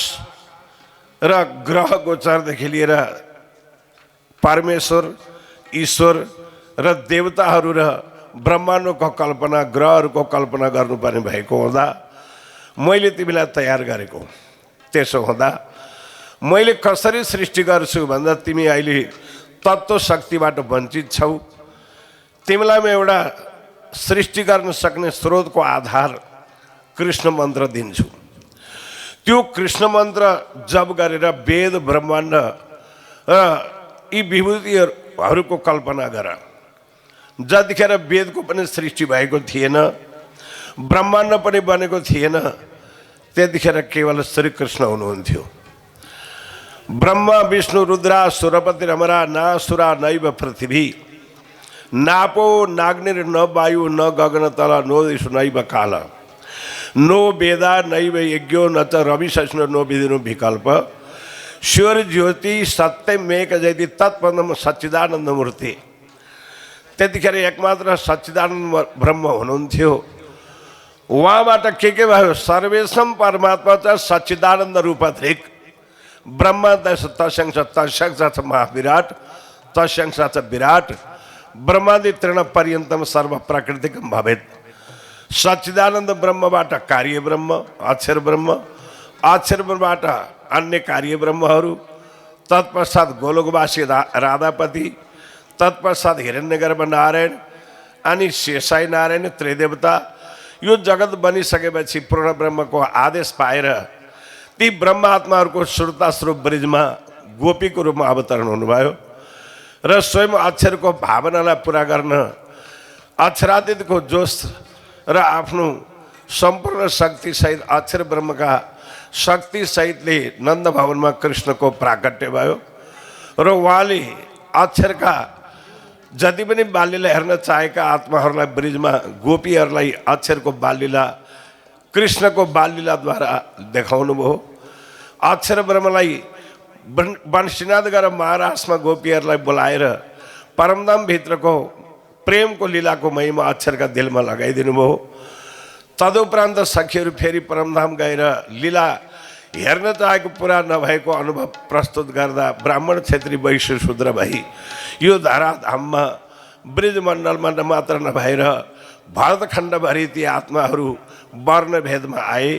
र ग्रह गोचरदेखि लिएर परमेश्वर ईश्वर र देवताहरू र ब्रह्माण्डको कल्पना ग्रहहरूको कल्पना गर्नुपर्ने भएको हुँदा मैले तिमीलाई तयार गरेको। त्यसो हुँदा मैले कसरी सृष्टि गर्छु भन्दा तिमी अहिले तत्त्व शक्तिबाट वञ्चित छौ। तिमीलाई म एउटा सृष्टि गर्न सक्ने स्रोतको आधार कृष्ण मन्त्र दिन्छु। त्यो कृष्ण मन्त्र जप गरेर वेद ब्रह्माण्ड र यी विभूतिहरूको कल्पना गर। जतिखेर वेदको पनि सृष्टि भएको थिएन, ब्रह्माण्ड पनि बनेको थिएन, त्यतिखेर केवल श्रीकृष्ण हुनुहुन्थ्यो। ब्रह्मा विष्णु रुद्रा सुरपति रमरा नासुरा नैव पृथ्वी नापो नाग्निर न वायु न गगन तल नो दिशु नैव काल नो वेदा नैव यज्ञो न च रवि शश्नो नो विधिनो विकल्प शिवर ज्योति सत्यम मेक जयति तत्पदम सच्चिदानन्द मूर्ति। त्यतिखेर एकमात्र सच्चिदानन्द ब्रह्म हुनुहुन्थ्यो। उहाँबाट के भयो? सर्वेशम परमात्मा च सच्चिदानन्द रूपधृक ब्रह्मा तस्यांश तस्यांश च महाविराट तस्यांश च विराट ब्रह्मादि तृण पर्यन्तम सर्व प्राकृतिकम भवेत्। सच्चिदानन्द ब्रह्मबाट कार्य ब्रह्म अक्षर ब्रह्म, अक्षर ब्रह्मबाट अन्य कार्य ब्रह्महरू, तत्पश्चात गोलोकवासी राधापति, तत्पश्चात हिरण्यगर्भ नारायण अनि शेषाई नारायण त्रिदेवता। यो जगत बनिसकेपछि पूर्ण ब्रह्मको आदेश पाएर ती ब्रह्मात्माहरूको श्रुता स्वरूप ब्रिजमा गोपीको रूपमा अवतरण हुनुभयो र स्वयं अक्षरको भावनालाई पुरा गर्न अक्षरातीतको जोश र आफ्नो सम्पूर्ण शक्तिसहित अक्षर ब्रह्मका शक्तिसहितले नन्द भवनमा कृष्णको प्राकट्य भयो र उहाँले अक्षरका जति पनि बाल्यलाई हेर्न चाहेका आत्माहरूलाई ब्रिजमा गोपीहरूलाई अक्षरको बाल्यला कृष्णको बाल्यलाद्वारा देखाउनु भयो। अक्षर ब्रह्मलाई वंशीनाद गरेर महाराष्ट्रमा गोपीहरूलाई बोलाएर परमधामभित्रको प्रेमको लीलाको महिमा अक्षरका दिलमा लगाइदिनु भयो। तदुपरान्त सखीहरू फेरि परमधाम गएर लीला हेर्न चाहेको पुरा नभएको अनुभव प्रस्तुत गर्दा ब्राह्मण क्षेत्री वैश्य शूद्र भई यो धराधाममा ब्रिजमण्डलमा मात्र नभएर भारतखण्डभरि ती आत्माहरू वर्णभेदमा आए।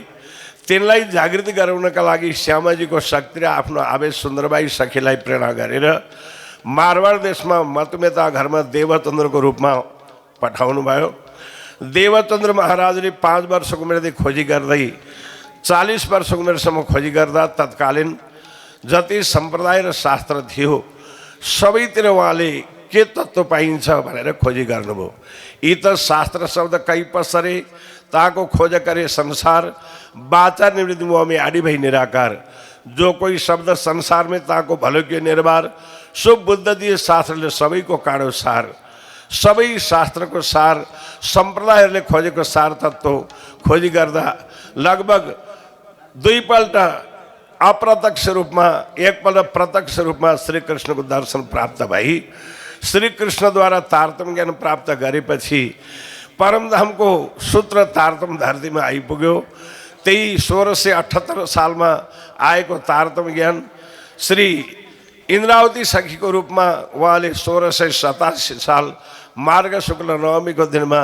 तिनलाई जागृति गराउनका लागि श्यामाजीको शक्ति र आफ्नो आवेश सुन्दरबाई सखीलाई प्रेरणा गरेर मारवाड देशमा मतुमेता घरमा देवचन्द्रको रूपमा पठाउनु भयो। देवचन्द्र महाराजले 5 वर्षको उमेरदेखि खोजी गर्दै 40 वर्षको उमेरसम्म खोजी गर्दा तत्कालीन जति सम्प्रदाय र शास्त्र थियो सबैतिर उहाँले के तत्त्व पाइन्छ भनेर खोजी गर्नुभयो। यी त शास्त्र शब्द कई पसरे ताको खोज करे संसार बाचा निवृत्ति मुँह में आड़ी भई निराकार जो कोई शब्द संसार में ताको भलो के निर्वार सो बुद्ध दिए शास्त्रले सबैको काँडो सार। सबै शास्त्रको सार सम्प्रदायहरूले खोजेको सार तत्त्व खोजी गर्दा लगभग 2 पल्ट अप्रत्यक्ष रूपमा 1 पल्ट प्रत्यक्ष रूपमा श्रीकृष्णको दर्शन प्राप्त भई श्रीकृष्णद्वारा तारतम्य ज्ञान प्राप्त गरेपछि परमधामको सूत्र तारतम्य धरतीमा आइपुग्यो। त्यही 1678 सालमा आएको तारतम्य ज्ञान श्री इन्द्रावती सखीको रूपमा उहाँले 1687 साल मार्ग शुक्ल नवमीको दिनमा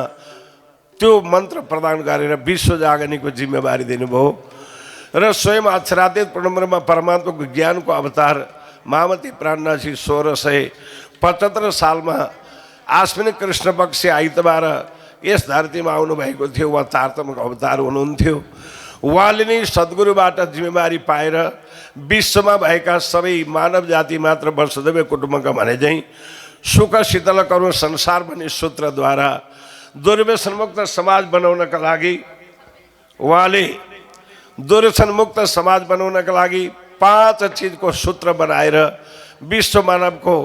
त्यो मन्त्र प्रदान गरेर विश्व जागरणीको जिम्मेवारी दिनुभयो र स्वयं अक्षरातीत पूर्णब्रह्म परमात्माको ज्ञानको अवतार महामती प्राणनाथजी 1675 सालमा आश्विन कृष्ण पक्ष आइतबार यस धरतीमा आउनुभएको थियो। उहाँ तारतम्यको अवतार हुनुहुन्थ्यो। उहाँले नै सद्गुरुबाट जिम्मेवारी पाएर विश्वमा भएका सबै मानव जाति मात्र वसुदेव कुटुम्बकम भने चाहिँ सुख शीतल करुण संसार भन्ने सूत्रद्वारा दुर्व्यसनमुक्त समाज बनाउनका लागि उहाँले दुर्व्यसनमुक्त समाज बनाउनका लागि 5 चिजको सूत्र बनाएर विश्व मानवको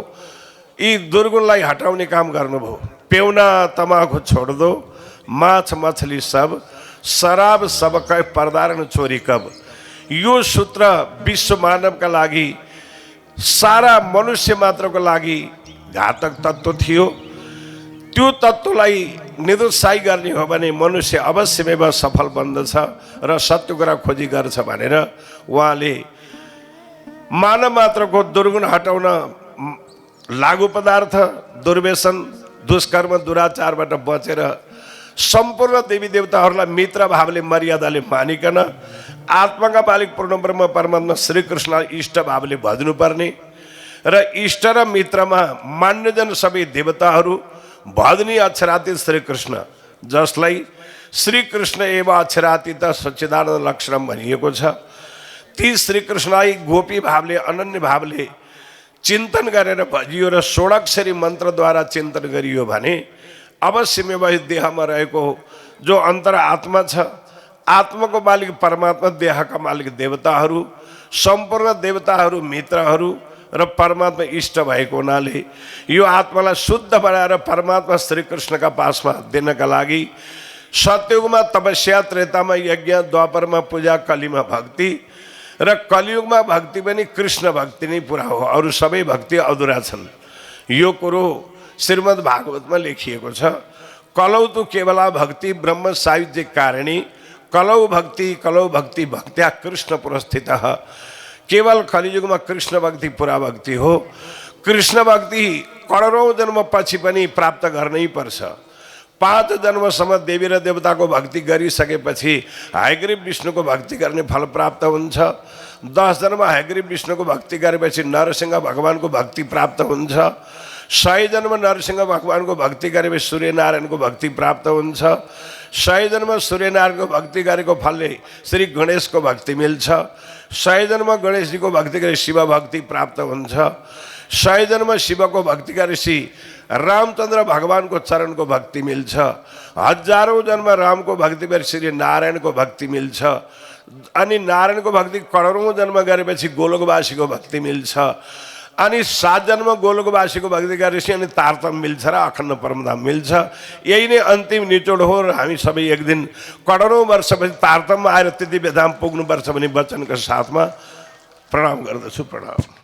यी दुर्गुणलाई हटाउने काम गर्नुभयो। पेउना तमाखु छोड़ दो, माछ मछली सब, शराब सबकै पर्दारण चोरी कब। यो सूत्र विश्व मानवका लागि सारा मनुष्य मात्रको लागि घातक तत्त्व थियो। त्यो तत्त्वलाई निरुत्साही गर्ने हो भने मनुष्य अवश्यमेव सफल बन्दछ र सत्य कुरा खोजी गर्छ भनेर उहाँले मानव मात्रको दुर्गुण हटाउन लागु पदार्थ, दुर्व्यसन, दुष्कर्म, दुराचारबाट बचेर सम्पूर्ण देवी देवताहरूलाई मित्र भावले मर्यादाले मानिकन आत्माका मालिक पूर्ण ब्रह्म परमात्मा श्रीकृष्ण इष्ट भावले भज्नुपर्ने र इष्ट र मित्रमा मान्यजन सबै देवताहरू भजनी अक्षरातीत श्रीकृष्ण, जसलाई श्रीकृष्ण एवं अक्षरातीत सच्चिदानन्द लक्षणम भनिएको छ। ती श्रीकृष्णलाई गोपी भावले अनन्य भावले चिन्तन गरेर भजियो र 16 अक्षरी मन्त्रद्वारा चिन्तन गरियो भने अवश्यमेव देहमा रहेको जो अन्तर आत्मा छ, आत्माको मालिक परमात्मा, देहका मालिक देवताहरू, सम्पूर्ण देवताहरू मित्रहरू र परमात्मा इष्ट भएको हुनाले यो आत्मालाई शुद्ध बनाएर परमात्मा श्रीकृष्णका पासमा दिनका लागि सत्ययुगमा तपस्या, त्रेतामा यज्ञ, द्वापरमा पूजा, कलिमा भक्ति र कलियुगमा भक्ति पनि कृष्ण भक्ति नै पुरा हो, अरू सबै भक्ति अधुरा छन्। यो कुरो श्रीमद् भागवतमा लेखिएको छ। कलौ तु केवला भक्ति ब्रह्म सायुज्य कारिणी, कलौ भक्ति भक्त्या कृष्ण पुरस्थित। केवल कलियुगमा कृष्ण भक्ति पुरा भक्ति हो। कृष्ण भक्ति करोडौँ जन्म पछि पनि प्राप्त गर्नै पर्छ। 5 जन्मसम्म देवी र देवताको भक्ति गरिसकेपछि हयग्रीव विष्णुको भक्ति गर्ने फल प्राप्त हुन्छ। 10 जन्म हयग्रीव विष्णुको भक्ति गरेपछि नरसिंह भगवानको भक्ति प्राप्त हुन्छ। 100 जन्म नरसिंह भगवानको भक्ति गरेपछि सूर्यनारायणको भक्ति प्राप्त हुन्छ। 100 जन्म सूर्यनारायणको भक्ति गरेको फलले श्री गणेशको भक्ति मिल्छ। 100 जन्म गणेशजीको भक्ति गरे शिव भक्ति प्राप्त हुन्छ। 100 जन्म शिवको भक्ति गरेपछि रामचन्द्र भगवानको चरणको भक्ति मिल्छ। 1000औं जन्म रामको भक्ति गरे श्री नारायणको भक्ति मिल्छ। अनि नारायणको भक्ति करोडौँ जन्म गरेपछि गोलोकवासीको भक्ति मिल्छ। अनि 7 जन्म गोलोकवासीको भक्ति गरेपछि अनि तारतम्य मिल्छ र अखण्ड परमधाम मिल्छ। यही नै अन्तिम निचोड हो र हामी सबै एक दिन करोडौँ वर्षपछि तारतम्य आएर त्यति बेधाम पुग्नुपर्छ भन्ने वचनको साथमा प्रणाम गर्दछु। प्रणाम।